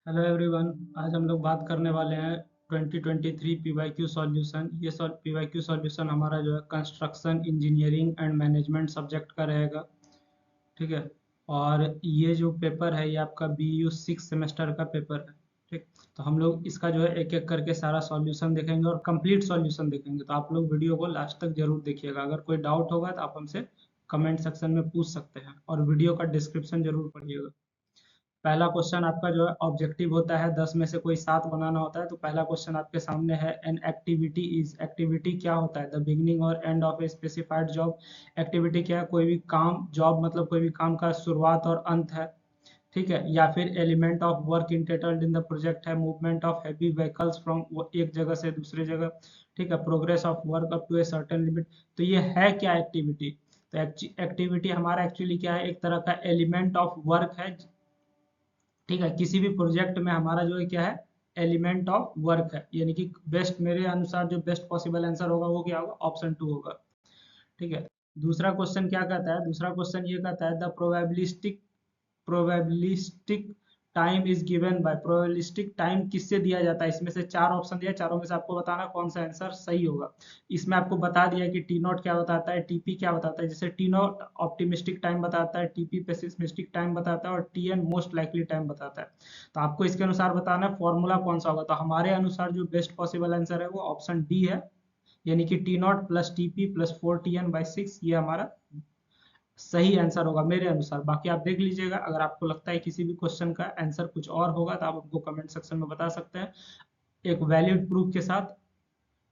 Hello everyone. आज हम लोग बात करने वाले हैं 2023 पीवाईक्यू सॉल्यूशन। ये पीवाईक्यू सॉल्यूशन हमारा जो है construction engineering and management subject का रहेगा। ठीक है। और ये जो पेपर है ये आपका BU 6 सेमेस्टर का पेपर है। ठीक। तो हम लोग इसका जो है एक एक करके सारा सॉल्यूशन देखेंगे और कंप्लीट सॉल्यूशन देखेंगे। तो आप लोग वीडियो को लास्ट तक जरूर देखिएगा। अगर कोई डाउट होगा तो आप हमसे कमेंट सेक्शन में पूछ सकते हैं और वीडियो का डिस्क्रिप्शन जरूर पढ़िएगा। पहला क्वेश्चन आपका जो है ऑब्जेक्टिव होता है, 10 में से कोई 7 बनाना होता है। तो पहला क्वेश्चन आपके सामने है, एन एक्टिविटी इज। एक्टिविटी क्या होता है? द बिगिनिंग और end of a specified job. Activity क्या है? कोई भी काम, जॉब मतलब कोई भी काम का शुरुआत और अंत है। ठीक है। या फिर element of work entitled in the project है, movement of heavy vehicles from एक जगह से दूसरी जगह। ठीक है। Progress of work up to a certain limit. तो ये है क्या एक्टिविटी? तो एक्टिविटी हमारा एक्चुअली क्या है? एक तरह का एलिमेंट ऑफ वर्क है। ठीक है। किसी भी प्रोजेक्ट में हमारा जो है क्या है? एलिमेंट ऑफ वर्क है। यानी कि बेस्ट, मेरे अनुसार जो बेस्ट पॉसिबल आंसर होगा वो क्या होगा? ऑप्शन 2 होगा। ठीक है। दूसरा क्वेश्चन क्या कहता है? दूसरा क्वेश्चन ये कहता है, the probabilistic time is given by. Probabilistic time किससे दिया जाता है? इसमें से 4 ऑप्शन दिया, चारों में से आपको बताना कौन सा आंसर सही होगा। इसमें आपको बता दिया कि टी नॉट क्या बताता है, टीपी क्या बताता है। जैसे टी नॉट ऑप्टिमिस्टिक टाइम बताता है, टीपी पेसिमिस्टिक टाइम बताता है और टीएन मोस्ट लाइकली टाइम बताता है। तो आपको इसके अनुसार बताना है फॉर्मूला कौन सा होगा। तो हमारे अनुसार जो बेस्ट पॉसिबल आंसर है वो ऑप्शन डी है। यानी कि T not plus TP plus 4TN/6 ये हमारा सही आंसर होगा मेरे अनुसार। बाकी आप देख लीजिएगा, अगर आपको लगता है किसी भी क्वेश्चन का आंसर कुछ और होगा तो आप हमको कमेंट सेक्शन में बता सकते हैं एक वैलिड प्रूफ के साथ।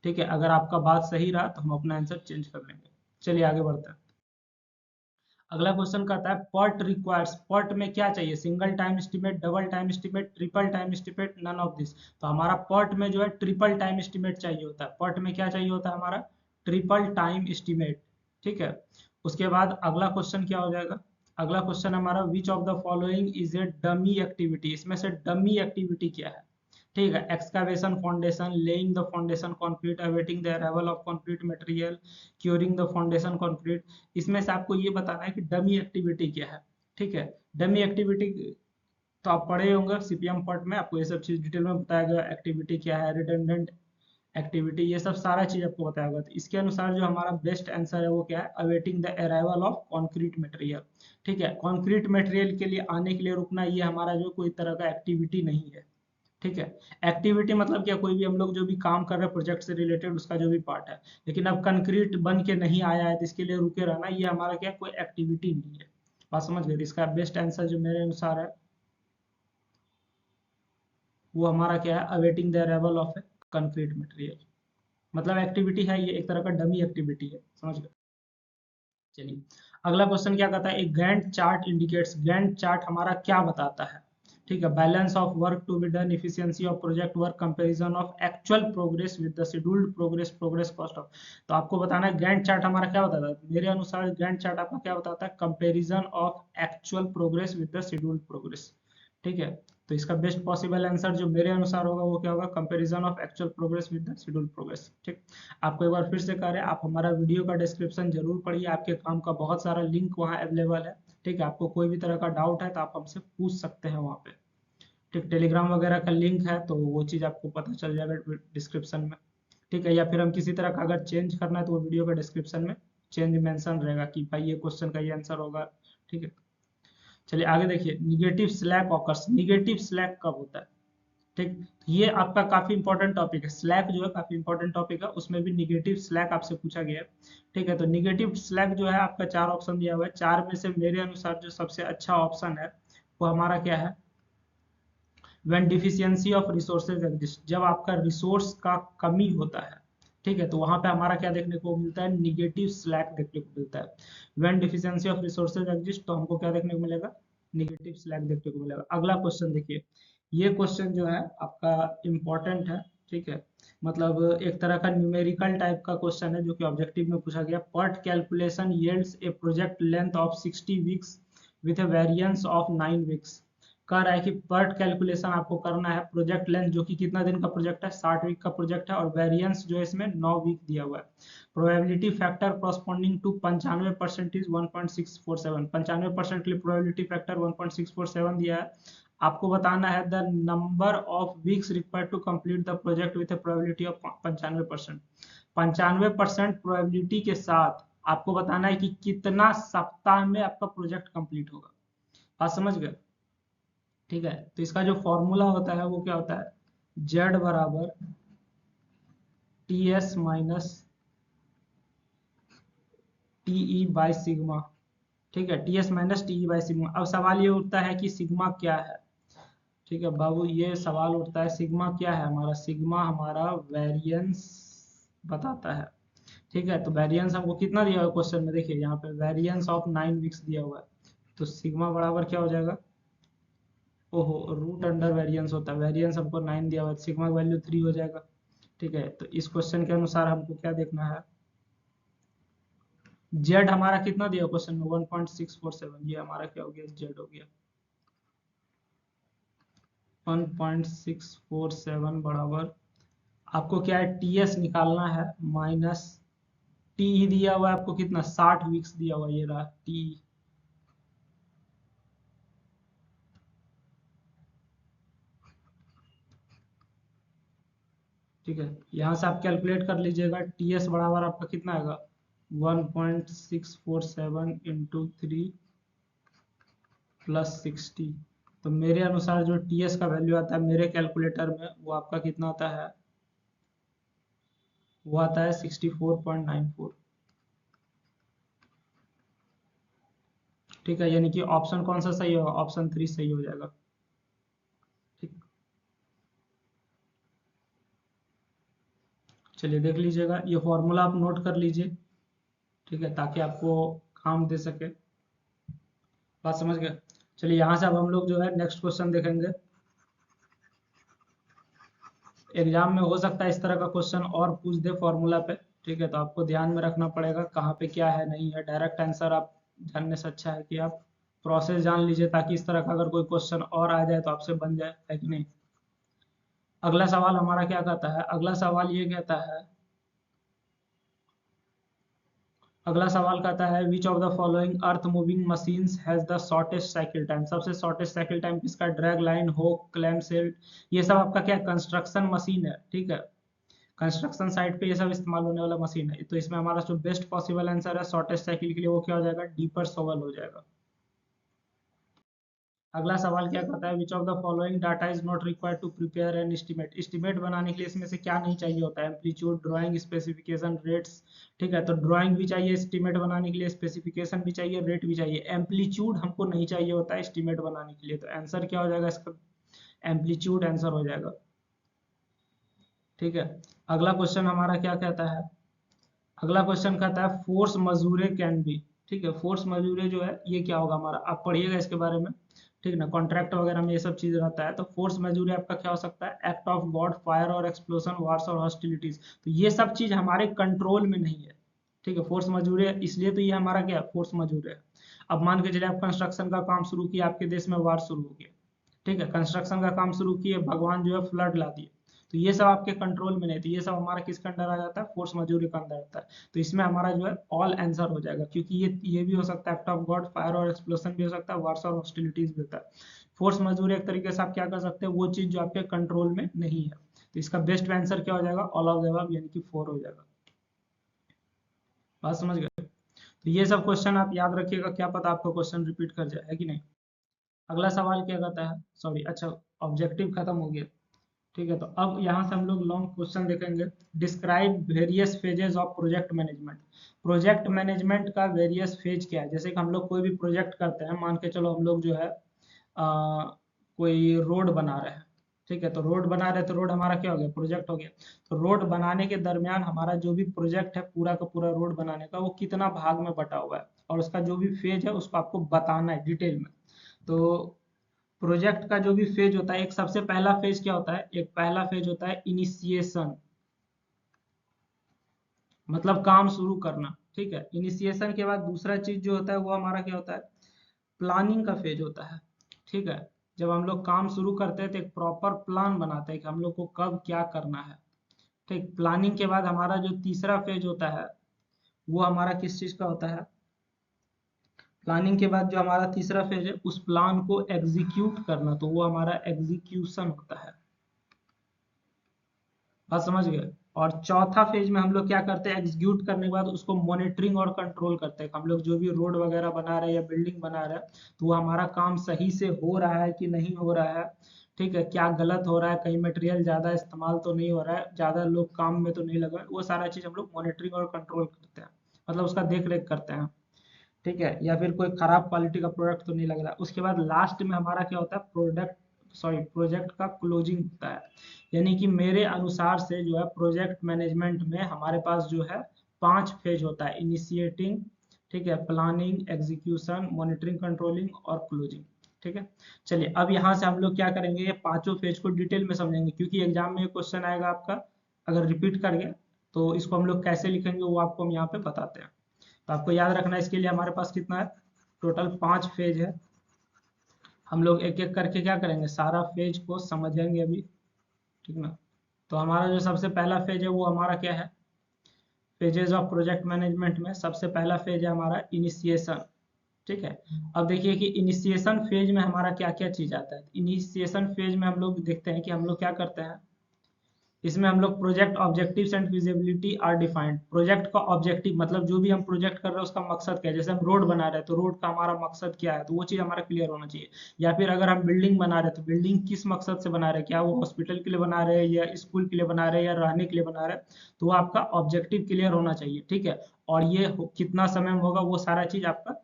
ठीक है। अगर आपका बात सही रहा तो हम अपना आंसर चेंज कर लेंगे। चलिए आगे बढ़ते हैं। अगला क्वेश्चन कहता है, पर्ट रिक्वायर्स। पर्ट में क्या चाहिए? Single time estimate, double time estimate, triple time estimate, none of this. तो हमारा पर्ट में जो है ट्रिपल टाइम एस्टिमेट चाहिए होता है। पर्ट में क्या चाहिए होता है हमारा? Triple time estimate. ठीक है। उसके बाद अगला क्वेश्चन क्या हो जाएगा? अगला क्वेश्चन हमारा, विच of the following is a dummy activity. इसमें से डमी एक्टिविटी क्या है? ठीक है। Excavation foundation, laying the foundation concrete, awaiting the arrival of concrete material, curing the foundation concrete. इसमें से आपको ये बताना है कि डमी एक्टिविटी क्या है। ठीक है। डमी एक्टिविटी तो आप पढ़े होंगे सीपीएम पार्ट में, आपको ये सब चीज डिटेल में बताया गया। एक्टिविटी क्या है, रिडंडेंट एक्टिविटी, ये सब सारा चीज आपको बताया होगा। तो इसके अनुसार जो हमारा बेस्ट आंसर है वो क्या है? Awaiting the arrival of concrete material. ठीक है। कॉन्क्रीट मटेरियल के लिए आने के लिए रुकना, ये हमारा जो कोई तरह का एक्टिविटी नहीं है। ठीक है। एक्टिविटी मतलब क्या? कोई भी हम लोग जो भी काम कर रहे हैं प्रोजेक्ट से रिलेटेड, उसका जो भी पार्ट है। लेकिन अब कंक्रीट बन के नहीं आया है तो इसके लिए रुके रहना, ये हमारा क्या, कोई एक्टिविटी नहीं है। बात समझ गए? इसका बेस्ट आंसर जो मेरे अनुसार है वो हमारा क्या है? Awaiting the arrival of A concrete material. मतलब एक्टिविटी है, ये एक तरह का डमी एक्टिविटी है। समझ गए? चलिए अगला क्वेश्चन क्या कहता है, एक Gantt chart indicates. Gantt chart हमारा क्या बताता है? ठीक है। Balance of work to be done, efficiency of project work, comparison of actual progress with the scheduled progress, progress cost of. तो आपको बताना है गैंट चार्ट हमारा क्या बताता है। मेरे अनुसार गैंट चार्ट आपका क्या बताता है? Comparison of actual progress with the scheduled progress. ठीक है। तो इसका बेस्ट पॉसिबल आंसर जो मेरे अनुसार होगा वो क्या होगा? Comparison of actual progress with the scheduled progress. ठीक। आपको एक बार फिर से कह रहे हैं, आप हमारा वीडियो का डिस्क्रिप्शन जरूर पढ़िए। आपके काम का बहुत सारा लिंक वहाँ अवेलेबल है। ठीक है। आपको कोई भी तरह का डाउट है तो आप हमसे पूछ सकते हैं वहाँ पे। ठीक। टेलीग्राम वगैरह का लिंक है तो वो चीज़ आपको पता चल जाएगा डिस्क्रिप्शन में। ठीक है। या फिर हम किसी तरह का अगर चेंज करना है तो वो वीडियो का डिस्क्रिप्शन में चेंज मेंशन रहेगा कि भाई ये क्वेश्चन का ये आंसर होगा। ठीक है। चलिए आगे देखिए, negative slack occurs. Negative slack कब होता है? ठीक। ये आपका काफी इंपॉर्टेंट टॉपिक है। स्लैक जो है काफी इंपॉर्टेंट टॉपिक है, उसमें भी निगेटिव स्लैक आपसे पूछा गया है। ठीक है। तो निगेटिव स्लैक जो है आपका 4 ऑप्शन दिया हुआ है। 4 में से मेरे अनुसार जो सबसे अच्छा ऑप्शन है वो हमारा क्या है? When deficiency of resources exist. जब आपका रिसोर्स का कमी होता है। ठीक है। तो वहां पे हमारा क्या देखने को मिलता है? निगेटिव स्लैक देखने को मिलता है। When deficiency of resources exist तो हमको क्या देखने को मिलेगा? निगेटिव स्लैक देखने को मिलेगा। अगला क्वेश्चन देखिए, ये क्वेश्चन जो है आपका इम्पोर्टेंट है। ठीक है। मतलब एक तरह का न्यूमेरिकल टाइप का क्वेश्चन है जो कि ऑब्जेक्टिव में पूछा गया। PERT calculation yields a project length of 60 weeks with a variance of 9 weeks. कह रहा है कि पर्ट कैलकुलेशन आपको करना है, प्रोजेक्ट लेंथ जो कि कितना दिन का प्रोजेक्ट है? 60 वीक का प्रोजेक्ट है, और वेरिएंस जो है इसमें 9 वीक दिया हुआ है। Probability factor corresponding to 95% is 1.647। 95% के लिए प्रोबेबिलिटी फैक्टर 1.647 दिया है। आपको बताना है the number of weeks required to complete the project with a probability of 95%। 95% probability के साथ आपको बताना है कि कितना सप्ताह में आपका प्रोजेक्ट कंप्लीट होगा। बात समझ गए? ठीक है, तो इसका जो फॉर्मूला होता है वो क्या होता है, z बराबर T S minus TE by sigma. ठीक है, T S minus TE by sigma. अब सवाल ये उठता है कि सिग्मा क्या है। ठीक है बाबू, ये सवाल उठता है सिग्मा क्या है हमारा। सिग्मा हमारा वेरिएंस बताता है। ठीक है, तो वेरिएंस हमको कितना दिया हुआ है क्वेश्चन में, देखिए यहाँ पे वेरिएंस ऑफ 9 वीक्स दिया हुआ है। तो सिग्मा बराबर क्या हो जाएगा, ओहो रूट अंडर वेरिएंस होता है, वेरिएंस हमको 9 दिया हुआ है, सिग्मा की वैल्यू 3 हो जाएगा। ठीक है, तो इस क्वेश्चन के अनुसार हमको क्या देखना है, जेड हमारा कितना दिया क्वेश्चन में 1.647, ये हमारा क्या हो गया, जेड हो गया 1.647 बराबर आपको क्या है, टीएस निकालना है माइनस टी दिया हुआ है आपको कितना 60 वीक्स दिया हुआ है, ये रहा टी। ठीक है, यहाँ से आप कैलकुलेट कर लीजिएगा, टीएस बराबर आपका कितना आएगा 1.647 इंटू 3 प्लस 60। तो मेरे अनुसार जो टीएस का वैल्यू आता है मेरे कैलकुलेटर में वो आपका कितना आता है, वो आता है 64.94। ठीक है, यानी कि ऑप्शन कौन सा सही होगा, ऑप्शन 3 सही हो जाएगा। ठीक, चलिए देख लीजिएगा, ये फॉर्मूला आप नोट कर लीजिए। ठीक है, ताकि आपको काम दे सके। बात समझ गए? चलिए यहाँ से अब हम लोग जो है नेक्स्ट क्वेश्चन देखेंगे। एग्जाम में हो सकता है इस तरह का क्वेश्चन और पूछ दे फॉर्मूला पे। ठीक है, तो आपको ध्यान में रखना पड़ेगा कहाँ पे क्या है नहीं है। डायरेक्ट आंसर आप जानने से अच्छा है कि आप प्रोसेस जान लीजिए, ताकि इस तरह का अगर कोई क्वेश्चन और आ जाए तो आपसे बन जाए, है कि नहीं। अगला सवाल हमारा क्या कहता है, अगला सवाल ये कहता है, अगला सवाल कहता है which of the following earth moving machines has the shortest cycle time. सबसे शॉर्टेस्ट साइकिल टाइम किसका, ड्रैग लाइन, होक, क्लैम सेल, ये सब आपका क्या कंस्ट्रक्शन मशीन है। ठीक है, कंस्ट्रक्शन साइट पे ये सब इस्तेमाल होने वाला मशीन है। तो इसमें हमारा जो बेस्ट पॉसिबल आंसर है शॉर्टेस्ट साइकिल के लिए वो क्या हो जाएगा, डीपर सोवल हो जाएगा। अगला सवाल क्या कहता है which of the following data is not required to prepare an estimate. Estimate बनाने के लिए इसमें से क्या नहीं चाहिए होता है, एम्पलीट्यूड, ड्राइंग, स्पेसिफिकेशन, रेट्स। ठीक है, तो ड्राइंग भी चाहिए एस्टीमेट बनाने के लिए, स्पेसिफिकेशन भी चाहिए, रेट भी चाहिए। एम्पलीट्यूड हमको नहीं चाहिए होता है एस्टीमेट बनाने के लिए। तो आंसर क्या हो जाएगा इसका, एम्पलीट्यूड आंसर हो जाएगा। ठीक है, अगला क्वेश्चन हमारा क्या कहता है, अगला क्वेश्चन कहता है फोर्स मजूरे कैन बी। ठीक है, फोर्स मजूरे जो है ये क्या होगा हमारा, आप पढ़िएगा इसके बारे में। ठीक ना, कॉन्ट्रैक्ट वगैरह में ये सब चीज रहता है। तो फोर्स मजूरे आपका क्या हो सकता है, एक्ट ऑफ गॉड, फायर और एक्सप्लोजन, वार्स और हॉस्टिलिटीज। तो ये सब चीज हमारे कंट्रोल में नहीं है। ठीक है, फोर्स मजूरे इसलिए तो ये हमारा क्या है, फोर्स मजूरे है। अब मान के चले आप कंस्ट्रक्शन का काम शुरू किया, आपके देश में वार शुरू हो गया। ठीक है, कंस्ट्रक्शन का काम शुरू किए, भगवान जो है फ्लड ला दिए। तो ये सब आपके कंट्रोल में नहीं, तो ये सब हमारा किसके अंडर आ जाता है, फोर्स मजूरी का अंदर आता है। तो इसमें हमारा जो है ऑल आंसर हो जाएगा, क्योंकि ये भी हो सकता है एक्ट ऑफ गॉड, फायर और एक्सप्लोजन भी हो सकता है, वार्स और हॉस्टिलिटीज भी होता है। फोर्स मजूरी एक तरीके से आप क्या कर सकते हैं, वो चीज जो आपके कंट्रोल में नहीं है। तो इसका बेस्ट आंसर क्या हो जाएगा, ऑल ऑफ द अबव, यानी कि 4 हो जाएगा। बात समझ गए? तो ये सब क्वेश्चन आप याद रखिएगा, क्या पता आपको क्वेश्चन रिपीट कर जाए, है कि नहीं। अगला सवाल क्या कहता है, सॉरी अच्छा, ऑब्जेक्टिव खत्म हो गया। ठीक है, तो अब यहाँ से हम लोग लॉन्ग क्वेश्चन देखेंगे। Describe various phases of project management. Project management का वेरियस फेज क्या है, जैसे कि हम लोग कोई भी प्रोजेक्ट करते हैं, मान के चलो हम लोग जो है कोई रोड बना रहे हैं। ठीक है, तो रोड बना रहे तो रोड हमारा क्या हो गया, प्रोजेक्ट हो गया। तो रोड बनाने के दरमियान हमारा जो भी प्रोजेक्ट है पूरा का पूरा रोड बनाने का, वो कितना भाग में बटा हुआ है, और उसका जो भी फेज है उसको आपको बताना है डिटेल में। तो प्रोजेक्ट का जो भी फेज होता है, एक सबसे पहला फेज क्या होता है, एक पहला फेज होता है इनिशिएशन, मतलब काम शुरू करना। ठीक है, इनिशिएशन के बाद दूसरा चीज जो होता है वो हमारा क्या होता है, प्लानिंग का फेज होता है। ठीक है, जब हम लोग काम शुरू करते हैं तो एक प्रॉपर प्लान बनाते हैं कि हम लोग को कब क्या करना है। ठीक, प्लानिंग के बाद हमारा जो तीसरा फेज होता है वो हमारा किस चीज का होता है, प्लानिंग के बाद जो हमारा तीसरा फेज है उस प्लान को एग्जीक्यूट करना, तो वो हमारा एग्जीक्यूशन होता है। बात समझ गए। और चौथा फेज में हम लोग क्या करते हैं, एग्जीक्यूट करने के बाद उसको मॉनिटरिंग और कंट्रोल करते हैं। हम लोग जो भी रोड वगैरह बना रहे हैं या बिल्डिंग बना रहे हैं, तो वो हमारा काम सही से हो रहा है कि नहीं हो रहा है, ठीक है, क्या गलत हो रहा है, कहीं मटेरियल ज्यादा इस्तेमाल तो नहीं हो रहा है, ज्यादा लोग काम में तो नहीं लगा, वो सारा चीज हम लोग मॉनिटरिंग और कंट्रोल करते हैं, मतलब उसका देख रेख करते हैं, ठीक है, या फिर कोई खराब क्वालिटी का प्रोडक्ट तो नहीं लग रहा। उसके बाद लास्ट में हमारा क्या होता है, प्रोजेक्ट का क्लोजिंग होता है। यानी कि मेरे अनुसार से जो है प्रोजेक्ट मैनेजमेंट में हमारे पास जो है 5 फेज होता है, इनिशिएटिंग, ठीक है, प्लानिंग, एग्जीक्यूशन, मॉनिटरिंग, कंट्रोलिंग और क्लोजिंग, ठीक है। चलिए अब यहाँ से हम लोग क्या करेंगे, ये पांचों फेज को डिटेल में समझेंगे, क्योंकि एग्जाम में क्वेश्चन आएगा आपका अगर रिपीट कर गया, तो इसको हम लोग कैसे लिखेंगे वो आपको हम यहाँ पे बताते हैं। तो आपको याद रखना है, इसके लिए हमारे पास कितना है, टोटल 5 फेज है। हम लोग एक एक करके क्या करेंगे, सारा फेज को समझेंगे अभी, ठीक ना। तो हमारा जो सबसे पहला फेज है वो हमारा क्या है, फेजेस ऑफ प्रोजेक्ट मैनेजमेंट में सबसे पहला फेज है हमारा इनिशिएशन, ठीक है। अब देखिए कि इनिशिएशन फेज में हमारा क्या क्या चीज आता है। इनिशिएशन फेज में हम लोग देखते हैं कि हम लोग क्या करते हैं, इसमें हम लोग project objectives and feasibility are defined. Project का ऑब्जेक्टिव मतलब जो भी हम प्रोजेक्ट कर रहे हैं उसका मकसद क्या है, जैसे हम रोड बना रहे हैं तो रोड का हमारा मकसद क्या है, तो वो चीज हमारा क्लियर होना चाहिए। या फिर अगर हम बिल्डिंग बना रहे हैं तो बिल्डिंग किस मकसद से बना रहे हैं, क्या वो हॉस्पिटल के लिए बना रहे हैं या स्कूल के लिए बना रहे हैं या रहने के लिए बना रहे हैं, तो वो आपका ऑब्जेक्टिव क्लियर होना चाहिए, ठीक है। और ये कितना समय में होगा वो सारा चीज आपका,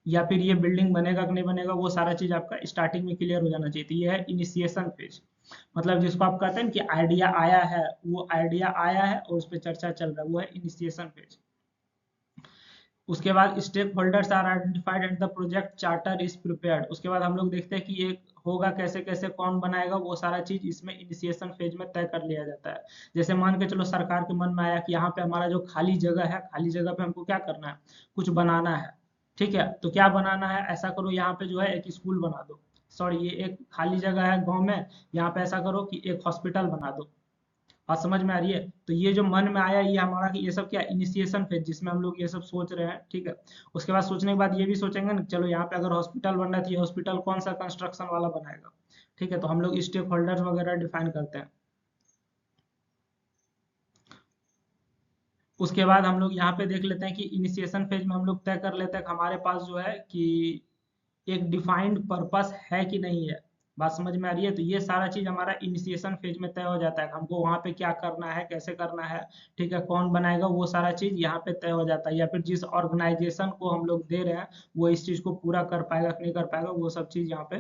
या फिर ये बिल्डिंग बनेगा कि नहीं बनेगा वो सारा चीज आपका स्टार्टिंग में क्लियर हो जाना चाहिए। तो ये है इनिशिएशन फेज, मतलब जिसको आप कहते हैं ना कि आइडिया आया है, वो आइडिया आया है और उस पर चर्चा चल रहा है, वो है इनिशिएशन फेज। उसके बाद stakeholders are identified and the project charter is prepared. उसके बाद हम लोग देखते हैं कि ये होगा कैसे कैसे, कौन बनाएगा, वो सारा चीज इसमें इनिशिएशन फेज में तय कर लिया जाता है। जैसे मान के चलो सरकार के मन में आया कि यहाँ पे हमारा जो खाली जगह है, खाली जगह पे हमको क्या करना है, कुछ बनाना है, ठीक है। तो क्या बनाना है, ऐसा करो यहाँ पे जो है एक स्कूल बना दो, सॉरी ये एक खाली जगह है गांव में, यहाँ पे ऐसा करो कि एक हॉस्पिटल बना दो। बात समझ में आ रही है। तो ये जो मन में आया ये हमारा कि ये सब क्या इनिशिएशन फेज, जिसमें हम लोग ये सब सोच रहे हैं, ठीक है। उसके बाद सोचने के बाद ये भी सोचेंगे ना, चलो यहाँ पे अगर हॉस्पिटल बन रहा है तो ये हॉस्पिटल कौन सा कंस्ट्रक्शन वाला बनाएगा, ठीक है। तो हम लोग स्टेक होल्डर्स वगैरह डिफाइन करते हैं। उसके बाद हम लोग यहाँ पे देख लेते हैं कि इनिशिएशन फेज में हम लोग तय कर लेते हैं कि हमारे पास जो है कि एक डिफाइंड पर्पस है कि नहीं है। बात समझ में आ रही है। तो ये सारा चीज हमारा इनिशिएशन फेज में तय हो जाता है, हमको वहां पे क्या करना है, कैसे करना है, ठीक है, कौन बनाएगा, वो सारा चीज यहाँ पे तय हो जाता है। या फिर जिस ऑर्गेनाइजेशन को हम लोग दे रहे हैं वो इस चीज को पूरा कर पाएगा कि नहीं कर पाएगा, वो सब चीज यहाँ पे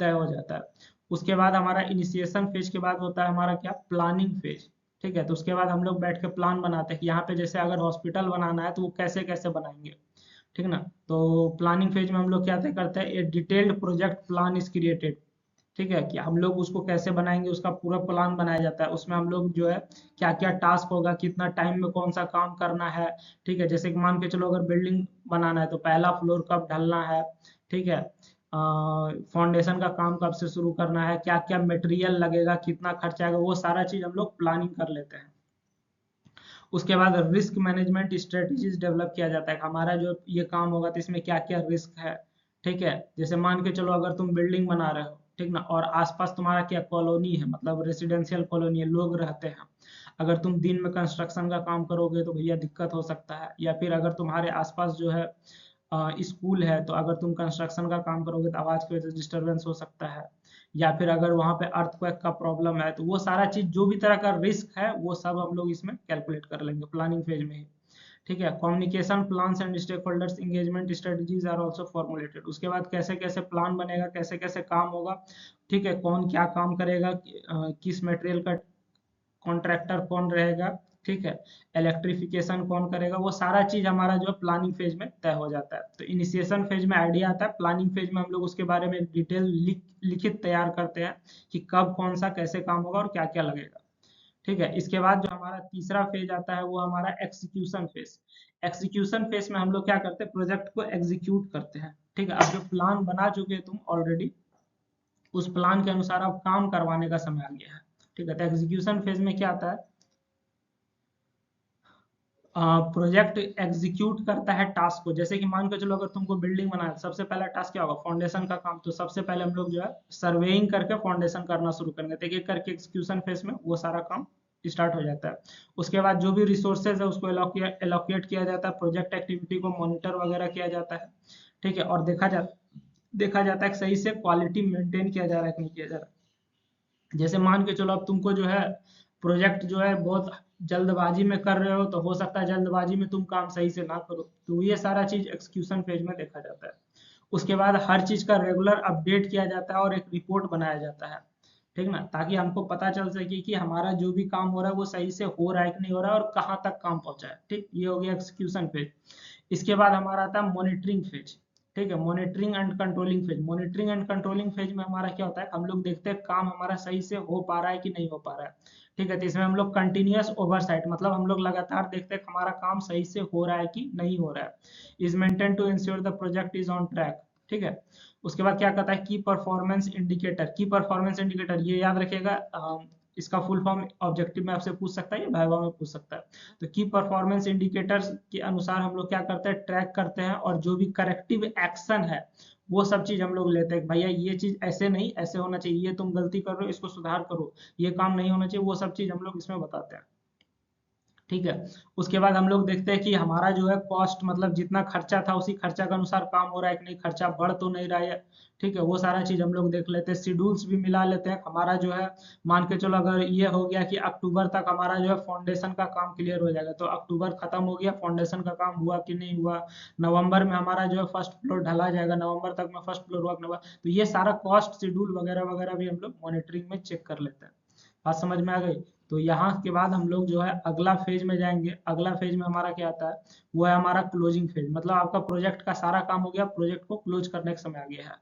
तय हो जाता है। उसके बाद हमारा इनिशिएशन फेज के बाद होता है हमारा क्या, प्लानिंग फेज, ठीक है। तो उसके बाद हम लोग बैठ के प्लान बनाते हैं कि यहाँ पे जैसे अगर हॉस्पिटल बनाना है तो वो कैसे कैसे बनाएंगे, ठीक ना। तो प्लानिंग फेज में हम लोग क्या तय करते हैं, ए detailed project plan is created, ठीक है, कि हम लोग उसको कैसे बनाएंगे उसका पूरा प्लान बनाया जाता है। उसमें हम लोग जो है क्या क्या टास्क होगा, कितना टाइम में कौन सा काम करना है, ठीक है। जैसे कि मान के चलो अगर बिल्डिंग बनाना है तो पहला फ्लोर कब ढलना है, ठीक है, फाउंडेशन का काम कब से शुरू करना है, क्या क्या मटेरियल लगेगा, कितना खर्चा आएगा, वो सारा चीज हम लोग प्लानिंग कर लेते हैं। उसके बाद रिस्क मैनेजमेंट स्ट्रेटजीज डेवलप किया जाता है, हमारा जो ये काम होगा तो इसमें क्या क्या रिस्क है, ठीक है। जैसे मान के चलो अगर तुम बिल्डिंग बना रहे हो, ठीक ना, और आसपास तुम्हारा क्या कॉलोनी है, मतलब रेसिडेंशियल कॉलोनी है, लोग रहते हैं। अगर तुम दिन में कंस्ट्रक्शन का काम करोगे तो भैया दिक्कत हो सकता है। या फिर अगर तुम्हारे आसपास जो है स्कूल है, तो अगर तुम कंस्ट्रक्शन का काम करोगे तो आवाज की वजह से डिस्टरबेंस हो सकता है। या फिर अगर वहां पे अर्थक्वेक का प्रॉब्लम है, तो वो सारा चीज जो भी तरह का रिस्क है वो सब हम लोग इसमें कैलकुलेट कर लेंगे प्लानिंग फेज में ही, ठीक है। Communication plans and stakeholders engagement strategies are also formulated. उसके बाद कैसे कैसे प्लान बनेगा, कैसे कैसे काम होगा, ठीक है, कौन क्या काम करेगा, किस मटेरियल का कॉन्ट्रैक्टर कौन रहेगा, ठीक है, इलेक्ट्रिफिकेशन कौन करेगा, वो सारा चीज हमारा जो है प्लानिंग फेज में तय हो जाता है। तो इनिशिएशन फेज में आइडिया आता है, प्लानिंग फेज में हम लोग उसके बारे में डिटेल लिखित तैयार करते हैं कि कब कौन सा कैसे काम होगा और क्या क्या लगेगा, ठीक है। इसके बाद जो हमारा तीसरा फेज आता है वो हमारा एक्सिक्यूशन फेज। एक्सिक्यूशन फेज में हम लोग क्या करते हैं, प्रोजेक्ट को एग्जीक्यूट करते हैं, ठीक है। अब जो प्लान बना चुके हैं तुम ऑलरेडी, उस प्लान के अनुसार अब काम करवाने का समय आ गया है, ठीक है। तो एग्जीक्यूशन फेज में क्या आता है, प्रोजेक्ट एग्जीक्यूट करता है टास्क को। जैसे कि मान के चलो अगर तुमको बिल्डिंग बनाना है, सबसे पहला टास्क क्या होगा, फाउंडेशन का काम। तो सबसे पहले हम लोग जो है सर्वेइंग करके फाउंडेशन करना शुरू करेंगे, तो एक एक करके एक्सक्यूशन फेज में वो सारा काम स्टार्ट हो जाता है। उसके बाद जो भी रिसोर्सेज है उसको एलोकेट किया जाता है, प्रोजेक्ट एक्टिविटी को मॉनिटर वगैरह किया जाता है, ठीक है। और देखा जाता है कि सही से क्वालिटी मेंटेन किया जा रहा है कि नहीं किया जा रहा है। जैसे मान के चलो अब तुमको जो है प्रोजेक्ट जो है बहुत जल्दबाजी में कर रहे हो, तो हो सकता है जल्दबाजी में तुम काम सही से ना करो, तो ये सारा चीज एक्सक्यूशन फेज में देखा जाता है। उसके बाद हर चीज का रेगुलर अपडेट किया जाता है और एक रिपोर्ट बनाया जाता है, ठीक ना, ताकि हमको पता चल सके कि हमारा जो भी काम हो रहा है वो सही से हो रहा है कि नहीं हो रहा है और कहाँ तक काम पहुंचा है, ठीक। ये हो गया एक्सक्यूशन फेज। इसके बाद हमारा आता है मॉनिटरिंग फेज, ठीक है। Monitoring and controlling phase. Monitoring and controlling phase में हमारा क्या होता है, हम लोग देखते हैं काम हमारा सही से हो पा रहा है कि नहीं हो पा रहा है, ठीक है। तो इसमें हम लोग कंटिन्यूअस ओवरसाइट, मतलब हम लोग लगातार देखते हैं कि हमारा काम सही से हो रहा है कि नहीं हो रहा है। Is maintain to ensure the project is on track, ठीक है। उसके बाद क्या कहता है, key performance indicator. Key performance indicator ये याद रखिएगा, इसका फुल फॉर्म ऑब्जेक्टिव में आपसे पूछ सकता है या वाइवा में पूछ सकता है। तो की परफॉर्मेंस इंडिकेटर्स के अनुसार हम लोग क्या करते हैं, ट्रैक करते हैं, और जो भी करेक्टिव एक्शन है वो सब चीज हम लोग लेते हैं, भैया ये चीज ऐसे नहीं ऐसे होना चाहिए, ये तुम गलती कर रहे हो इसको सुधार करो, ये काम नहीं होना चाहिए, वो सब चीज हम लोग इसमें बताते हैं, ठीक है। उसके बाद हम लोग देखते हैं कि हमारा जो है कॉस्ट, मतलब जितना खर्चा था उसी खर्चा के अनुसार काम हो रहा है कि नहीं, खर्चा बढ़ तो नहीं रहा है, ठीक है। वो सारा चीज हम लोग देख लेते हैं। शेड्यूल्स भी मिला लेते हैं, हमारा जो है मान के चलो अगर ये हो गया कि अक्टूबर तक हमारा जो है फाउंडेशन का काम क्लियर हो जाएगा, तो अक्टूबर खत्म हो गया, फाउंडेशन का काम हुआ कि नहीं हुआ। नवंबर में हमारा जो है फर्स्ट फ्लोर ढला जाएगा, नवंबर तक में फर्स्ट फ्लोर हुआ कि नहीं हुआ। तो ये सारा कॉस्ट शेड्यूल वगैरह वगैरह भी हम लोग मॉनिटरिंग में चेक कर लेते हैं। बात समझ में आ गई। तो यहाँ के बाद हम लोग जो है अगला फेज में जाएंगे। अगला फेज में हमारा क्या आता है, वो है हमारा क्लोजिंग फेज, मतलब आपका प्रोजेक्ट का सारा काम हो गया, प्रोजेक्ट को क्लोज करने का समय आ गया है,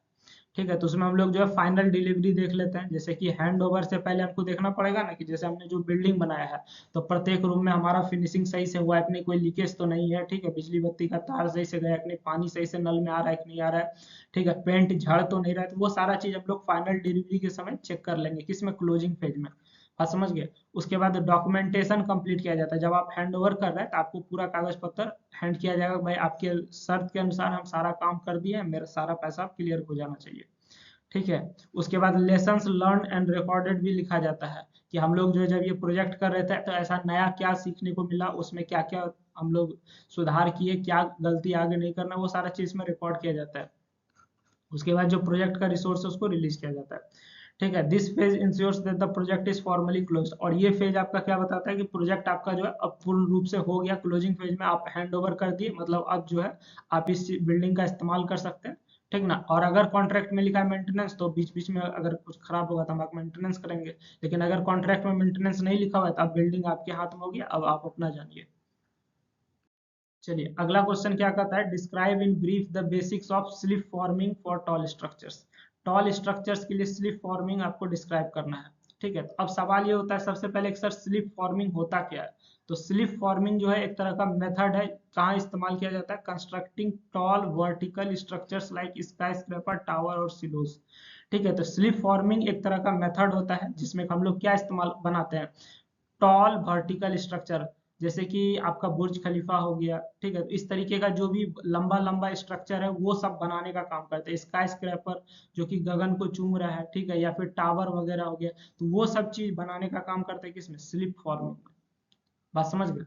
ठीक है। तो उसमें हम लोग जो है फाइनल डिलीवरी देख लेते हैं। जैसे कि हैंड ओवर से पहले हमको देखना पड़ेगा ना कि जैसे हमने जो बिल्डिंग बनाया है, तो प्रत्येक रूम में हमारा फिनिशिंग सही से हुआ है कि नहीं, कोई लीकेज तो नहीं है, ठीक है। बिजली बत्ती का तार सही से गया कि नहीं, पानी सही से नल में आ रहा है कि नहीं आ रहा है, ठीक है। पेंट झड़ तो नहीं रहा है, तो वो सारा चीज हम लोग फाइनल डिलीवरी के समय चेक कर लेंगे, किसमें, क्लोजिंग फेज में। बात समझ गए। उसके बाद डॉक्यूमेंटेशन कंप्लीट किया जाता है। जब आप हैंड ओवर कर रहे हैं तो आपको पूरा कागज पत्र हैंड किया जाएगा, भाई आपके शर्त के अनुसार हम सारा काम कर दिए हैं, मेरा सारा पैसा क्लियर हो जाना चाहिए, ठीक है। उसके बाद लेसन्स लर्न एंड रिकॉर्डेड भी लिखा जाता है कि हम लोग जो है जब ये प्रोजेक्ट कर रहे थे तो ऐसा नया क्या सीखने को मिला, उसमें क्या क्या हम लोग सुधार किए, क्या गलती आगे नहीं करना, वो सारा चीज में रिकॉर्ड किया जाता है। उसके बाद जो प्रोजेक्ट का रिसोर्स है उसको रिलीज किया जाता है, ठीक है। This phase ensures that the project is formally close. और ये फेज आपका क्या बताता है कि प्रोजेक्ट आपका जो है अब पूर्ण रूप से हो गया। क्लोजिंग फेज में आप हैंड ओवर कर दिए, मतलब अब जो है आप इस बिल्डिंग का इस्तेमाल कर सकते हैं, ठीक ना। और अगर कॉन्ट्रैक्ट में लिखा है मेंटेनेंस, तो बीच बीच में अगर कुछ खराब होगा तो हम आप मेंटेनेंस करेंगे, लेकिन अगर कॉन्ट्रैक्ट में मेंटेनेंस नहीं लिखा हुआ है तो अब बिल्डिंग आपके हाथ में होगी, अब आप अपना जानिए। चलिए अगला क्वेश्चन क्या कहता है, describe in brief the basics of slip forming for tall structures. Tall structures के लिए स्लिप फॉर्मिंग आपको डिस्क्राइब करना है, ठीक है। तो अब सवाल ये होता है सबसे पहले कि सर स्लिप फॉर्मिंग होता क्या है। तो स्लिप फॉर्मिंग जो है एक तरह का मेथड है, कहाँ इस्तेमाल किया जाता है, constructing tall vertical structures like skyscraper, tower और सिलोस, ठीक है। तो स्लिप फॉर्मिंग एक तरह का मेथड होता है जिसमें हम लोग क्या इस्तेमाल बनाते हैं, टॉल वर्टिकल स्ट्रक्चर, जैसे कि आपका बुर्ज खलीफा हो गया, ठीक है। तो इस तरीके का जो भी लंबा लंबा स्ट्रक्चर है वो सब बनाने का काम करते हैं। स्काई स्क्रैपर जो कि गगन को चूम रहा है, ठीक है, या फिर टावर वगैरह हो गया, तो वो सब चीज बनाने का काम करते हैं किसमें, स्लिप फॉर्मिंग में। बात समझ गए।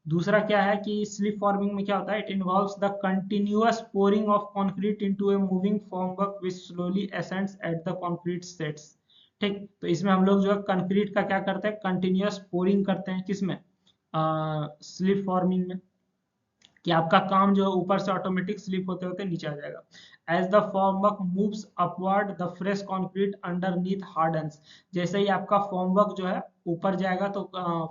दूसरा क्या है कि स्लिप फॉर्मिंग में क्या होता है, it involves the continuous pouring of concrete into a moving formwork which slowly ascends at the concrete sets, ठीक। तो इसमें हम लोग जो है कंक्रीट का क्या करते हैं, कंटिन्यूअस पोरिंग करते हैं, किसमें, स्लिप फॉर्मिंग में, कि आपका काम जो है ऊपर से ऑटोमेटिक स्लिप होते होते नीचे आ जाएगा। As the formwork moves upward the fresh concrete underneath hardens. जैसे ही आपका फॉर्मवर्क जो है ऊपर जाएगा तो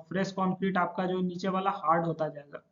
फ्रेश कंक्रीट आपका जो नीचे वाला हार्ड होता जाएगा,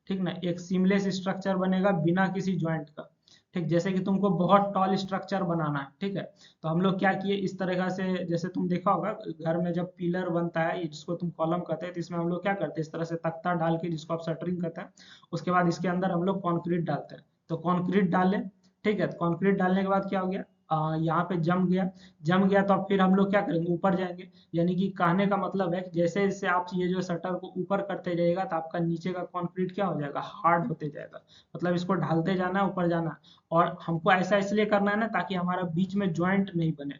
ठीक ना। एक सीमलेस स्ट्रक्चर बनेगा बिना किसी ज्वाइंट का, ठीक। जैसे कि तुमको बहुत टॉल स्ट्रक्चर बनाना है, ठीक है, तो हम लोग क्या किए इस तरह से, जैसे तुम देखा होगा घर में जब पिलर बनता है, ये जिसको तुम कॉलम कहते हैं, तो इसमें हम लोग क्या करते हैं, इस तरह से तख्ता डाल के, जिसको आप शटरिंग कहते हैं, उसके बाद इसके अंदर हम लोग कंक्रीट डालते हैं। तो कंक्रीट डालें, ठीक है। तो कंक्रीट डालने के बाद क्या हो गया, यहाँ पे जम गया तो अब फिर हम लोग क्या करेंगे, ऊपर जाएंगे। यानी कि कहने का मतलब है कि जैसे जैसे आप ये जो शटर को ऊपर करते जाइएगा तो आपका नीचे का कंक्रीट क्या हो जाएगा, हार्ड होते जाएगा। मतलब इसको ढालते जाना है, ऊपर जाना है। और हमको ऐसा इसलिए करना है ना, ताकि हमारा बीच में ज्वाइंट नहीं बने।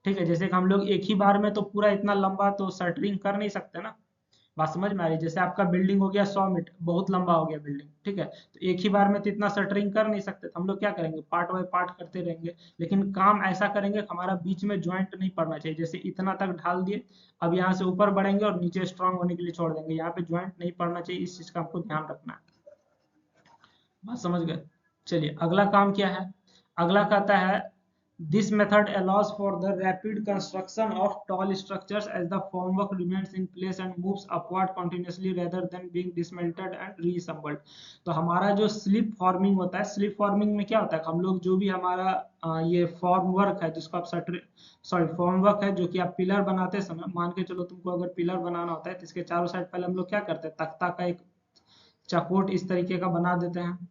ठीक है, जैसे कि हम लोग एक ही बार में तो पूरा इतना लंबा तो शटरिंग कर नहीं सकते ना। बात समझ में आ रही है? जैसे आपका बिल्डिंग हो गया 100 मीटर, बहुत लंबा हो गया बिल्डिंग, ठीक है। तो एक ही बार में तो इतना शटरिंग कर नहीं सकते, तो हम लोग क्या करेंगे, पार्ट बाय पार्ट करते रहेंगे। लेकिन काम ऐसा करेंगे कि हमारा बीच में ज्वाइंट नहीं पड़ना चाहिए। जैसे इतना तक ढाल दिए, अब यहाँ से ऊपर बढ़ेंगे और नीचे स्ट्रांग होने के लिए छोड़ देंगे, यहाँ पे ज्वाइंट नहीं पड़ना चाहिए। इस चीज का आपको ध्यान रखना है। बात समझ गए? चलिए अगला काम क्या है। अगला कहता है this method allows for the rapid construction of tall structures as the formwork remains in place and moves upward continuously rather than being dismantled and reassembled। तो हमारा जो स्लिप फॉर्मिंग होता है, स्लिप फॉर्मिंग में क्या होता है, हम लोग जो भी हमारा ये फॉर्म वर्क है जिसको आप फॉर्म वर्क है जो कि आप पिलर बनाते समय, मान के चलो तुमको अगर पिलर बनाना होता है तो इसके चारों साइड पहले हम लोग क्या करते हैं, तख्ता का एक चकोट इस तरीके का बना देते हैं।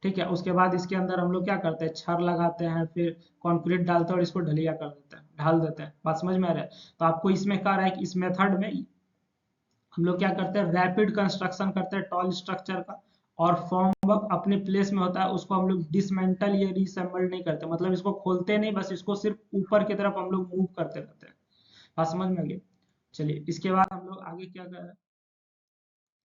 ठीक है, उसके बाद इसके अंदर हम लोग क्या करते हैं, छड़ लगाते हैं, फिर कंक्रीट डालते हैं और इसको ढलिया कर देते हैं, ढाल देते हैं। बात समझ में आ रहा है? तो आपको इसमें कह रहा है कि इस मेथड में हम लोग क्या करते हैं, रैपिड कंस्ट्रक्शन करते हैं टॉल स्ट्रक्चर का। और फॉर्म वर्क अपने प्लेस में होता है, उसको हम लोग डिसमेंटल या रीसेंबल नहीं करते, मतलब इसको खोलते नहीं, बस इसको सिर्फ ऊपर की तरफ हम लोग मूव करते रहते हैं। बात समझ में आ गई? चलिए इसके बाद हम लोग आगे क्या कर रहे हैं,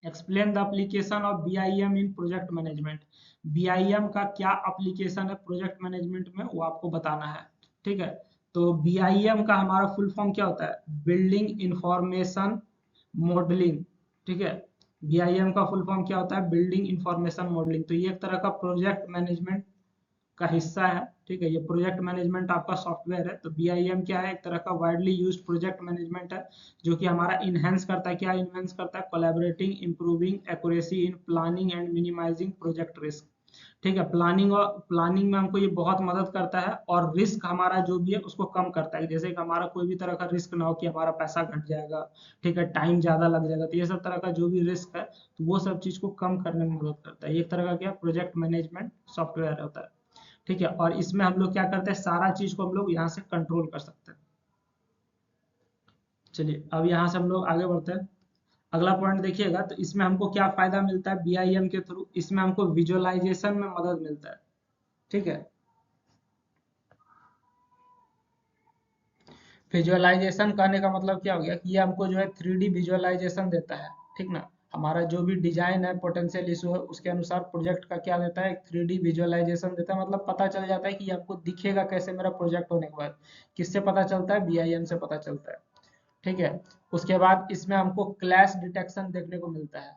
explain the application of BIM in project management. BIM का क्या एप्लीकेशन है प्रोजेक्ट मैनेजमेंट में, वो आपको बताना है। ठीक है, तो बीआईएम का हमारा फुल फॉर्म क्या होता है, बिल्डिंग इंफॉर्मेशन मॉडलिंग। ठीक है, बीआईएम का फुल फॉर्म क्या होता है, बिल्डिंग इंफॉर्मेशन मॉडलिंग। तो ये एक तरह का प्रोजेक्ट मैनेजमेंट का हिस्सा है। ठीक है, ये प्रोजेक्ट मैनेजमेंट आपका सॉफ्टवेयर है। तो बीआईएम क्या है, एक तरह का वाइडली यूज्ड प्रोजेक्ट मैनेजमेंट है, जो कि हमारा इनहेंस करता है, क्या इनहेंस करता है, collaborating improving accuracy in planning and minimising project risk. ठीक है, प्लानिंग में हमको ये बहुत मदद करता है, और रिस्क हमारा जो भी है उसको कम करता है। जैसे कि हमारा कोई भी तरह का रिस्क ना हो कि हमारा पैसा घट जाएगा, ठीक है, टाइम ज्यादा लग जाएगा, तो ये सब तरह का जो भी रिस्क है तो वो सब चीज को कम करने में मदद करता है। ये एक तरह का क्या प्रोजेक्ट मैनेजमेंट सॉफ्टवेयर होता है। ठीक है, और इसमें हम लोग क्या करते हैं, सारा चीज को हम लोग यहाँ से कंट्रोल कर सकते हैं। चलिए अब यहाँ से हम लोग आगे बढ़ते हैं। अगला पॉइंट देखिएगा, तो इसमें हमको क्या फायदा मिलता है बीआईएम के थ्रू, इसमें हमको विजुअलाइजेशन में मदद मिलता है। ठीक है, विजुअलाइजेशन करने का मतलब क्या हो गया कि ये हमको जो है 3D विजुअलाइजेशन देता है। ठीक ना, हमारा जो भी डिजाइन है, पोटेंशियल इशू है, उसके अनुसार प्रोजेक्ट का क्या देता है, एक 3D विजुअलाइजेशन देता है। मतलब पता चल जाता है कि ये आपको दिखेगा कैसे मेरा प्रोजेक्ट होने के बाद। किससे पता चलता है, बीआईएम से पता चलता है। ठीक है, उसके बाद इसमें हमको क्लैश डिटेक्शन देखने को मिलता है।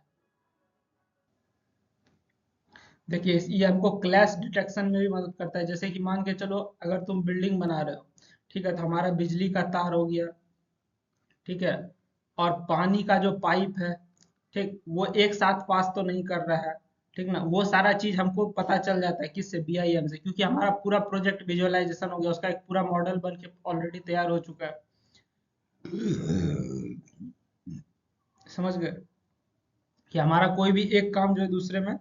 देखिए ये हमको क्लैश डिटेक्शन में भी मदद करता है। जैसे कि मान के चलो अगर तुम बिल्डिंग बना रहे हो, ठीक है, तो हमारा बिजली का तार हो गया, ठीक है, और पानी का जो पाइप है, ठीक, वो एक साथ पास तो नहीं कर रहा है। ठीक ना, वो सारा चीज हमको पता चल जाता है किससे, बीआईएम से, क्योंकि हमारा पूरा प्रोजेक्ट विजुअलाइजेशन हो गया, उसका एक पूरा मॉडल बन के ऑलरेडी तैयार हो चुका है। समझ गए कि हमारा कोई भी एक काम जो है दूसरे में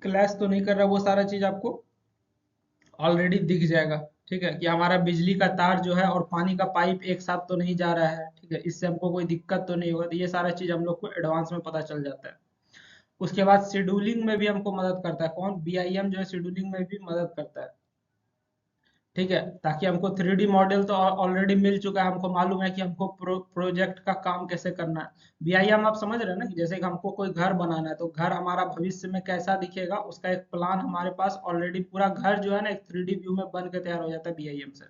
क्लैश तो नहीं कर रहा, वो सारा चीज आपको ऑलरेडी दिख जाएगा। ठीक है, कि हमारा बिजली का तार जो है और पानी का पाइप एक साथ तो नहीं जा रहा है, ठीक है, इससे हमको कोई दिक्कत तो नहीं होगा। तो ये सारा चीज हम लोग को एडवांस में पता चल जाता है। उसके बाद शेड्यूलिंग में भी हमको मदद करता है, कौन, बीआईएम जो है शेड्यूलिंग में भी मदद करता है। ठीक है, ताकि हमको 3D मॉडल तो ऑलरेडी मिल चुका है, हमको मालूम है कि हमको प्रोजेक्ट का काम कैसे करना है। बीआईएम आप समझ रहे हैं ना, कि जैसे कि हमको कोई घर बनाना है, तो घर हमारा भविष्य में कैसा दिखेगा उसका एक प्लान हमारे पास ऑलरेडी, पूरा घर जो है ना एक 3D व्यू में बन के तैयार हो जाता है बीआईएम से।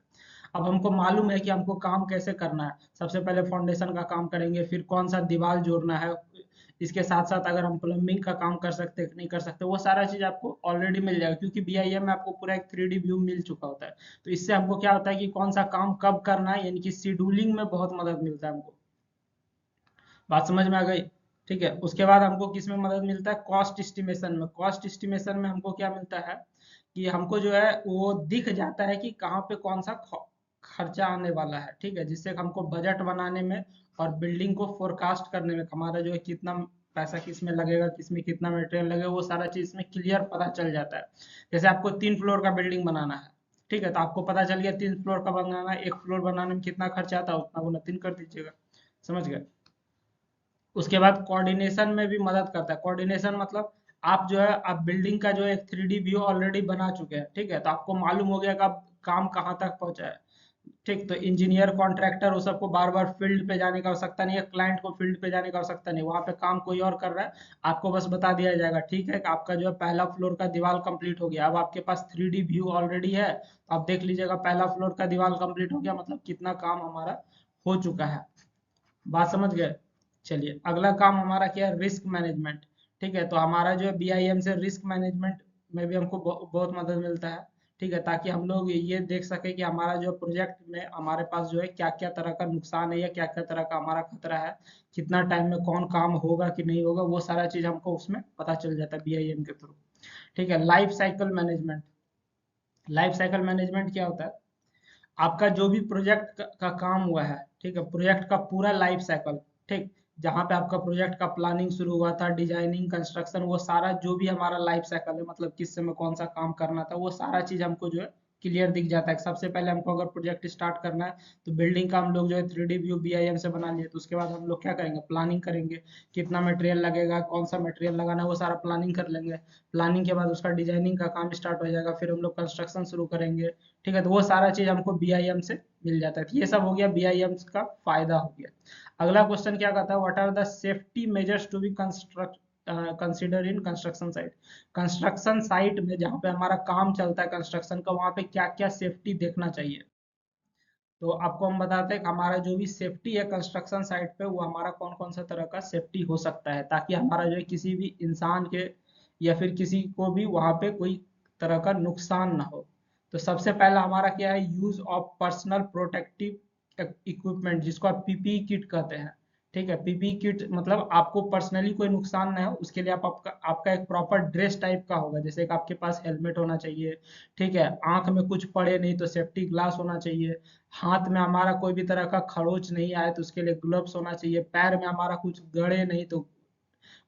अब हमको मालूम है कि हमको काम कैसे करना है। सबसे पहले फाउंडेशन का काम करेंगे, फिर कौन सा दीवार जोड़ना है, इसके साथ साथ अगर हम प्लम्बिंग का काम कर सकते हैं कि नहीं कर सकते, वो सारा चीज आपको ऑलरेडी मिल जाएगा, क्योंकि बीआईएम में आपको पूरा एक 3D व्यू मिल चुका होता है। तो इससे हमको क्या होता है कि कौन सा काम कब करना है, यानी कि शेड्यूलिंग में बहुत मदद मिलता है हमको। बात समझ में आ गई? ठीक है, उसके बाद हमको किस में मदद मिलता है, कॉस्ट एस्टिमेशन में। कॉस्ट एस्टिमेशन में हमको क्या मिलता है कि हमको जो है वो दिख जाता है कि कहाँ पे कौन सा खर्चा आने वाला है। ठीक है, जिससे हमको बजट बनाने में और बिल्डिंग को फोरकास्ट करने में हमारा जो है कितना पैसा किस में लगेगा, किस में कितना मटेरियल लगेगा, वो सारा चीज इसमें क्लियर पता चल जाता है। जैसे आपको 3 फ्लोर का बिल्डिंग बनाना है, ठीक है, तो आपको पता चल गया 3 फ्लोर का बनाना है, 1 फ्लोर बनाने में कितना खर्चा आता है उतना गुना 3 कर दीजिएगा, समझ गए। उसके बाद कोऑर्डिनेशन में भी मदद करता है। कोऑर्डिनेशन मतलब आप जो है आप बिल्डिंग का जो है एक 3D व्यू ऑलरेडी बना चुके हैं, ठीक है, तो आपको मालूम हो गया कि आप काम कहाँ तक पहुंचा है। ठीक, तो इंजीनियर कॉन्ट्रैक्टर वो सबको बार बार फील्ड पे जाने की आवश्यकता नहीं है, क्लाइंट को फील्ड पे जाने की आवश्यकता नहीं, वहां पे काम कोई और कर रहा है, आपको बस बता दिया जाएगा, ठीक है कि आपका जो है पहला फ्लोर का दीवार कंप्लीट हो गया। अब आपके पास 3D व्यू ऑलरेडी है, तो आप देख लीजिएगा पहला फ्लोर का दीवार कंप्लीट हो गया, मतलब कितना काम हमारा हो चुका है। बात समझ गए। चलिए अगला काम हमारा क्या है, रिस्क मैनेजमेंट। ठीक है, तो हमारा जो है बीआईएम से रिस्क मैनेजमेंट में भी हमको बहुत मदद मिलता है। ठीक है, ताकि हम लोग ये देख सके कि हमारा जो प्रोजेक्ट में हमारे पास जो है क्या क्या तरह का नुकसान है या क्या क्या तरह का हमारा खतरा है, कितना टाइम में कौन काम होगा कि नहीं होगा, वो सारा चीज हमको उसमें पता चल जाता है बीआईएम के थ्रू। ठीक है, life cycle management. Life cycle management क्या होता है, आपका जो भी प्रोजेक्ट का काम हुआ है, ठीक है, प्रोजेक्ट का पूरा लाइफ साइकिल, ठीक, जहाँ पे आपका प्रोजेक्ट का प्लानिंग शुरू हुआ था, डिजाइनिंग, कंस्ट्रक्शन, वो सारा जो भी हमारा लाइफ साइकिल है, मतलब किस समय कौन सा काम करना था, वो सारा चीज हमको जो है क्लियर दिख जाता है। सबसे पहले हमको अगर प्रोजेक्ट स्टार्ट करना है तो बिल्डिंग का हम लोग जो है 3D व्यू बीआईएम से बना लिए, तो उसके बाद हम लोग क्या करेंगे, प्लानिंग करेंगे, कितना मटेरियल लगेगा, कौन सा मटेरियल लगाना है, वो सारा प्लानिंग कर लेंगे। प्लानिंग के बाद उसका डिजाइनिंग का काम स्टार्ट हो जाएगा, फिर हम लोग कंस्ट्रक्शन शुरू करेंगे। ठीक है, तो वो सारा चीज हमको बीआईएम से मिल जाता है। तो ये सब हो गया बीआईएम का फायदा हो गया। अगला क्वेश्चन क्या कहता है, what are the safety measures to be construct consider in construction site. Construction site में जहाँ पे हमारा काम चलता है कंस्ट्रक्शन का, वहाँ पे क्या क्या सेफ्टी देखना चाहिए। तो आपको हम बताते हैं कि हमारा जो भी सेफ्टी है कंस्ट्रक्शन साइट पे, वो हमारा कौन कौन सा तरह का सेफ्टी हो सकता है, ताकि हमारा जो है किसी भी इंसान के या फिर किसी को भी वहां पे कोई तरह का नुकसान ना हो। तो सबसे पहला हमारा क्या है, use of personal protective equipment, जिसको आप पीपीई किट कहते हैं। ठीक है, पीपीई किट मतलब आपको पर्सनली कोई नुकसान ना हो उसके लिए आपका एक प्रॉपर ड्रेस टाइप का होगा, जैसे कि आपके पास हेलमेट होना चाहिए। ठीक है, आंख में कुछ पड़े नहीं तो सेफ्टी ग्लास होना चाहिए। हाथ में हमारा कोई भी तरह का खरोच नहीं आए तो उसके लिए ग्लव्स होना चाहिए। पैर में हमारा कुछ गड़े नहीं तो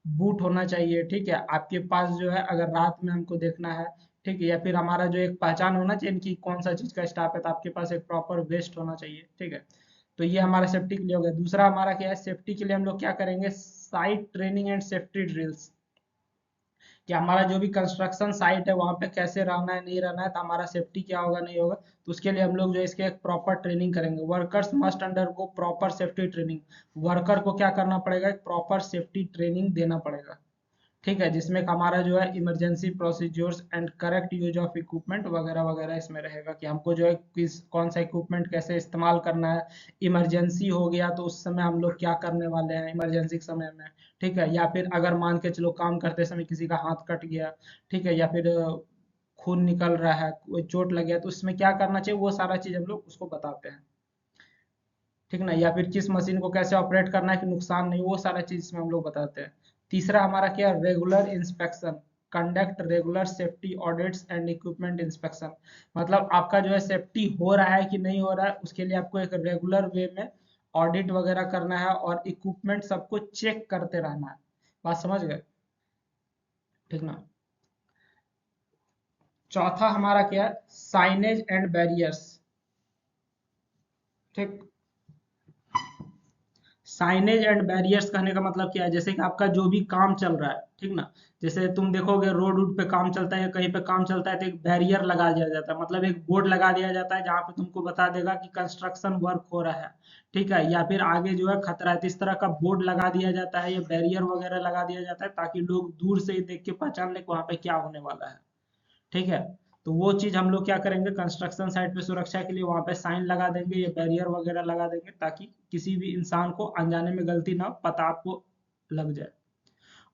बूट होना चाहिए। ठीक है, आपके पास जो है अगर रात में हमको देखना है, ठीक है, या फिर हमारा जो एक पहचान होना चाहिए कि कौन सा चीज का स्टाफ है, तो आपके पास एक प्रॉपर वेस्ट होना चाहिए। ठीक है, तो ये हमारा सेफ्टी के लिए हो गया। दूसरा हमारा क्या है, सेफ्टी के लिए हम लोग क्या करेंगे, site training and safety drills, कि हमारा जो भी कंस्ट्रक्शन साइट है वहां पे कैसे रहना है नहीं रहना है, तो हमारा सेफ्टी क्या होगा नहीं होगा, तो उसके लिए हम लोग जो है इसके एक प्रॉपर ट्रेनिंग करेंगे। वर्कर्स मस्ट अंडर गो प्रॉपर सेफ्टी ट्रेनिंग। वर्कर को क्या करना पड़ेगा, एक प्रॉपर सेफ्टी ट्रेनिंग देना पड़ेगा। ठीक है, जिसमें हमारा जो है emergency procedures and correct use of equipment वगैरह वगैरह इसमें रहेगा, कि हमको जो है किस कौन सा इक्विपमेंट कैसे इस्तेमाल करना है। इमरजेंसी हो गया तो उस समय हम लोग क्या करने वाले हैं इमरजेंसी के समय में। ठीक है, या फिर अगर मान के चलो काम करते समय किसी का हाथ कट गया, ठीक है, या फिर खून निकल रहा है, कोई चोट लग गया, तो उसमें क्या करना चाहिए, वो सारा चीज हम लोग उसको बताते हैं। ठीक ना, या फिर किस मशीन को कैसे ऑपरेट करना है कि नुकसान नहीं, वो सारा चीज इसमें हम लोग बताते हैं। तीसरा हमारा क्या है, regular inspection, conduct regular safety audits and equipment inspection. मतलब आपका जो है सेफ्टी हो रहा है कि नहीं हो रहा है, उसके लिए आपको एक रेगुलर वे में ऑडिट वगैरह करना है और इक्विपमेंट सबको चेक करते रहना है। बात समझ गए। ठीक ना। चौथा हमारा क्या है, साइनेज एंड बैरियर्स। ठीक, साइनेज एंड बैरियर्स कहने का मतलब क्या है, जैसे कि आपका जो भी काम चल रहा है, ठीक ना, जैसे तुम देखोगे रोड वूड पे काम चलता है या कहीं पे काम चलता है तो एक बैरियर लगा दिया जाता है, मतलब एक बोर्ड लगा दिया जाता है जहाँ पे तुमको बता देगा कि कंस्ट्रक्शन वर्क हो रहा है। ठीक है, या फिर आगे जो है खतरा है, तो इस तरह का बोर्ड लगा दिया जाता है या बैरियर वगैरह लगा दिया जाता है, ताकि लोग दूर से ही देख के पहचान ले कि वहाँ पे क्या होने वाला है। ठीक है, तो वो चीज हम लोग क्या करेंगे, कंस्ट्रक्शन साइट पे सुरक्षा के लिए वहां पे साइन लगा देंगे या बैरियर वगैरह लगा देंगे, ताकि किसी भी इंसान को अनजाने में गलती ना हो, पता आपको लग जाए।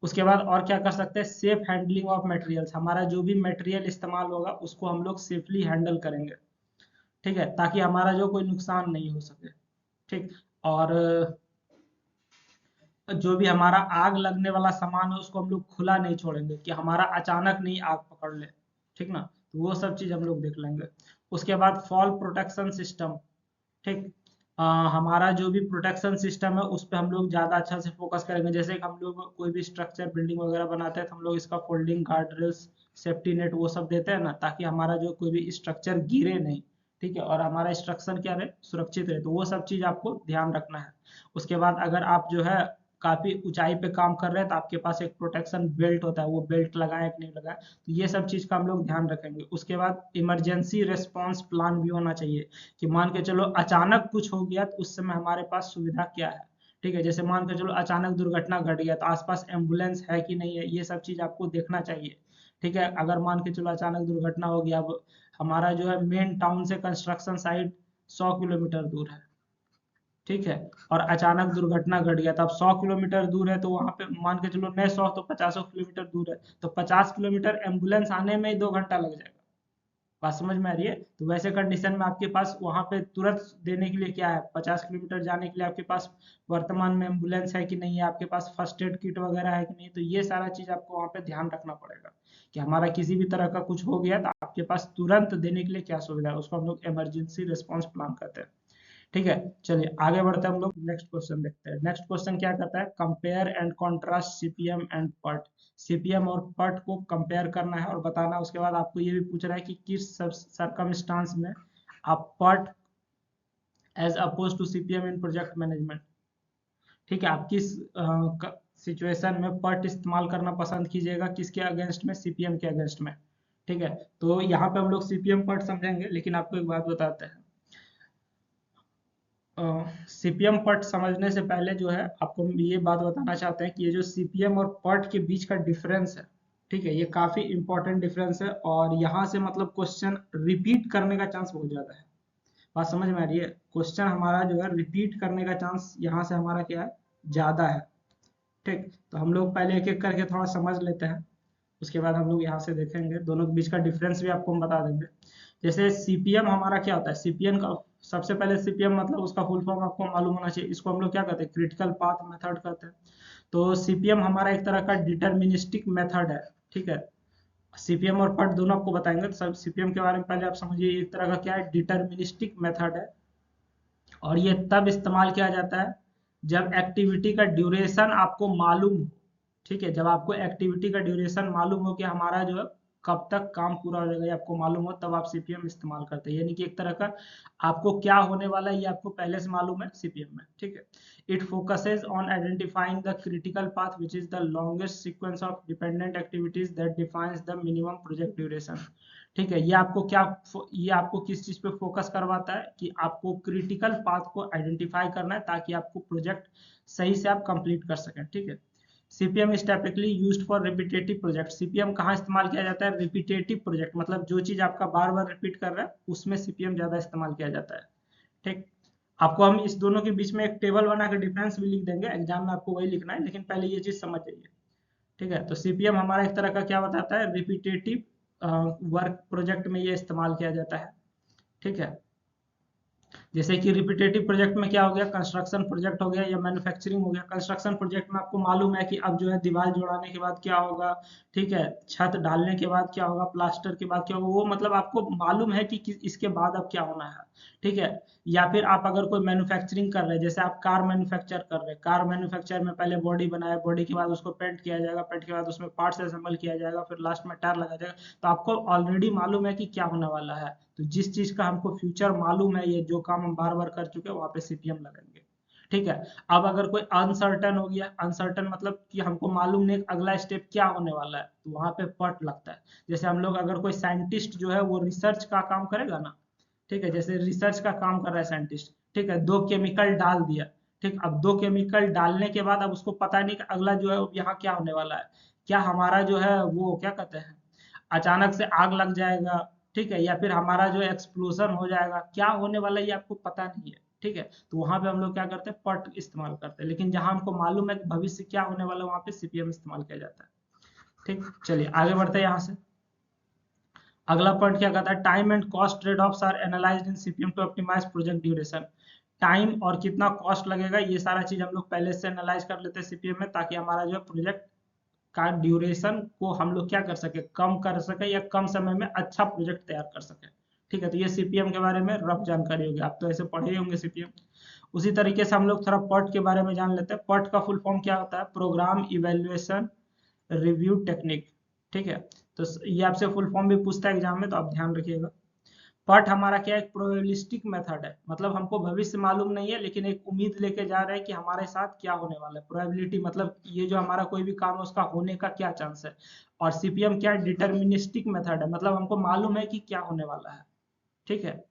उसके बाद और क्या कर सकते हैं, सेफ हैंडलिंग ऑफ मटेरियल्स, हमारा जो भी मटेरियल इस्तेमाल होगा उसको हम लोग सेफली हैंडल करेंगे। ठीक है, ताकि हमारा जो कोई नुकसान नहीं हो सके। ठीक, और जो भी हमारा आग लगने वाला सामान है उसको हम लोग खुला नहीं छोड़ेंगे, कि हमारा अचानक नहीं आग पकड़ ले। ठीक ना, तो वो सब चीज हम लोग देख लेंगे। उसके बाद फॉल प्रोटेक्शन सिस्टम। ठीक, हमारा जो भी प्रोटेक्शन सिस्टम है उस पर हम लोग ज़्यादा अच्छा से फोकस करेंगे। जैसे कि हम लोग कोई भी स्ट्रक्चर बिल्डिंग वगैरह बनाते हैं तो हम लोग इसका folding guard rails, safety net वो सब देते हैं ना, ताकि हमारा जो कोई भी स्ट्रक्चर गिरे नहीं, ठीक है, और हमारा स्ट्रक्चर क्या रहे, सुरक्षित रहे। तो वो सब चीज़ आपको ध्यान रखना है। उसके बाद अगर आप जो है काफ़ी ऊंचाई पे काम कर रहे हैं तो आपके पास एक प्रोटेक्शन बेल्ट होता है, वो बेल्ट लगाएं कि नहीं लगाएं, तो ये सब चीज़ का हम लोग ध्यान रखेंगे। उसके बाद इमरजेंसी रिस्पॉन्स प्लान भी होना चाहिए, कि मान के चलो अचानक कुछ हो गया तो उस समय हमारे पास सुविधा क्या है, ठीक है। जैसे मान के चलो अचानक दुर्घटना घट गया तो आसपास एम्बुलेंस है कि नहीं है, ये सब चीज़ आपको देखना चाहिए, ठीक है। अगर मान के चलो अचानक दुर्घटना हो गया, अब हमारा जो है मेन टाउन से कंस्ट्रक्शन साइट 100 किलोमीटर दूर है, ठीक है, और अचानक दुर्घटना घट गया तो अब 100 किलोमीटर दूर है, तो वहां पे मान के चलो नहीं 100 तो 50 किलोमीटर दूर है, तो 50 किलोमीटर एम्बुलेंस आने में ही 2 घंटा लग जाएगा। बात समझ में आ रही है? तो वैसे कंडीशन में आपके पास वहां पे तुरंत देने के लिए क्या है, 50 किलोमीटर जाने के लिए आपके पास वर्तमान में एम्बुलेंस है कि नहीं है, आपके पास फर्स्ट एड किट वगैरह है कि नहीं, तो ये सारा चीज आपको वहां पे ध्यान रखना पड़ेगा, कि हमारा किसी भी तरह का कुछ हो गया तो आपके पास तुरंत देने के लिए क्या सुविधा है, उसको हम लोग इमरजेंसी रिस्पॉन्स प्लान कहते हैं, ठीक है। चलिए आगे बढ़ते हैं, हम लोग नेक्स्ट क्वेश्चन देखते हैं। नेक्स्ट क्वेश्चन क्या कहता है, compare and contrast CPM and पट। सीपीएम और पट को कंपेयर करना है और बताना है। उसके बाद आपको ये भी पूछ रहा है कि किस सरकमस्टांस में आप put as opposed to CPM in project management, ठीक है, आप किस सिचुएशन में पट इस्तेमाल करना पसंद कीजिएगा, किसके अगेंस्ट में, सीपीएम के अगेंस्ट में, ठीक है। तो यहाँ पे हम लोग सीपीएम पट समझेंगे, लेकिन आपको एक बात बताते हैं, सीपीएम पट समझने से पहले जो है आपको हम ये बात बताना चाहते हैं कि ये जो सीपीएम और पट के बीच का डिफरेंस है, ठीक है, ये काफी इंपॉर्टेंट डिफरेंस है, और यहाँ से मतलब क्वेश्चन रिपीट करने का चांस बहुत ज्यादा है। बात समझ में आ रही है? क्वेश्चन हमारा जो है रिपीट करने का चांस यहाँ से हमारा क्या है, ज्यादा है, ठीक। तो हम लोग पहले एक एक करके थोड़ा समझ लेते हैं, उसके बाद हम लोग यहाँ से देखेंगे, दोनों के बीच का डिफरेंस भी आपको हम बता देंगे। जैसे सीपीएम हमारा क्या होता है, सीपीएम का सबसे पहले सीपीएम मतलब उसका फुल फॉर्म आपको मालूम होना चाहिए, इसको हम लोग क्या कहते हैं, क्रिटिकल पाथ मेथड कहते हैं। तो सीपीएम हमारा एक तरह का डिटर्मिनिस्टिक मेथड है, ठीक है। सीपीएम और पट दोनों आपको बताएंगे, तो सब सीपीएम के बारे में पहले आप समझिए, एक तरह का क्या है, डिटर्मिनिस्टिक मेथड है, और ये तब इस्तेमाल किया जाता है जब एक्टिविटी का ड्यूरेशन आपको मालूम हो, ठीक है, जब आपको एक्टिविटी का ड्यूरेशन मालूम हो कि हमारा जो है कब तक काम पूरा हो जाएगा, ये आपको मालूम हो, तब आप सीपीएम इस्तेमाल करते हैं। यानी कि एक तरह का आपको क्या होने वाला है ये आपको पहले से मालूम है सीपीएम में, ठीक है। It focuses on identifying the critical path which is the longest sequence of dependent activities that defines the minimum project duration, ठीक है। ये आपको किस चीज पे फोकस करवाता है, कि आपको क्रिटिकल पाथ को आइडेंटिफाई करना है, ताकि आपको प्रोजेक्ट सही से आप कंप्लीट कर सकें, ठीक है। CPM is typically used for repetitive project. CPM कहाँ इस्तेमाल किया जाता है, रिपीटेटिव प्रोजेक्ट, मतलब जो चीज आपका बार बार रिपीट कर रहा है उसमें सीपीएम ज्यादा इस्तेमाल किया जाता है, ठीक। आपको हम इस दोनों के बीच में एक टेबल बना के डिफरेंस भी लिख देंगे, एग्जाम में आपको वही लिखना है, लेकिन पहले ये चीज समझ जाइए, ठीक है। तो सीपीएम हमारा एक तरह का क्या बताता है, रिपीटेटिव वर्क प्रोजेक्ट में ये इस्तेमाल किया जाता है, ठीक है। जैसे कि रिपीटेटिव प्रोजेक्ट में क्या हो गया, कंस्ट्रक्शन प्रोजेक्ट हो गया या मैन्युफैक्चरिंग हो गया। कंस्ट्रक्शन प्रोजेक्ट में आपको मालूम है कि अब जो है दीवार जोड़ाने के बाद क्या होगा, ठीक है, छत डालने के बाद क्या होगा, प्लास्टर के बाद क्या होगा, वो मतलब आपको मालूम है कि इसके बाद अब क्या होना है, ठीक है। या फिर आप अगर कोई मैन्युफैक्चरिंग कर रहे हैं, जैसे आप कार मैन्युफैक्चर कर रहे हैं, कार मैन्युफैक्चर में पहले बॉडी बनाया, बॉडी के बाद उसको पेंट किया जाएगा, पेंट के बाद उसमें पार्ट्स असेंबल किया जाएगा, फिर लास्ट में टायर लगाया जाएगा, तो आपको ऑलरेडी मालूम है कि क्या होने वाला है। तो जिस चीज का हमको फ्यूचर मालूम है, ये जो काम हम बार बार कर चुके हैं, वहां पे सीपीएम लगाएंगे, ठीक है। अब अगर कोई अनसर्टन हो गया, अनसर्टन मतलब कि हमको मालूम नहीं अगला स्टेप क्या होने वाला है, तो वहां पे पट लगता है। जैसे हम लोग अगर कोई साइंटिस्ट जो है वो रिसर्च का काम करेगा ना, ठीक है, जैसे रिसर्च का काम कर रहा है साइंटिस्ट, ठीक है, 2 केमिकल डाल दिया, ठीक, अब 2 केमिकल डालने के बाद अब उसको पता नहीं कि अगला जो है यहाँ क्या होने वाला है, क्या हमारा जो है वो क्या कहते हैं, अचानक से आग लग जाएगा, ठीक है, या फिर हमारा जो एक्सप्लोजन हो जाएगा, क्या होने वाला है ये आपको पता नहीं है, ठीक है। तो वहां पे हम लोग क्या करते हैं, पट इस्तेमाल करते हैं, लेकिन जहां हमको मालूम है कि भविष्य क्या होने वाला है, वहां पे सीपीएम इस्तेमाल किया जाता है, ठीक। चलिए आगे बढ़ते हैं यहाँ से। अगला पॉइंट क्या कहता है, time and cost trade offs are analysed in CPM to optimise project duration. Time और कितना कॉस्ट लगेगा, ये सारा चीज हम लोग पहले से एनालाइज कर लेते हैं सीपीएम में, ताकि हमारा जो है प्रोजेक्ट का ड्यूरेशन को हम लोग क्या कर सके, कम कर सके, या कम समय में अच्छा प्रोजेक्ट तैयार कर सके, ठीक है। तो ये सीपीएम के बारे में रफ जानकारी होगी, आप तो ऐसे पढ़े ही होंगे सीपीएम। उसी तरीके से हम लोग थोड़ा PERT के बारे में जान लेते हैं। PERT का फुल फॉर्म क्या होता है? Program evaluation review technique. ठीक है, तो ये आपसे फुल फॉर्म भी पूछता है एग्जाम में, तो आप ध्यान रखिएगा। PERT हमारा क्या है? एक प्रोबेबिलिस्टिक मेथड है, मतलब हमको भविष्य मालूम नहीं है लेकिन एक उम्मीद लेके जा रहे हैं कि हमारे साथ क्या होने वाला है। प्रोबेबिलिटी मतलब ये जो हमारा कोई भी काम है उसका होने का क्या चांस है। और CPM क्या है? डिटर्मिनिस्टिक मेथड है, मतलब हमको मालूम है कि क्या होने वाला है। ठीक है,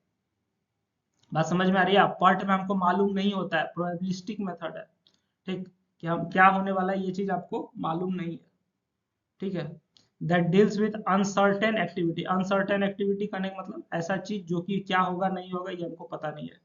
बात समझ में आ रही है? PERT में हमको मालूम नहीं होता है, प्रोबेबिलिस्टिक मेथड है। ठीक, कि हम क्या होने वाला है ये चीज आपको मालूम नहीं है। ठीक है, that deals with uncertain activity. Uncertain activity करने का मतलब ऐसा चीज जो कि क्या होगा नहीं होगा ये हमको पता नहीं है।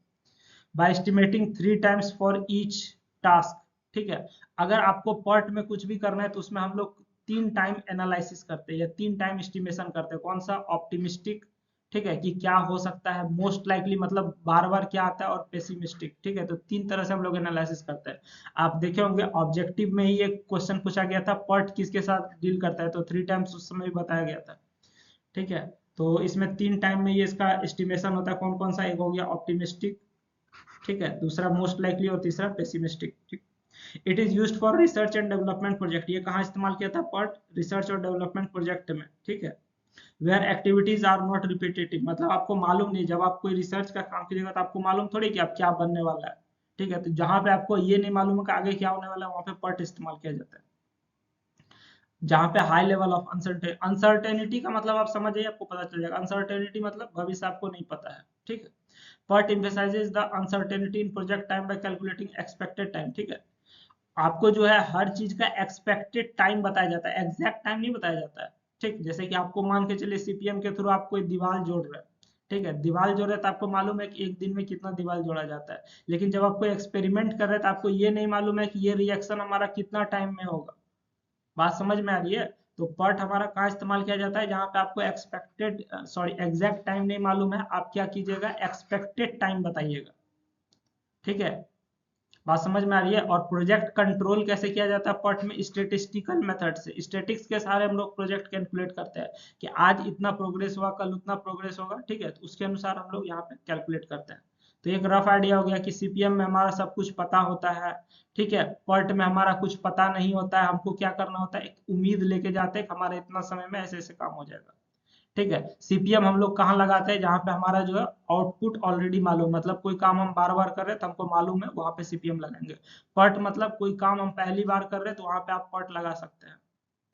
By estimating 3 times for each task. ठीक है, अगर आपको PERT में कुछ भी करना है तो उसमें हम लोग 3 टाइम एनालिसिस करते हैं या 3 टाइम एस्टिमेशन करते हैं। कौन सा? ऑप्टिमिस्टिक, ठीक है, कि क्या हो सकता है, मोस्ट लाइकली मतलब बार बार क्या आता है, और पेसिमिस्टिक। ठीक है, तो 3 तरह से हम लोग एनालिसिस करते हैं। आप देखे होंगे ऑब्जेक्टिव में ही एक क्वेश्चन पूछा गया था, PERT किसके साथ डील करता है, तो 3 टाइम्स उस समय भी बताया गया था। ठीक है, तो इसमें 3 टाइम में ये इसका एस्टिमेशन होता है। कौन कौन सा? एक हो गया ऑप्टिमिस्टिक, ठीक है, दूसरा मोस्ट लाइकली, और तीसरा पेसिमिस्टिक। ठीक, it is used for research and development project. ये कहाँ इस्तेमाल किया था? PERT रिसर्च और डेवलपमेंट प्रोजेक्ट में। ठीक है, where activities are not repetitive, मतलब आपको मालूम नहीं, जब आप कोई रिसर्च का काम कीजिएगा तो आपको मालूम थोड़ी कि आप क्या बनने वाला है। ठीक है, तो जहां पे आपको ये नहीं मालूम है कि आगे क्या होने वाला है, वहां पे PERT इस्तेमाल किया जाता है। जहां पे हाई लेवल ऑफ अनसर्टेनिटी का मतलब आप समझ जाइए, आपको पता चल जाएगा। अनसर्टेनिटी मतलब भविष्य आपको नहीं पता है। ठीक है, PERT emphasizes the uncertainty in project time by calculating expected time। ठीक है, आपको जो है हर चीज का एक्सपेक्टेड टाइम बताया जाता है, एग्जैक्ट टाइम नहीं बताया जाता है। ठीक, जैसे कि आपको मान के चलिए CPM के थ्रू आप कोई दीवार जोड़ रहे हैं। ठीक है, दीवार जोड़ रहे तो आपको मालूम है कि एक दिन में कितना दीवार जोड़ा जाता है, लेकिन जब आप कोई एक्सपेरिमेंट कर रहे हैं तो आपको ये नहीं मालूम है कि ये रिएक्शन हमारा कितना टाइम में होगा। बात समझ में आ रही है? तो PERT हमारा कहाँ इस्तेमाल किया जाता है? जहां पे आपको एग्जैक्ट टाइम नहीं मालूम है, आप क्या कीजिएगा? एक्सपेक्टेड टाइम बताइएगा। ठीक है, बात समझ में आ रही है? और प्रोजेक्ट कंट्रोल कैसे किया जाता है PERT में? स्टेटिस्टिकल मेथड से, स्टेटिक्स के सहारे हम लोग प्रोजेक्ट कैलकुलेट करते हैं कि आज इतना प्रोग्रेस हुआ, कल उतना प्रोग्रेस होगा। ठीक है, तो उसके अनुसार हम लोग यहाँ पे कैलकुलेट करते हैं। तो एक रफ आइडिया हो गया कि CPM में हमारा सब कुछ पता होता है। ठीक है, PERT में हमारा कुछ पता नहीं होता है, हमको क्या करना होता है? एक उम्मीद लेके जाते हैं कि हमारे इतना समय में ऐसे ऐसे काम हो जाएगा। ठीक है, CPM हम लोग कहाँ लगाते हैं? जहाँ पे हमारा जो है आउटपुट ऑलरेडी मालूम, मतलब कोई काम हम बार बार कर रहे हैं तो हमको मालूम है, वहां पे CPM लगाएंगे। PERT मतलब कोई काम हम पहली बार कर रहे हैं तो वहां पे आप PERT लगा सकते हैं।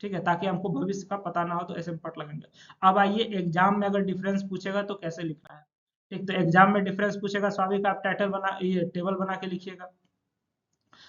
ठीक है, ताकि हमको भविष्य का पता ना हो तो ऐसे में PERT लगाएंगे। अब आइए एग्जाम में अगर डिफरेंस पूछेगा तो कैसे लिखना है। ठीक, तो एग्जाम में डिफरेंस पूछेगा, स्वाभाविक आप टाइटल बना, ये टेबल बना के लिखिएगा।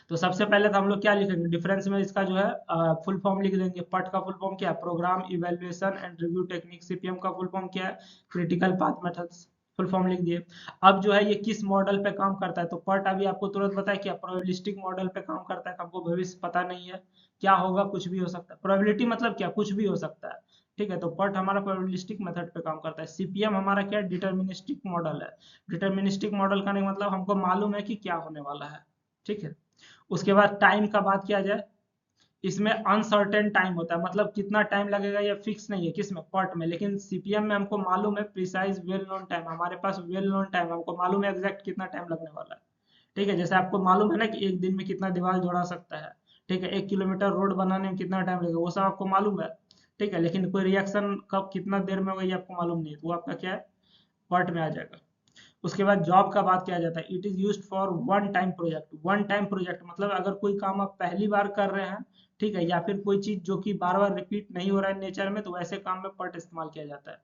तो सबसे पहले तो हम लोग क्या लिखेंगे? डिफरेंस में इसका जो है फुल फॉर्म लिख देंगे। PERT का फुल फॉर्म क्या है? Program evaluation and review technique. CPM का फुल फॉर्म क्या है? Critical path methods. Full form लिख दिए। अब जो है ये किस मॉडल पे काम करता है? तो PERT अभी आपको तुरंत बताया क्या प्रोबेबिलिस्टिक मॉडल पे काम करता है। हमको भविष्य पता नहीं है क्या होगा, कुछ भी हो सकता है। प्रोबेबिलिटी मतलब क्या? कुछ भी हो सकता है। ठीक है, तो PERT हमारा प्रोबेबिलिस्टिक मेथड पे काम करता है। CPM हमारा क्या है? डिटर्मिनिस्टिक मॉडल है। डिटर्मिनिस्टिक मॉडल का नहीं मतलब हमको मालूम है कि क्या होने वाला है। ठीक है, उसके बाद टाइम का बात किया जाए, इसमें अनसर्टेन टाइम होता है, मतलब कितना टाइम लगेगा ये फिक्स नहीं है। किसमें? PERT में। लेकिन CPM में हमको मालूम है प्रिसाइज वेल नोन टाइम, हमारे पास वेल नोन टाइम, हमको मालूम है एग्जैक्ट कितना टाइम लगने वाला है। ठीक है, जैसे आपको मालूम है ना कि एक दिन में कितना दीवार जोड़ा सकता है। ठीक है, 1 किलोमीटर रोड बनाने में कितना टाइम लगेगा, वो सब आपको मालूम है। ठीक है, लेकिन कोई रिएक्शन कब कितना देर में होगा ये आपको मालूम नहीं है, तो वो आपका क्या है? PERT में आ जाएगा। उसके बाद जॉब का बात किया जाता है। It is used for one time project. One time project मतलब अगर कोई काम आप पहली बार कर रहे हैं, ठीक है, या फिर कोई चीज जो कि बार बार रिपीट नहीं हो रहा है नेचर में, तो वैसे काम में PERT इस्तेमाल किया जाता है।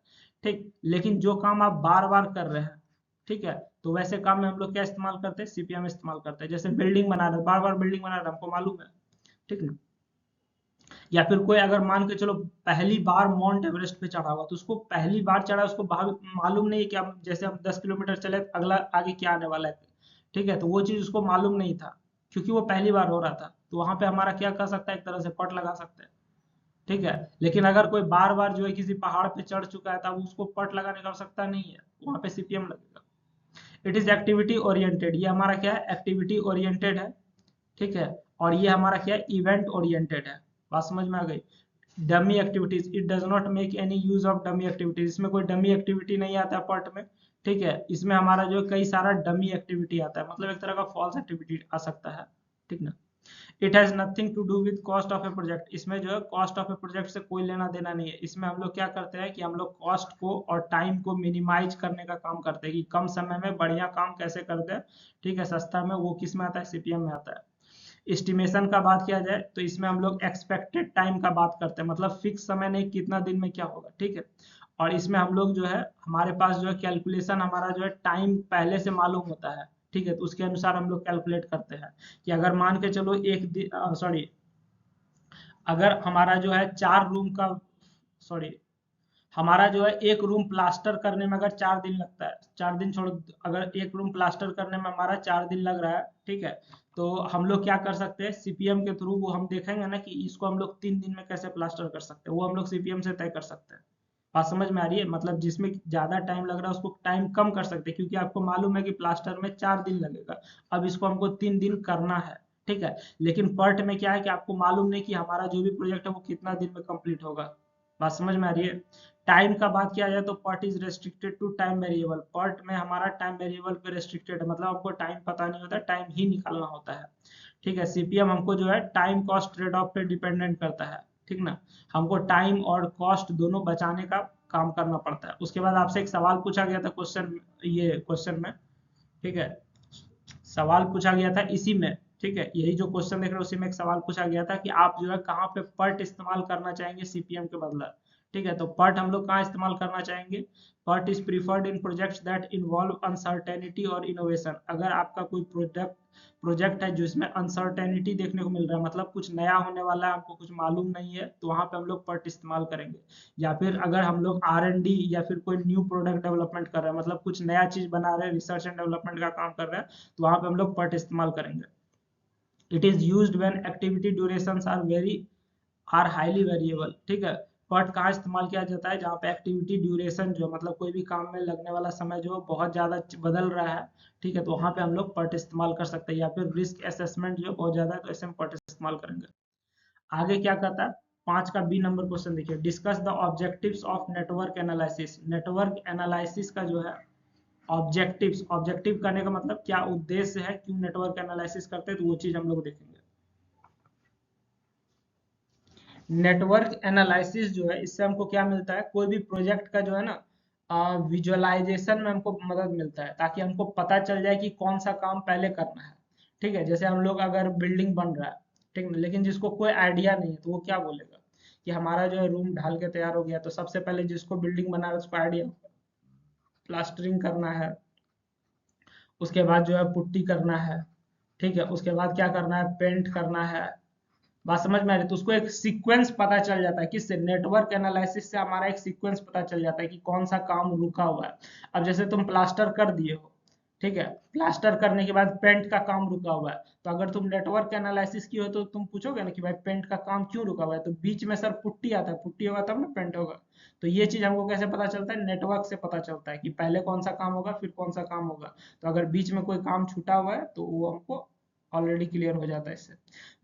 ठीक, लेकिन जो काम आप बार बार कर रहे हैं, ठीक है, तो वैसे काम में हम लोग क्या इस्तेमाल करते हैं? CPM इस्तेमाल करते हैं। जैसे बिल्डिंग बना रहे हैं, बार बार बिल्डिंग बना रहे हैं, हमको मालूम है। ठीक है, या फिर कोई अगर मान के चलो पहली बार माउंट एवरेस्ट पे चढ़ा हुआ, तो उसको पहली बार चढ़ा, उसको मालूम नहीं है कि हम जैसे हम 10 किलोमीटर चले तो अगला आगे क्या आने वाला है। ठीक है, तो वो चीज उसको मालूम नहीं था, क्योंकि वो पहली बार हो रहा था। तो वहां पे हमारा क्या कर सकता है? एक तरह से PERT लगा सकते हैं। ठीक है, लेकिन अगर कोई बार बार जो है किसी पहाड़ पे चढ़ चुका है, तब उसको PERT लगाने की आवश्यकता नहीं है, वहां पे CPM लगेगा। It is activity oriented. ये हमारा क्या है? एक्टिविटी ओरिएंटेड है। ठीक है, और ये हमारा क्या है? इवेंट ओरिएंटेड है। बात समझ में आ गई? Dummy activities, it does not make any use of dummy activities. इसमें कोई डमी एक्टिविटी नहीं आता है PERT में। ठीक है, इसमें हमारा जो कई सारा डमी एक्टिविटी आता है, मतलब एक तरह का फॉल्स एक्टिविटी आ सकता है, ठीक ना। It has nothing to do with cost of a project, इसमें जो है कॉस्ट ऑफ ए प्रोजेक्ट से कोई लेना देना नहीं है। इसमें हम लोग क्या करते हैं कि हम लोग कॉस्ट को और टाइम को मिनिमाइज करने का काम करते हैं कि कम समय में बढ़िया काम कैसे करते हैं, ठीक है, सस्ता में। वो किस में आता है, सीपीएम में आता है। एस्टिमेशन का बात किया जाए तो इसमें हम लोग एक्सपेक्टेड टाइम का बात करते हैं, मतलब फिक्स समय नहीं, कितना दिन में क्या होगा, ठीक है। और इसमें हम लोग जो है, हमारे पास जो है कैलकुलेशन, हमारा जो है टाइम पहले से मालूम होता है, ठीक है, तो उसके अनुसार हम लोग कैलकुलेट करते हैं कि अगर मान के चलो एक दिन, सॉरी, अगर हमारा जो है 4 रूम का, सॉरी, हमारा जो है एक रूम प्लास्टर करने में अगर 4 दिन लगता है, 4 दिन छोड़ो, अगर एक रूम प्लास्टर करने में हमारा 4 दिन लग रहा है, ठीक है, तो हम लोग क्या कर सकते हैं, सीपीएम के थ्रू वो हम देखेंगे ना कि इसको हम लोग 3 दिन में कैसे प्लास्टर कर सकते हैं, वो हम लोग सीपीएम से तय कर सकते हैं। बात समझ में आ रही है, मतलब जिसमें ज्यादा टाइम लग रहा है उसको टाइम कम कर सकते हैं, क्योंकि आपको मालूम है कि प्लास्टर में 4 दिन लगेगा, अब इसको हमको 3 दिन करना है, ठीक है। लेकिन पर्ट में क्या है कि आपको मालूम नहीं कि हमारा जो भी प्रोजेक्ट है वो कितना दिन में कंप्लीट होगा। बात समझ में आ रही है। टाइम का बात किया जाए तो PERT is restricted to time variable, PERT में हमारा टाइम वेरिएबल पे रेस्ट्रिक्टेड है, मतलब हमको टाइम पता नहीं होता, टाइम ही निकालना होता है, ठीक है। सीपीएम हमको जो है टाइम कॉस्ट ट्रेड ऑफ पे डिपेंडेंट करता है, ठीक ना। हमको टाइम और कॉस्ट दोनों बचाने का काम करना पड़ता है। उसके बाद आपसे एक सवाल पूछा गया था क्वेश्चन, ये क्वेश्चन में, ठीक है, सवाल पूछा गया था इसी में, ठीक है, यही जो क्वेश्चन देख रहे हो उसी में एक सवाल पूछा गया था कि आप जो है कहाँ पे पर्ट इस्तेमाल करना चाहेंगे सीपीएम के बदला, ठीक है। तो पर्ट हम लोग कहाँ इस्तेमाल करना चाहेंगे, PERT is preferred in projects that involve uncertainty और इनोवेशन। अगर आपका कोई प्रोजेक्ट है जिसमें अनसर्टेनिटी देखने को मिल रहा है, मतलब कुछ नया होने वाला है, हमको कुछ मालूम नहीं है, तो वहां पे हम लोग पर्ट इस्तेमाल करेंगे। या फिर अगर हम लोग R&D या फिर कोई न्यू प्रोडक्ट डेवलपमेंट कर रहे हैं, मतलब कुछ नया चीज बना रहे हैं, रिसर्च एंड डेवलपमेंट का काम कर रहे हैं, तो वहां पे हम लोग पर्ट इस्तेमाल करेंगे। It is used when activity durations are highly variable, ठीक है। पर्ट कहाँ इस्तेमाल किया जाता है, जहाँ पे एक्टिविटी ड्यूरेशन जो मतलब कोई भी काम में लगने वाला समय जो बहुत ज्यादा बदल रहा है, ठीक है, तो वहां पे हम लोग पर्ट इस्तेमाल कर सकते हैं। या फिर रिस्क असेसमेंट जो बहुत ज्यादा है तो ऐसे हम पर्ट इस्तेमाल करेंगे। आगे क्या कहता है, 5 का B नंबर क्वेश्चन देखिए, discuss the objectives of network analysis. Network analysis का जो है ऑब्जेक्टिव्स, ऑब्जेक्टिव करने का मतलब क्या उद्देश्य है, क्यों नेटवर्क एनालिसिस करते हैं, तो वो चीज हम लोग देखेंगे। नेटवर्क एनालिसिस जो है, इससे हमको क्या मिलता है, कोई भी प्रोजेक्ट का जो है ना विजुअलाइजेशन में हमको मदद मिलता है, ताकि हमको पता चल जाए कि कौन सा काम पहले करना है, ठीक है। जैसे हम लोग अगर बिल्डिंग बन रहा है, ठीक है, लेकिन जिसको कोई आइडिया नहीं है तो वो क्या बोलेगा कि हमारा जो है रूम ढाल के तैयार हो गया, तो सबसे पहले जिसको बिल्डिंग बना रहा है उसको आइडिया, प्लास्टरिंग करना है, उसके बाद जो है पुट्टी करना है, ठीक है, उसके बाद क्या करना है, पेंट करना है। बात समझ में आ रही है? तो उसको एक सीक्वेंस पता चल जाता है, किससे, नेटवर्क एनालिसिस से हमारा एक सीक्वेंस पता चल जाता है कि कौन सा काम रुका हुआ है। अब जैसे तुम प्लास्टर कर दिए हो, ठीक है, प्लास्टर करने के बाद पेंट का काम रुका हुआ है, तो अगर तुम नेटवर्क एनालिसिस की हो तो तुम पूछोगे ना कि भाई पेंट का काम क्यों रुका हुआ है, तो बीच में सर पुट्टी आता है, पुट्टी होगा तब ना पेंट होगा। तो ये चीज हमको कैसे पता चलता है, नेटवर्क से पता चलता है कि पहले कौन सा काम होगा फिर कौन सा काम होगा। तो अगर बीच में कोई काम छूटा हुआ है तो वो हमको ऑलरेडी क्लियर हो जाता है इससे।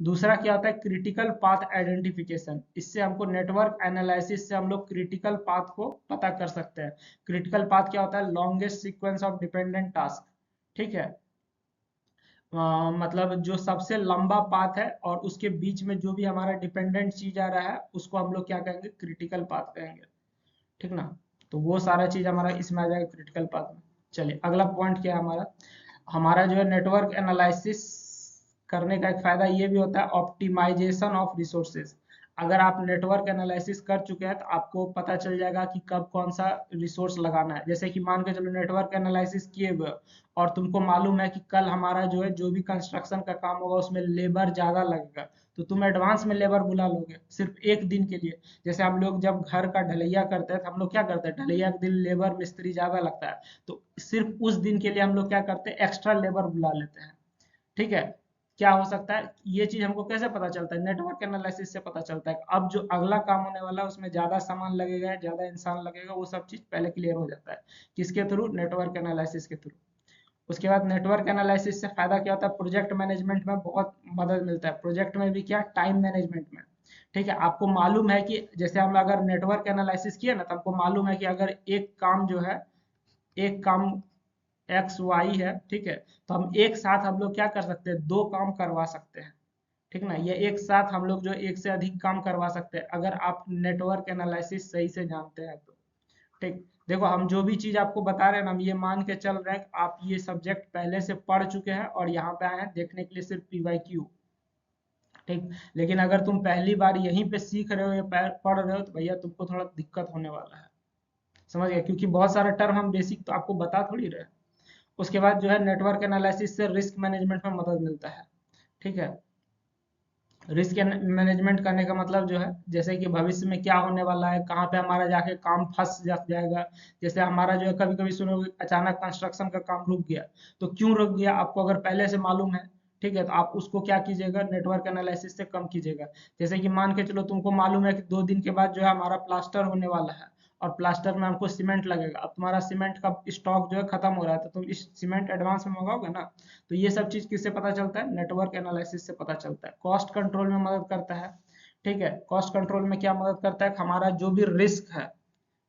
दूसरा क्या होता है, क्रिटिकल पाथ आइडेंटिफिकेशन। इससे हमको नेटवर्क एनालिसिस से हम लोग क्रिटिकल पाथ को पता कर सकते हैं। क्रिटिकल पाथ क्या होता है, longest sequence of dependent task, ठीक है। मतलब जो सबसे लंबा पाथ है और उसके बीच में जो भी हमारा डिपेंडेंट चीज आ रहा है उसको हम लोग क्या कहेंगे, क्रिटिकल पाथ कहेंगे, ठीक ना। तो वो सारा चीज हमारा इसमें आ जाएगा क्रिटिकल पाथ में। चलिए अगला पॉइंट क्या है हमारा, हमारा जो है नेटवर्क एनालिसिस करने का एक फायदा ये भी होता है, ऑप्टिमाइजेशन ऑफ रिसोर्सेज। अगर आप नेटवर्क एनालिसिस कर चुके हैं तो आपको पता चल जाएगा कि कब कौन सा रिसोर्स लगाना है। जैसे कि मान के चलो नेटवर्क एनालिसिस किए हुए और तुमको मालूम है कि कल हमारा जो है जो भी कंस्ट्रक्शन का काम होगा उसमें लेबर ज्यादा लगेगा, तो तुम एडवांस में लेबर बुला लोगे सिर्फ एक दिन के लिए। जैसे हम लोग जब घर का ढलैया करते हैं तो हम लोग क्या करते हैं, ढलैया के दिन लेबर मिस्त्री ज्यादा लगता है, तो सिर्फ उस दिन के लिए हम लोग क्या करते हैं, एक्स्ट्रा लेबर बुला लेते हैं, ठीक है। क्या हो सकता है, ये चीज हमको कैसे पता चलता है, नेटवर्क एनालिसिस से पता चलता है। अब जो अगला काम होने वाला है उसमें ज्यादा सामान लगेगा, ज्यादा इंसान लगेगा, वो सब चीज पहले क्लियर हो जाता है, किसके थ्रू, नेटवर्क एनालिसिस के थ्रू। उसके बाद नेटवर्क एनालिसिस से फायदा क्या होता है, प्रोजेक्ट मैनेजमेंट में बहुत मदद मिलता है। प्रोजेक्ट में भी क्या, टाइम मैनेजमेंट में, ठीक है। आपको मालूम है कि जैसे हम अगर नेटवर्क एनालिसिस किए ना तो हमको मालूम है कि अगर एक काम जो है एक काम एक्स वाई है, ठीक है, तो हम एक साथ हम लोग क्या कर सकते हैं, दो काम करवा सकते हैं, ठीक ना। ये एक साथ हम लोग जो एक से अधिक काम करवा सकते हैं अगर आप नेटवर्क एनालिसिस सही से जानते हैं तो। ठीक, देखो हम जो भी चीज आपको बता रहे हैं ना, हम ये मान के चल रहे हैं कि आप ये सब्जेक्ट पहले से पढ़ चुके हैं और यहाँ पे आए हैं देखने के लिए सिर्फ पीवाईक्यू। ठीक, लेकिन अगर तुम पहली बार यहीं पे सीख रहे हो या पढ़ रहे हो तो भैया तुमको थोड़ा दिक्कत होने वाला है, समझ गए, क्योंकि बहुत सारे टर्म हम बेसिक तो आपको बता थोड़ी रहे हैं। उसके बाद जो है नेटवर्क एनालिसिस से रिस्क मैनेजमेंट में मदद मिलता है, ठीक है। रिस्क मैनेजमेंट करने का मतलब जो है जैसे कि भविष्य में क्या होने वाला है, कहाँ पे हमारा जाके काम फंस जाएगा। जैसे हमारा जो है कभी कभी सुनोगे अचानक कंस्ट्रक्शन का काम रुक गया, तो क्यों रुक गया आपको अगर पहले से मालूम है, ठीक है, तो आप उसको क्या कीजिएगा, नेटवर्क एनालिसिस से कम कीजिएगा। जैसे कि मान के चलो तुमको मालूम है कि 2 दिन के बाद जो है हमारा प्लास्टर होने वाला है और प्लास्टर में हमको सीमेंट लगेगा, अब तुम्हारा सीमेंट का स्टॉक जो है खत्म हो रहा है, तो तुम इस सीमेंट एडवांस में मंगाओगे ना। तो ये सब चीज किससे पता चलता है, नेटवर्क एनालिसिस से पता चलता है। कॉस्ट कंट्रोल में मदद करता है, ठीक है। कॉस्ट कंट्रोल में क्या मदद करता है, हमारा जो भी रिस्क है,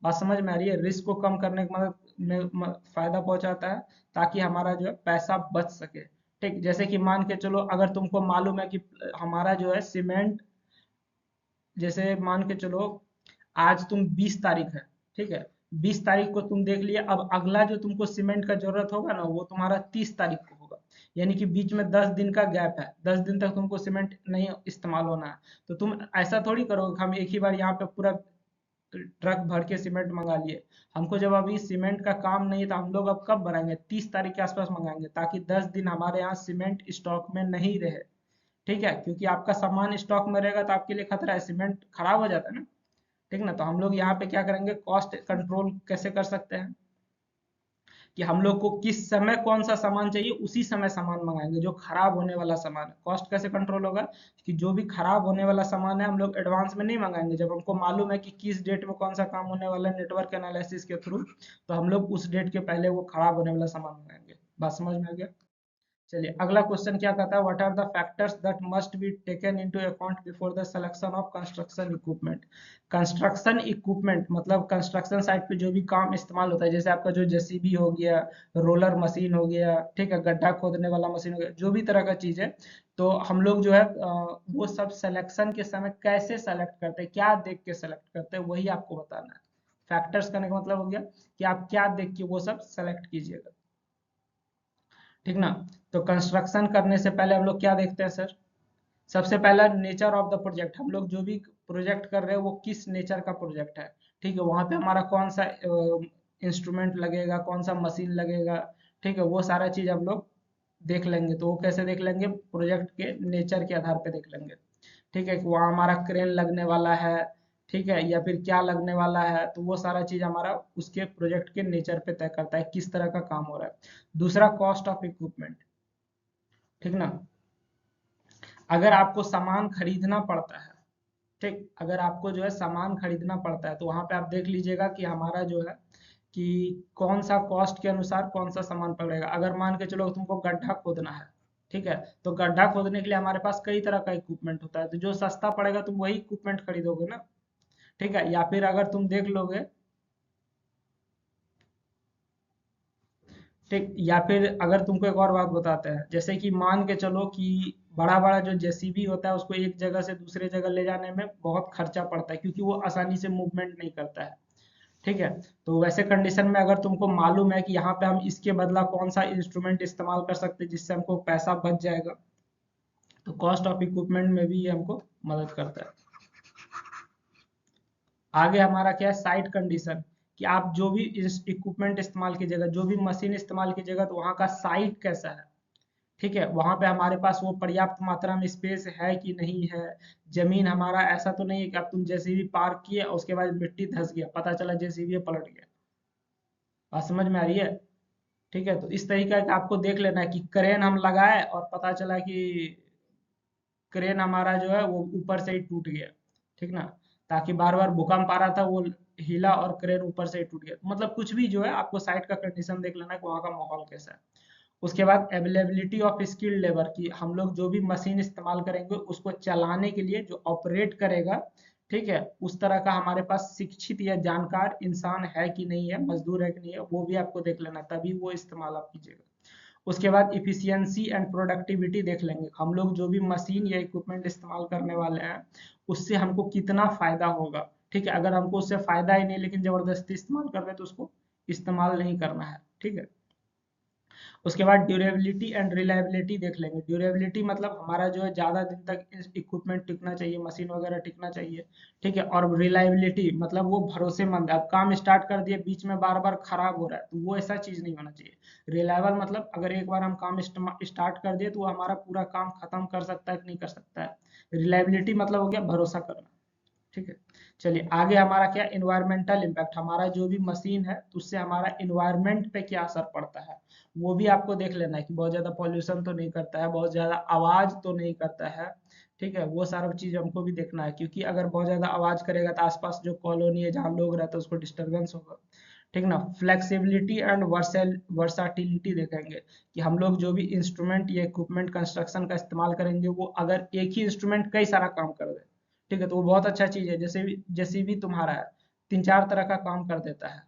बात समझ में आ रही है, रिस्क को कम करने की मदद में फायदा पहुंचाता है, ताकि हमारा जो है पैसा बच सके। ठीक, जैसे कि मान के चलो अगर तुमको मालूम है कि हमारा जो है सीमेंट, जैसे मान के चलो आज तुम 20 तारीख है, ठीक है, 20 तारीख को तुम देख लिया, अब अगला जो तुमको सीमेंट का जरूरत होगा ना वो तुम्हारा 30 तारीख को होगा, यानी कि बीच में 10 दिन का गैप है, 10 दिन तक तुमको सीमेंट नहीं इस्तेमाल होना है। तो तुम ऐसा थोड़ी करोगे हम एक ही बार यहाँ पे पूरा ट्रक भर के सीमेंट मंगा लिए, हमको जब अभी सीमेंट का काम नहीं है तो हम लोग अब कब बनाएंगे, 30 तारीख के आसपास मंगाएंगे, ताकि 10 दिन हमारे यहाँ सीमेंट स्टॉक में नहीं रहे, ठीक है, क्योंकि आपका सामान स्टॉक में रहेगा तो आपके लिए खतरा है, सीमेंट खराब हो जाता है ना। ठीक ना, तो हम लोग यहाँ पे क्या करेंगे, कॉस्ट कंट्रोल कैसे कर सकते हैं, कि हम लोग को किस समय कौन सा सामान चाहिए उसी समय सामान मंगाएंगे, जो खराब होने वाला सामान है। कॉस्ट कैसे कंट्रोल होगा, कि जो भी खराब होने वाला सामान है हम लोग एडवांस में नहीं मंगाएंगे, जब हमको मालूम है कि किस डेट में कौन सा काम होने वाला है नेटवर्क एनालिसिस के थ्रू, तो हम लोग उस डेट के पहले वो खराब होने वाला सामान मंगाएंगे। बात समझ में आ गया। चलिए अगला क्वेश्चन क्या कहता है, what are the factors that must be taken into account before the selection of construction equipment. Construction equipment मतलब कंस्ट्रक्शन साइट पे जो भी काम इस्तेमाल होता है, जैसे आपका जो जेसीबी हो गया, रोलर मशीन हो गया, ठीक है, गड्ढा खोदने वाला मशीन हो गया, जो भी तरह का चीज है, तो हम लोग जो है वो सब सिलेक्शन के समय कैसे सेलेक्ट करते हैं, क्या देख के सेलेक्ट करते हैं, वही आपको बताना है। फैक्टर्स करने का मतलब हो गया कि आप क्या देख के वो सब सेलेक्ट कीजिएगा, ठीक ना। तो कंस्ट्रक्शन करने से पहले हम लोग क्या देखते हैं सर, सबसे पहला नेचर ऑफ द प्रोजेक्ट, हम लोग जो भी प्रोजेक्ट कर रहे हैं वो किस नेचर का प्रोजेक्ट है, ठीक है, वहां पे हमारा कौन सा इंस्ट्रूमेंट लगेगा, कौन सा मशीन लगेगा, ठीक है, वो सारा चीज हम लोग देख लेंगे। तो वो कैसे देख लेंगे, प्रोजेक्ट के नेचर के आधार पे देख लेंगे, ठीक है, कि वहाँ हमारा क्रेन लगने वाला है, ठीक है, या फिर क्या लगने वाला है, तो वो सारा चीज हमारा उसके प्रोजेक्ट के नेचर पे तय करता है किस तरह का काम हो रहा है। दूसरा कॉस्ट ऑफ इक्विपमेंट, ठीक ना, अगर आपको सामान खरीदना पड़ता है, ठीक, अगर आपको जो है सामान खरीदना पड़ता है तो वहां पे आप देख लीजिएगा कि हमारा जो है कि कौन सा कॉस्ट के अनुसार कौन सा सामान पड़ेगा। अगर मान के चलो तुमको गड्ढा खोदना है, ठीक है, तो गड्ढा खोदने के लिए हमारे पास कई तरह का इक्विपमेंट होता है, तो जो सस्ता पड़ेगा तुम वही इक्विपमेंट खरीदोगे ना, ठीक है। या फिर अगर तुम देख लोगे, ठीक, या फिर अगर तुमको एक और बात बताते हैं, जैसे कि मान के चलो कि बड़ा बड़ा जो जेसीबी होता है उसको एक जगह से दूसरे जगह ले जाने में बहुत खर्चा पड़ता है, क्योंकि वो आसानी से मूवमेंट नहीं करता है, ठीक है। तो वैसे कंडीशन में अगर तुमको मालूम है कि यहाँ पे हम इसके बदला कौन सा इंस्ट्रूमेंट इस्तेमाल कर सकते हैं जिससे हमको पैसा बच जाएगा, तो कॉस्ट ऑफ इक्विपमेंट में भी ये हमको मदद करता है। आगे हमारा क्या है, साइट कंडीशन, कि आप जो भी इक्विपमेंट इस्तेमाल कीजिएगा, जो भी मशीन इस्तेमाल कीजिएगा, तो वहाँ का साइट कैसा है, ठीक है, वहां पे हमारे पास वो पर्याप्त मात्रा में स्पेस है कि नहीं है, जमीन हमारा ऐसा तो नहीं है कि अब तुम जेसीबी पार्क किए और उसके बाद मिट्टी धंस गया, पता चला जेसीबी पलट गया। बात समझ में आ रही है, ठीक है। तो इस तरीके का आपको देख लेना है कि क्रेन हम लगाए और पता चला कि क्रेन हमारा जो है वो ऊपर से ही टूट गया, ठीक ना, ताकि बार बार भूकंप आ रहा था वो हिला और क्रेन ऊपर से ही टूट गया, मतलब कुछ भी जो है आपको साइट का कंडीशन देख लेना है कि वहाँ का माहौल कैसा है। उसके बाद अवेलेबिलिटी ऑफ स्किल्ड लेबर, की हम लोग जो भी मशीन इस्तेमाल करेंगे उसको चलाने के लिए जो ऑपरेट करेगा, ठीक है, उस तरह का हमारे पास शिक्षित या जानकार इंसान है कि नहीं है, मजदूर है कि नहीं है, वो भी आपको देख लेना, तभी वो इस्तेमाल आप कीजिएगा। उसके बाद इफिशियंसी एंड प्रोडक्टिविटी देख लेंगे, हम लोग जो भी मशीन या इक्विपमेंट इस्तेमाल करने वाले हैं उससे हमको कितना फायदा होगा। ठीक है, अगर हमको उससे फायदा ही नहीं लेकिन जबरदस्ती इस्तेमाल कर रहे हैं तो उसको इस्तेमाल नहीं करना है। ठीक है, उसके बाद ड्यूरेबिलिटी एंड रिलायबिलिटी देख लेंगे। ड्यूरेबिलिटी मतलब हमारा जो है ज़्यादा दिन तक इक्विपमेंट टिकना चाहिए, मशीन वगैरह टिकना चाहिए। ठीक है, और रिलायबिलिटी मतलब वो भरोसेमंद है, अब काम स्टार्ट कर दिए बीच में बार बार खराब हो रहा है तो वो ऐसा चीज़ नहीं होना चाहिए। रिलायबल मतलब अगर एक बार हम काम स्टार्ट कर दिए तो वो हमारा पूरा काम खत्म कर सकता है कि नहीं कर सकता है। रिलायबिलिटी मतलब हो गया भरोसा करना। ठीक है, चलिए आगे हमारा क्या, इन्वायरमेंटल इम्पैक्ट, हमारा जो भी मशीन है तो उससे हमारा इन्वायरमेंट पे क्या असर पड़ता है, वो भी आपको देख लेना है कि बहुत ज़्यादा पॉल्यूशन तो नहीं करता है, बहुत ज़्यादा आवाज़ तो नहीं करता है। ठीक है, वो सारा चीज़ हमको भी देखना है, क्योंकि अगर बहुत ज़्यादा आवाज़ करेगा तो आसपास जो कॉलोनी है जहाँ लोग रहते हैं उसको डिस्टर्बेंस होगा। ठीक ना, फ्लेक्सिबिलिटी एंड वर्साटिलिटी देखेंगे कि हम लोग जो भी इंस्ट्रूमेंट या इक्विपमेंट कंस्ट्रक्शन का इस्तेमाल करेंगे वो अगर एक ही इंस्ट्रूमेंट कई सारा काम कर दे, ठीक है, तो वो बहुत अच्छा चीज़ है। जैसे भी जेसीबी तुम्हारा है, 3-4 तरह का काम कर देता है।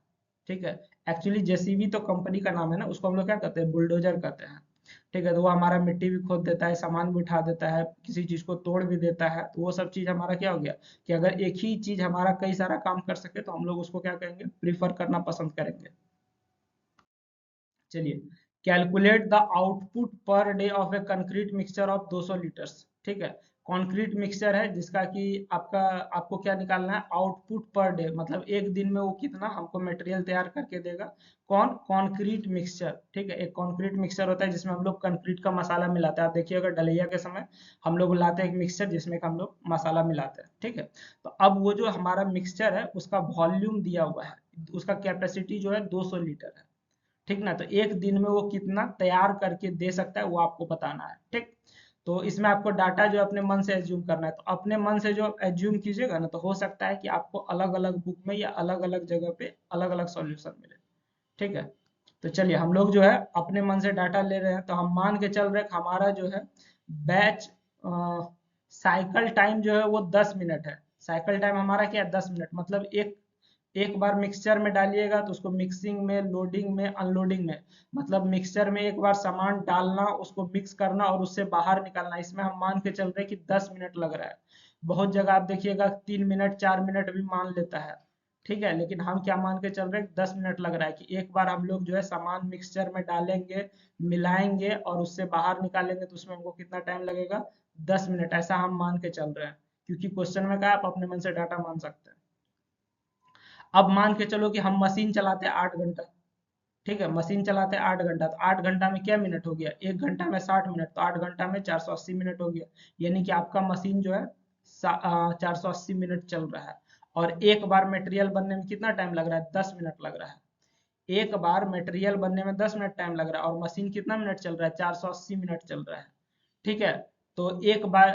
ठीक है, एक्चुअली जेसीबी तो कंपनी का नाम है ना, उसको हम लोग क्या कहते हैं, बुलडोजर कहते हैं। ठीक है, तो वो हमारा मिट्टी भी खोद देता है, सामान भी उठा देता है, किसी चीज़ को तोड़ भी देता है, तो वो सब चीज़ हमारा क्या हो गया कि अगर एक ही चीज़ हमारा कई सारा काम कर सके तो हम लोग उसको क्या कहेंगे, प्रीफर करना पसंद करेंगे। चलिए, calculate the output per day of A concrete mixture of 200 litres. ठीक है, कंक्रीट मिक्सचर है जिसका कि आपका आपको क्या निकालना है, आउटपुट पर डे मतलब एक दिन में वो कितना हमको मटेरियल तैयार करके देगा। कौन, कंक्रीट मिक्सचर। ठीक है, एक कंक्रीट मिक्सचर होता है जिसमें हम लोग कंक्रीट का मसाला मिलाते हैं, आप देखिए अगर डलैया के समय हम लोग लाते हैं एक मिक्सचर जिसमें हम लोग मसाला मिलाते हैं। ठीक है, तो अब वो जो हमारा मिक्सचर है उसका वॉल्यूम दिया हुआ है, उसका कैपेसिटी जो है 200 लीटर है। ठीक ना, तो एक दिन में वो कितना तैयार करके दे सकता है वो आपको बताना है। ठीक, तो इसमें आपको डाटा जो अपने मन से एज्यूम करना है, तो अपने मन से जो एज्यूम कीजिएगा ना तो हो सकता है कि आपको अलग अलग बुक में या अलग अलग जगह पे अलग अलग सॉल्यूशन मिले। ठीक है, तो चलिए हम लोग जो है अपने मन से डाटा ले रहे हैं, तो हम मान के चल रहे हैं कि हमारा जो है बैच साइकिल टाइम जो है वो 10 मिनट है। साइकिल टाइम हमारा क्या है, 10 मिनट, मतलब एक एक बार मिक्सचर में डालिएगा तो उसको मिक्सिंग में, लोडिंग में, अनलोडिंग में, मतलब मिक्सचर में एक बार सामान डालना, उसको मिक्स करना और उससे बाहर निकालना, इसमें हम मान के चल रहे हैं कि 10 मिनट लग रहा है। बहुत जगह आप देखिएगा 3 मिनट 4 मिनट भी मान लेता है। ठीक है, लेकिन हम क्या मान के चल रहे हैं, 10 मिनट लग रहा है कि एक बार हम लोग जो है सामान मिक्सचर में डालेंगे, मिलाएंगे और उससे बाहर निकालेंगे तो उसमें हमको कितना टाइम लगेगा, 10 मिनट, ऐसा हम मान के चल रहे हैं। क्योंकि क्वेश्चन में कहा आप अपने मन से डाटा मान सकते हैं। अब मान के चलो कि हम मशीन चलाते हैं 8 घंटा। ठीक है, मशीन चलाते हैं 8 घंटा, तो 8 घंटा में क्या मिनट हो गया, 1 घंटा में 60 मिनट, तो 8 घंटा में 480 मिनट हो गया। यानी कि आपका मशीन जो है 480 मिनट चल रहा है। और एक बार मटेरियल बनने में कितना टाइम लग रहा है, 10 मिनट लग रहा है। एक बार मटेरियल बनने में 10 मिनट टाइम लग रहा है और मशीन कितना मिनट चल रहा है, 480 मिनट चल रहा है। ठीक है, तो एक बार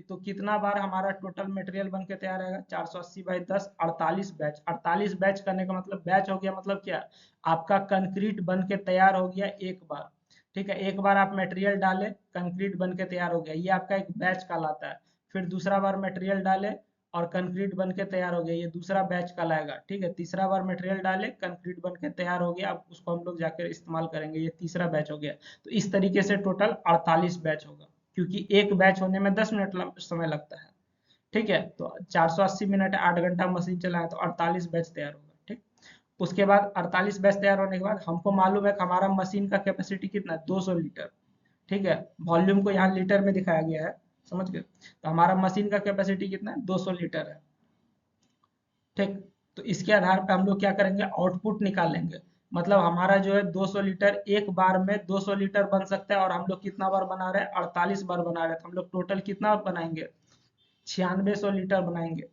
तो कितना बार हमारा टोटल मटेरियल बन के तैयार रहेगा, 480/10, 48 बैच। 48 बैच करने का मतलब, बैच हो गया मतलब क्या, आपका कंक्रीट बन के तैयार हो गया एक बार। ठीक है, एक बार आप मटेरियल डाले, कंक्रीट बन के तैयार हो गया, ये आपका एक बैच कहलाता है। फिर दूसरा बार मटेरियल डाले और कंक्रीट बन के तैयार हो गया, ये दूसरा बैच कहलाएगा। ठीक है, तीसरा बार मटेरियल डाले, कंक्रीट बन के तैयार हो गया, अब उसको हम लोग जाकर इस्तेमाल करेंगे, ये तीसरा बैच हो गया। तो इस तरीके से टोटल 48 बैच होगा, क्योंकि एक बैच होने में 10 मिनट समय लगता है। ठीक है, तो 480 मिनट, 8 घंटा मशीन चलाए तो 48 बैच तैयार होगा। ठीक, उसके बाद 48 बैच तैयार होने के बाद हमको मालूम है कि हमारा मशीन का कैपेसिटी कितना है, 200 लीटर। ठीक है, वॉल्यूम को यहाँ लीटर में दिखाया गया है, समझ गए, तो हमारा मशीन का कैपेसिटी कितना है, 200 लीटर है। ठीक, तो इसके आधार पे हम लोग क्या करेंगे, आउटपुट निकालेंगे। मतलब हमारा जो है 200 लीटर, एक बार में 200 लीटर बन सकता है और हम लोग कितना बार बना रहे हैं, 48 बार बना रहे हैं, तो हम लोग टोटल कितना बनाएंगे, 9600 लीटर बनाएंगे।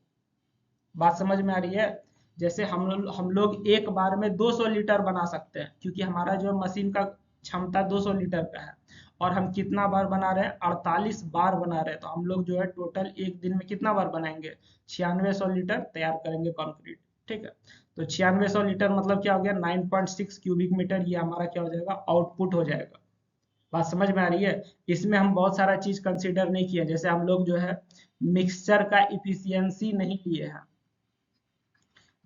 बात समझ में आ रही है, जैसे हम लोग एक बार में 200 लीटर बना सकते हैं क्योंकि हमारा जो मशीन का क्षमता 200 लीटर का है, और हम कितना बार बना रहे हैं, 48 बार बना रहे हैं, तो हम लोग जो है टोटल एक दिन में कितना बार बनाएंगे, 9600 लीटर तैयार करेंगे कंक्रीट। ठीक है, तो 9600 लीटर मतलब क्या हो गया, 9.6 क्यूबिक मीटर, ये हमारा क्या हो जाएगा, आउटपुट हो जाएगा। बात समझ में आ रही है, इसमें हम बहुत सारा चीज कंसीडर नहीं किए, जैसे हम लोग जो है मिक्सचर का इफिशियंसी नहीं लिए हैं।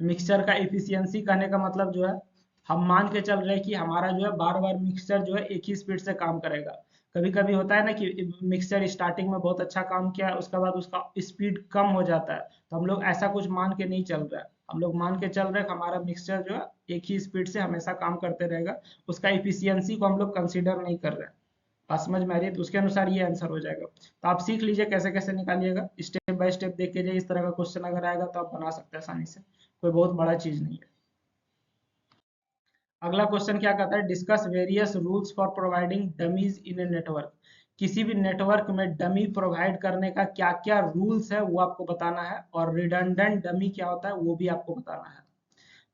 मिक्सचर का इफिशियंसी कहने का मतलब जो है, हम मान के चल रहे हैं कि हमारा जो है बार बार मिक्सचर जो है एक ही स्पीड से काम करेगा। कभी कभी होता है ना कि मिक्सचर स्टार्टिंग में बहुत अच्छा काम किया, उसके बाद उसका स्पीड कम हो जाता है, तो हम लोग ऐसा कुछ मान के नहीं चल रहा है। हम लोग मान के चल रहे हैं कि हमारा मिक्सचर जो है एक ही स्पीड से हमेशा काम करते रहेगा, उसका इफिशियंसी को हम लोग कंसिडर नहीं कर रहे हैं। बात समझ में आ रही है? तो उसके अनुसार ये आंसर हो जाएगा। तो आप सीख लीजिए कैसे कैसे निकालिएगा, स्टेप बाय स्टेप देख के, इस तरह का क्वेश्चन अगर आएगा तो आप बना सकते हैं आसानी से, कोई बहुत बड़ा चीज नहीं है। अगला क्वेश्चन क्या कहता है, discuss various rules for providing dummies in a network. किसी भी नेटवर्क में डमी प्रोवाइड करने का क्या क्या रूल्स है वो आपको बताना है, और रिडंडेंट डमी क्या होता है वो भी आपको बताना है।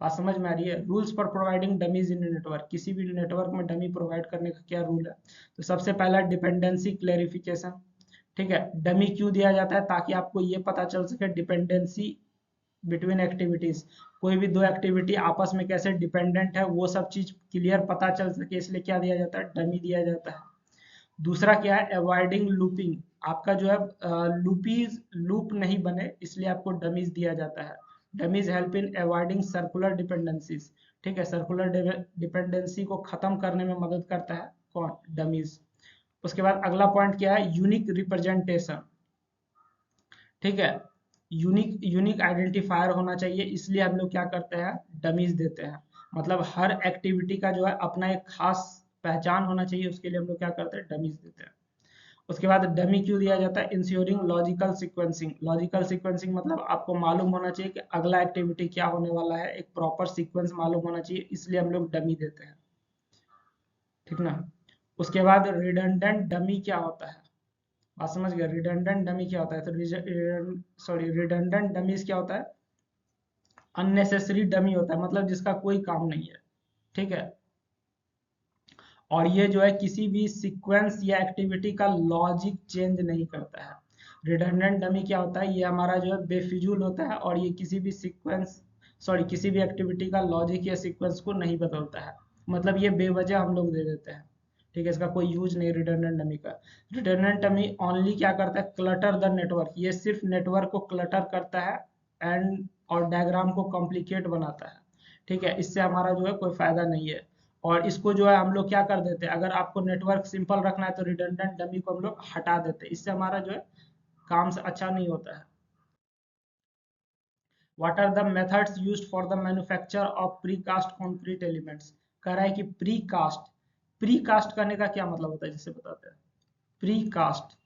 बात समझ में आ रही है? Rules for providing dummies in network, किसी भी नेटवर्क में डमी प्रोवाइड करने का क्या रूल है। तो सबसे पहला डिपेंडेंसी क्लेरिफिकेशन। ठीक है, डमी क्यों दिया जाता है, ताकि आपको ये पता चल सके डिपेंडेंसी बिटवीन एक्टिविटीज, कोई भी दो एक्टिविटी आपस में कैसे डिपेंडेंट है वो सब चीज क्लियर पता चल सके, इसलिए क्या दिया जाता है, डमी दिया जाता है। दूसरा क्या है, अवॉइडिंग लूपिंग, आपका जो है लूपीज लूप नहीं बने इसलिए आपको डमीज दिया जाता है। Dummies help in avoiding circular dependencies. ठीक है, सर्कुलर डिपेंडेंसी को खत्म करने में मदद करता है कौन, डमीज। उसके बाद अगला पॉइंट क्या है, यूनिक रिप्रेजेंटेशन। ठीक है, यूनिक यूनिक आइडेंटिफायर होना चाहिए, इसलिए हम लोग क्या करते हैं, डमीज देते हैं। मतलब हर एक्टिविटी का जो है अपना एक खास पहचान होना चाहिए, उसके लिए हम लोग क्या करते हैं, डमीज देते हैं। उसके बाद डमी क्यों दिया जाता है, ensuring logical sequencing. Logical sequencing मतलब आपको मालूम होना चाहिए कि अगला एक्टिविटी क्या होने वाला है, एक प्रॉपर सीक्वेंस मालूम होना चाहिए, इसलिए हम लोग डमी देते हैं। ठीक ना। उसके बाद रिडंडेंट डमी क्या होता है, बात समझ गए, रिडंडेंट डमी क्या होता है, तो सॉरी रिडंडेंट डमीज क्या होता है, अननेसेसरी डमी होता है, मतलब जिसका कोई काम नहीं है। ठीक है, और ये जो है किसी भी सीक्वेंस या एक्टिविटी का लॉजिक चेंज नहीं करता है। रिडंडेंट डमी क्या होता है, ये हमारा जो है बेफिजूल होता है, और ये किसी भी सीक्वेंस सॉरी किसी भी एक्टिविटी का लॉजिक या सीक्वेंस को नहीं बदलता है, मतलब ये बेवजह हम लोग दे देते हैं। ठीक है, इसका कोई यूज नहीं रिडंडेंट डमी का। रिडंडेंट डमी ओनली क्या करता है, क्लटर द नेटवर्क, ये सिर्फ नेटवर्क को क्लटर करता है एंड और डायग्राम को कॉम्प्लिकेट बनाता है। ठीक है, इससे हमारा जो है कोई फायदा नहीं है, और इसको जो है हम लोग क्या कर देते हैं, अगर आपको नेटवर्क सिंपल रखना है तो रिडंडेंट डमी को हम लोग हटा देते हैं, इससे हमारा जो है काम से अच्छा नहीं होता है। What are the methods used for the manufacture of precast concrete elements. कह रहा है कि प्रीकास्ट, प्रीकास्ट करने का क्या मतलब होता है, जिसे बताते हैं। प्रीकास्ट,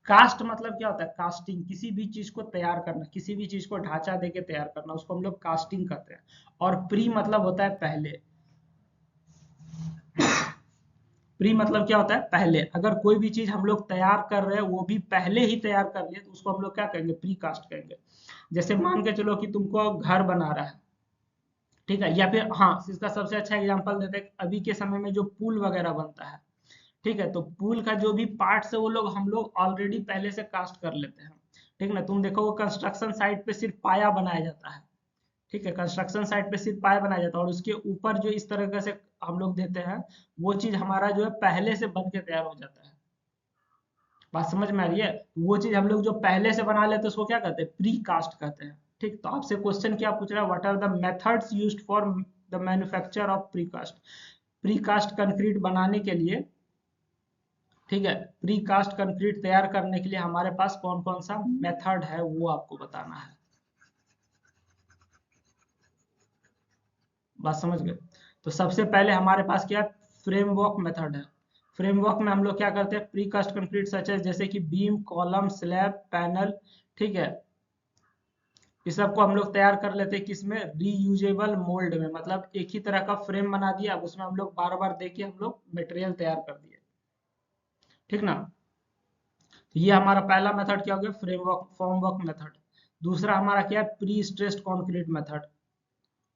कास्ट मतलब क्या होता है, कास्टिंग, किसी भी चीज को तैयार करना, किसी भी चीज को ढांचा देके तैयार करना, उसको हम लोग कास्टिंग कहते हैं। और प्री मतलब होता है पहले। प्री मतलब क्या होता है, पहले। अगर कोई भी चीज हम लोग तैयार कर रहे हैं वो भी पहले ही तैयार कर लिए तो उसको हम लोग क्या कहेंगे, प्री कास्ट कहेंगे। जैसे मान के चलो कि तुमको घर बना रहा है, ठीक है, या फिर हाँ इसका सबसे अच्छा एग्जांपल देते हैं, अभी के समय में जो पुल वगैरह बनता है, ठीक है, तो पुल का जो भी पार्ट्स है वो लोग हम लोग ऑलरेडी पहले से कास्ट कर लेते हैं। ठीक ना, तुम देखो वो कंस्ट्रक्शन साइट पे सिर्फ पाया बनाया जाता है। ठीक है, कंस्ट्रक्शन साइट पे सिर्फ पाया बनाया जाता है, और उसके ऊपर जो इस तरह से हम लोग देते हैं, वो चीज हमारा जो है पहले से बन के तैयार हो जाता है। बात समझ में आ रही है? वो चीज हम लोग जो पहले से बना लेते हैं उसको क्या कहते हैं, प्री कास्ट कहते हैं। ठीक, तो आपसे क्वेश्चन क्या पूछ रहा है, what are the methods used for the manufacture of pre cast. Pre cast concrete बनाने के लिए, ठीक है, प्री कास्ट कंक्रीट तैयार करने के लिए हमारे पास कौन कौन सा मेथड है वो आपको बताना है। बात समझ गए? तो सबसे पहले हमारे पास क्या फ्रेमवर्क मेथड है। फ्रेमवर्क में हम लोग क्या करते हैं, प्री कास्ट कंक्रीट सच है जैसे कि बीम, कॉलम, स्लैब, पैनल, ठीक है, इस सब को हम लोग तैयार कर लेते हैं किसमें, रीयूजेबल मोल्ड में, मतलब एक ही तरह का फ्रेम बना दिया, अब उसमें हम लोग बार बार देके हम लोग मटेरियल तैयार कर दिए। ठीक ना, तो ये हमारा पहला मेथड क्या हो गया, फ्रेमवर्क फॉर्मवर्क मेथड। दूसरा हमारा क्या है, प्री स्ट्रेस्ड कंक्रीट मेथड।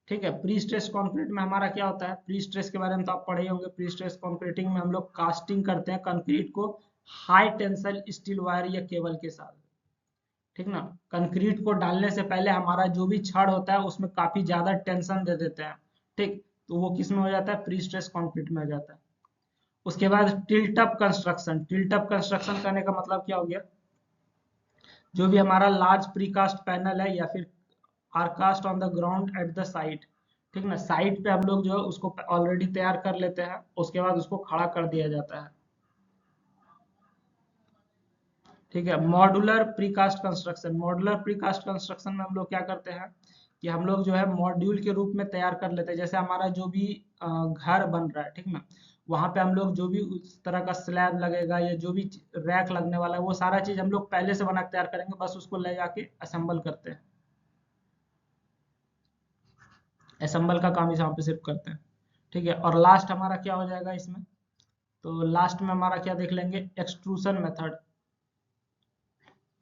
ठीक है, प्री स्ट्रेस कंक्रीट में हमारा क्या होता है, प्री स्ट्रेस के बारे में तो आप पढ़े होंगे। प्री स्ट्रेस कंक्रीटिंग में हम लोग कास्टिंग करते हैं कंक्रीट को हाई टेंसल स्टील वायर या केबल के साथ। ठीक ना, कंक्रीट को डालने से पहले हमारा जो भी छड़ होता है उसमें काफी ज्यादा टेंशन दे देते हैं। ठीक, तो वो किस में हो जाता है, प्री स्ट्रेस कंक्रीट में हो जाता है। उसके बाद tilt up construction. Tilt up construction करने का मतलब क्या हो गया, जो भी हमारा लार्ज प्रीकास्ट पैनल है या फिर are cast on the ground at the site, ठीक ना, साइट पे हम लोग जो है उसको ऑलरेडी तैयार कर लेते हैं, उसके बाद उसको खड़ा कर दिया जाता है। ठीक है, modular precast construction, modular precast construction में हम लोग क्या करते हैं कि हम लोग जो है मॉड्यूल के रूप में तैयार कर लेते हैं। जैसे हमारा जो भी घर बन रहा है, ठीक ना, वहां पे हम लोग जो भी उस तरह का स्लैब लगेगा या जो भी रैक लगने वाला है वो सारा चीज हम लोग पहले से बना के तैयार करेंगे, बस उसको ले जाके असेंबल करते हैं। असेंबल का काम इस यहाँ पे सिर्फ करते हैं। ठीक है, और लास्ट हमारा क्या हो जाएगा इसमें, तो लास्ट में हमारा क्या देख लेंगे, एक्सट्रूशन मेथड।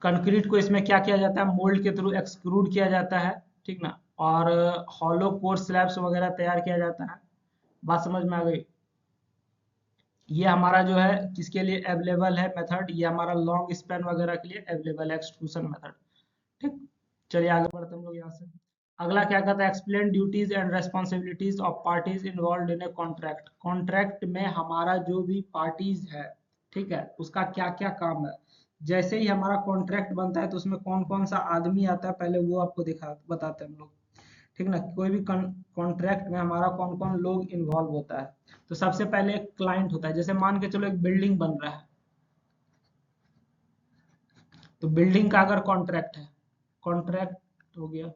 कंक्रीट को इसमें क्या किया जाता है, मोल्ड के थ्रू एक्सक्रूड किया जाता है, ठीक ना, और हॉलो कोर स्लैब्स वगैरह तैयार किया जाता है। बात समझ में आ गई। ये हमारा जो है किसके लिए अवेलेबल है मेथड, ये हमारा लॉन्ग स्पैन वगैरह के लिए अवेलेबल है एक्सट्रूशन मेथड। ठीक, चलिए आगे बढ़ते हैं हम लोग यहाँ से। अगला क्या कहता है, explain duties and responsibilities of parties involve in a contract. Contract में हमारा जो भी पार्टीज है, ठीक है, उसका क्या क्या काम है। जैसे ही हमारा कॉन्ट्रैक्ट बनता है तो उसमें कौन कौन सा आदमी आता है पहले वो आपको दिखा बताते हैं हम लोग। ठीक ना, कोई भी कॉन्ट्रैक्ट में हमारा कौन कौन लोग इन्वॉल्व होता है। तो सबसे पहले एक क्लाइंट होता है। जैसे मान के चलो एक बिल्डिंग बन रहा है, तो बिल्डिंग का अगर कॉन्ट्रैक्ट है, कॉन्ट्रैक्ट हो गया,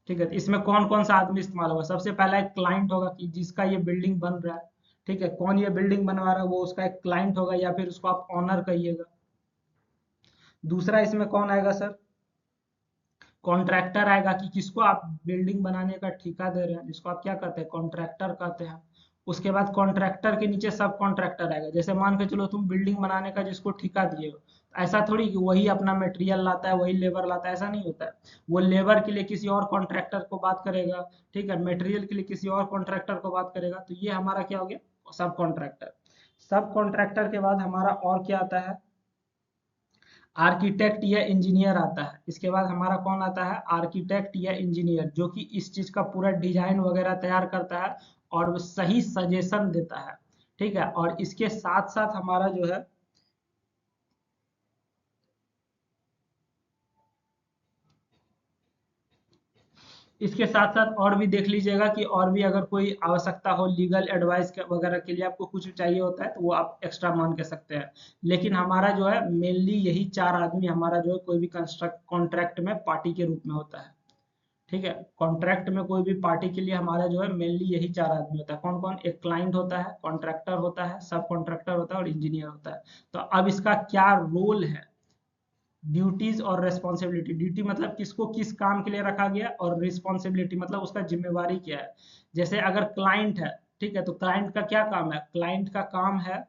ठीक है, तो इसमें कौन कौन सा आदमी इस्तेमाल होगा। सबसे पहला एक क्लाइंट होगा कि जिसका ये बिल्डिंग बन रहा है, ठीक है, कौन ये बिल्डिंग बनवा रहा है वो उसका एक क्लाइंट होगा या फिर उसको आप ऑनर कहिएगा। दूसरा इसमें कौन आएगा सर, कॉन्ट्रैक्टर आएगा कि किसको आप बिल्डिंग बनाने का ठेका दे रहे हैं, जिसको आप क्या कहते हैं, कॉन्ट्रैक्टर कहते हैं। उसके बाद कॉन्ट्रैक्टर के नीचे सब कॉन्ट्रैक्टर आएगा। जैसे मान के चलो तुम बिल्डिंग बनाने का जिसको ठेका दिए हो, ऐसा थोड़ी कि वही अपना मटेरियल लाता है वही लेबर लाता है, ऐसा नहीं होता है। वो लेबर के लिए किसी और कॉन्ट्रैक्टर को बात करेगा, ठीक है, मटेरियल के लिए किसी और कॉन्ट्रैक्टर को बात करेगा। तो ये हमारा क्या हो गया, सब कॉन्ट्रैक्टर। सब कॉन्ट्रैक्टर के बाद हमारा और क्या आता है, आर्किटेक्ट या इंजीनियर आता है। इसके बाद हमारा कौन आता है, आर्किटेक्ट या इंजीनियर, जो कि इस चीज का पूरा डिजाइन वगैरह तैयार करता है और वो सही सजेशन देता है। ठीक है, और इसके साथ साथ हमारा जो है, इसके साथ साथ और भी देख लीजिएगा कि और भी अगर कोई आवश्यकता हो लीगल एडवाइस वगैरह के लिए आपको कुछ चाहिए होता है तो वो आप एक्स्ट्रा मान के सकते हैं। लेकिन हमारा जो है मेनली यही चार आदमी हमारा जो है कोई भी कंस्ट्रक्ट कॉन्ट्रैक्ट में पार्टी के रूप में होता है। ठीक है, कॉन्ट्रैक्ट में कोई भी पार्टी के लिए हमारा जो है मेनली यही चार आदमी होता है। कौन कौन, एक क्लाइंट होता है, कॉन्ट्रैक्टर होता है, सब कॉन्ट्रैक्टर होता है और इंजीनियर होता है। तो अब इसका क्या रोल है, ड्यूटीज और रेस्पॉन्सिबिलिटी। ड्यूटी मतलब किसको किस काम के लिए रखा गया, और रिस्पॉन्सिबिलिटी मतलब उसका जिम्मेवारी क्या है। जैसे अगर क्लाइंट है, ठीक है, तो क्लाइंट का क्या काम है, क्लाइंट का काम है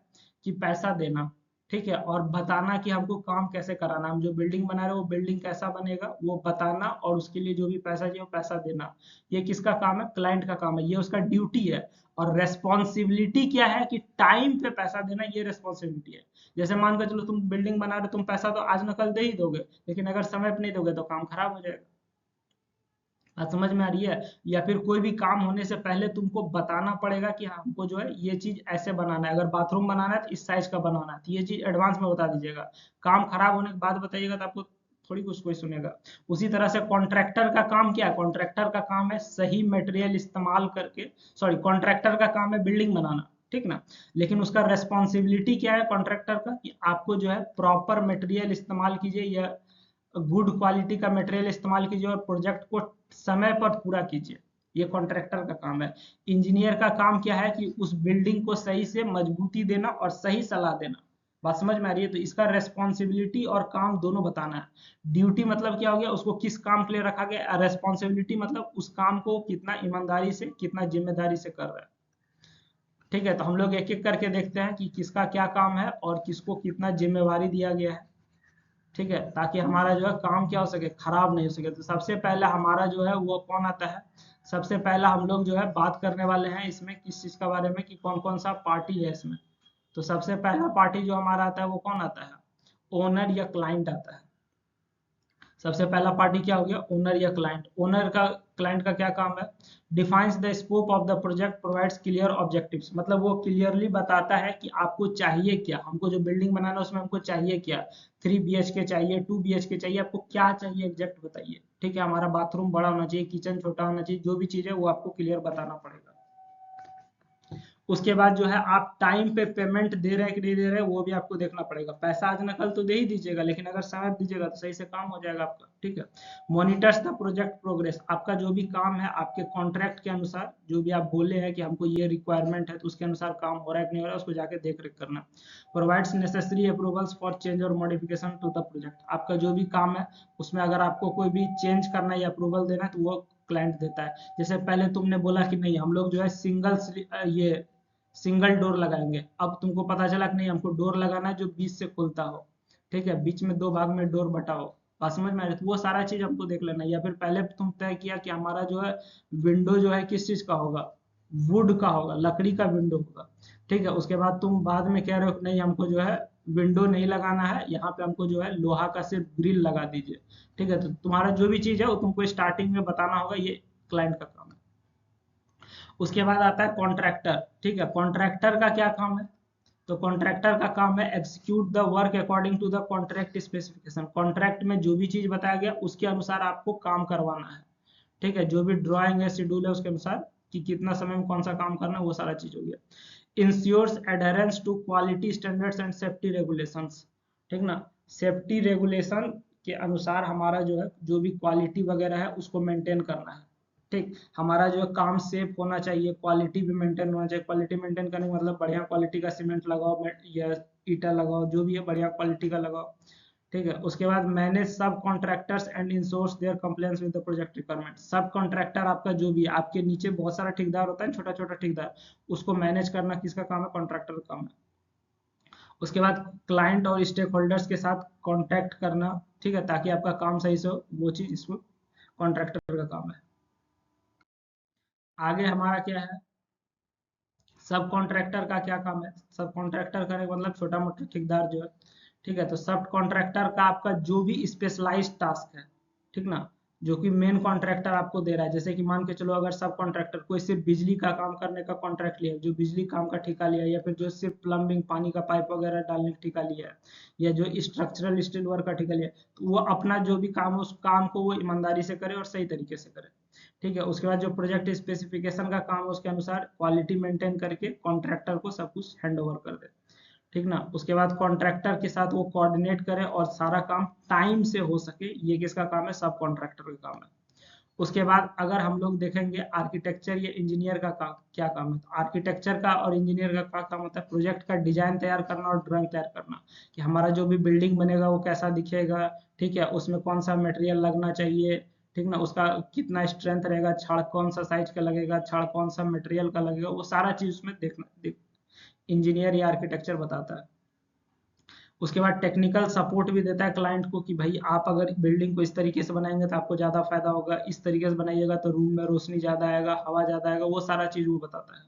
कि पैसा देना, ठीक है, और बताना कि हमको काम कैसे कराना, हम जो बिल्डिंग बना रहे हैं वो बिल्डिंग कैसा बनेगा वो बताना, और उसके लिए जो भी पैसा चाहिए वो पैसा देना। ये किसका काम है, क्लाइंट का काम है, ये उसका ड्यूटी है। और रेस्पॉन्सिबिलिटी क्या है कि टाइम पे पैसा देना, ये रेस्पॉन्सिबिलिटी है। जैसे मान कर चलो तुम बिल्डिंग बना रहे हो, तुम पैसा तो आज न कल दे ही दोगे, लेकिन अगर समय पे नहीं दोगे तो काम खराब हो जाएगा। बात समझ में आ रही है। या फिर कोई भी काम होने से पहले तुमको बताना पड़ेगा कि हाँ, हमको जो है ये चीज ऐसे बनाना है, अगर बाथरूम बनाना है तो इस साइज का बनाना है, तो ये चीज एडवांस में बता दीजिएगा। काम खराब होने के बाद बताइएगा तो आपको थोड़ी कुछ कोई सुनेगा। उसी तरह से कॉन्ट्रैक्टर का काम क्या है, कॉन्ट्रैक्टर का काम है सही मटेरियल इस्तेमाल करके, सॉरी, कॉन्ट्रैक्टर का काम है बिल्डिंग बनाना, ठीक ना, लेकिन उसका रेस्पॉन्सिबिलिटी क्या है कॉन्ट्रैक्टर का, कि आपको जो है प्रॉपर मटेरियल इस्तेमाल कीजिए या गुड क्वालिटी का मटेरियल इस्तेमाल कीजिए और प्रोजेक्ट को समय पर पूरा कीजिए। ये कॉन्ट्रैक्टर का काम है। इंजीनियर का काम क्या है कि उस बिल्डिंग को सही से मजबूती देना और सही सलाह देना। बात समझ में आ रही है। तो इसका रेस्पॉन्सिबिलिटी और काम दोनों बताना है। ड्यूटी मतलब क्या हो गया, उसको किस काम के लिए रखा गया, रेस्पॉन्सिबिलिटी मतलब उस काम को कितना ईमानदारी से कितना जिम्मेदारी से कर रहा है। ठीक है, तो हम लोग एक एक करके देखते हैं कि किसका क्या काम है और किसको कितना जिम्मेवारी दिया गया है। ठीक है, ताकि हमारा जो है काम क्या हो सके, खराब नहीं हो सके। तो सबसे पहला हमारा जो है वो कौन आता है, सबसे पहला हम लोग जो है बात करने वाले हैं इसमें किस चीज के बारे में, कि कौन कौन सा पार्टी है इसमें। तो सबसे पहला पार्टी जो हमारा आता है वो कौन आता है, ओनर या क्लाइंट आता है। सबसे पहला पार्टी क्या हो गया, ओनर या क्लाइंट। क्लाइंट का क्या काम है, defines the scope of the project, provides clear objectives, मतलब वो क्लियरली बताता है कि आपको चाहिए क्या, हमको जो बिल्डिंग बनाना है उसमें हमको चाहिए क्या, 3 BHK चाहिए, 2 BHK चाहिए, आपको क्या चाहिए एग्जैक्ट बताइए। ठीक है, हमारा बाथरूम बड़ा होना चाहिए, किचन छोटा होना चाहिए, जो भी चीज़ है वो आपको क्लियर बताना पड़ेगा। उसके बाद जो है आप टाइम पे पेमेंट दे रहे हैं कि नहीं दे रहे हैं वो भी आपको देखना पड़ेगा। पैसा आज न कल तो दे ही दीजिएगा, लेकिन अगर समय दीजिएगा तो सही से काम हो जाएगा आपका। ठीक है, मॉनिटर्स द प्रोजेक्ट प्रोग्रेस, आपका जो भी काम है आपके कॉन्ट्रैक्ट के अनुसार, जो भी आप बोले हैं कि हमको ये रिक्वायरमेंट है तो उसके अनुसार काम हो रहा है कि नहीं हो रहा है उसको जाके देख रेख करना। Provides necessary approvals for change और मॉडिफिकेशन टू द प्रोजेक्ट, आपका जो भी काम है उसमें अगर आपको कोई भी चेंज करना है या अप्रूवल देना है तो वो क्लाइंट देता है। जैसे पहले तुमने बोला कि नहीं हम लोग जो है सिंगल डोर लगाएंगे, अब तुमको पता चला कि नहीं हमको डोर लगाना है जो बीच से खुलता हो, ठीक है, बीच में 2 भाग में डोर बटा हो, बात समझ में आ रही है, तो वो सारा चीज हमको देख लेना है। या फिर पहले तुम तय किया कि हमारा जो है विंडो जो है किस चीज का होगा, वुड का होगा, लकड़ी का विंडो होगा। ठीक है, उसके बाद तुम बाद में कह रहे हो नहीं हमको जो है विंडो नहीं लगाना है, यहाँ पे हमको जो है लोहा का सिर्फ ग्रिल लगा दीजिए। ठीक है, तो तुम्हारा जो भी चीज है वो तुमको स्टार्टिंग में बताना होगा, ये क्लाइंट का काम है। उसके बाद आता है कॉन्ट्रैक्टर। ठीक है, कॉन्ट्रैक्टर का क्या काम है, तो कॉन्ट्रैक्टर का काम है execute the work according to the contract specification, contract में जो भी चीज बताया गया उसके अनुसार आपको काम करवाना है। ठीक है, जो भी ड्राइंग है शेड्यूल है उसके अनुसार कि कितना समय में कौन सा काम करना है वो सारा चीज हो गया। Ensures adherence to quality standards and safety regulations, ठीक ना, सेफ्टी रेगुलेशन के अनुसार हमारा जो है जो भी क्वालिटी वगैरह है उसको मेंटेन करना है। ठीक, हमारा जो काम सेफ होना चाहिए, क्वालिटी भी मेंटेन होना चाहिए। क्वालिटी मेंटेन करने का मतलब बढ़िया क्वालिटी का सीमेंट लगाओ या ईटा लगाओ, जो भी है बढ़िया क्वालिटी का लगाओ। ठीक है, उसके बाद manage sub contractors and ensures their compliance with the project requirement, sub contractor आपका जो भी है, आपके नीचे बहुत सारा ठेकेदार होता है, छोटा छोटा ठेकेदार, उसको मैनेज करना किसका काम है, कॉन्ट्रैक्टर का काम है। उसके बाद क्लाइंट और स्टेक होल्डर्स के साथ कॉन्टैक्ट करना, ठीक है, ताकि आपका काम सही से हो, वो चीज इसमें कॉन्ट्रैक्टर का काम है। आगे हमारा क्या है, सब कॉन्ट्रैक्टर का क्या काम है, सब कॉन्ट्रैक्टर का मतलब छोटा मोटा ठेकेदार जो है। ठीक है, तो सब कॉन्ट्रैक्टर का आपका जो भी स्पेशलाइज्ड टास्क है, ठीक ना, जो कि मेन कॉन्ट्रैक्टर आपको दे रहा है, जैसे कि मान के चलो अगर सब कॉन्ट्रैक्टर कोई सिर्फ बिजली का काम करने का कॉन्ट्रैक्ट लिया, जो बिजली काम का ठेका लिया, या फिर जो सिर्फ प्लम्बिंग पानी का पाइप वगैरह डालने का ठेका लिया है, या जो स्ट्रक्चरल स्टील वर्क का ठेका लिया, तो वो अपना जो भी काम है उस काम को वो ईमानदारी से करे और सही तरीके से करे। ठीक है, उसके बाद जो प्रोजेक्ट स्पेसिफिकेशन का काम है उसके अनुसार क्वालिटी मेंटेन करके कॉन्ट्रैक्टर को सब कुछ हैंड ओवर कर दे। ठीक ना, उसके बाद कॉन्ट्रैक्टर के साथ वो कोऑर्डिनेट करे और सारा काम टाइम से हो सके, ये किसका काम है, सब कॉन्ट्रैक्टर का काम है। उसके बाद अगर हम लोग देखेंगे आर्किटेक्चर या इंजीनियर का क्या काम है, तो आर्किटेक्चर का और इंजीनियर का क्या काम होता है, प्रोजेक्ट का डिजाइन तैयार करना और ड्राइंग तैयार करना, कि हमारा जो भी बिल्डिंग बनेगा वो कैसा दिखेगा, ठीक है, उसमें कौन सा मटेरियल लगना चाहिए, ठीक ना, उसका कितना स्ट्रेंथ रहेगा, छड़ कौन सा साइज का लगेगा, छड़ कौन सा मटेरियल का लगेगा, वो सारा चीज उसमें देखना इंजीनियर या आर्किटेक्चर बताता है। उसके बाद टेक्निकल सपोर्ट भी देता है क्लाइंट को कि भाई आप अगर बिल्डिंग को इस तरीके से बनाएंगे तो आपको ज़्यादा फायदा होगा, इस तरीके से बनाइएगा तो रूम में रोशनी ज़्यादा आएगा, हवा ज़्यादा आएगा, वो सारा चीज़ वो बताता है।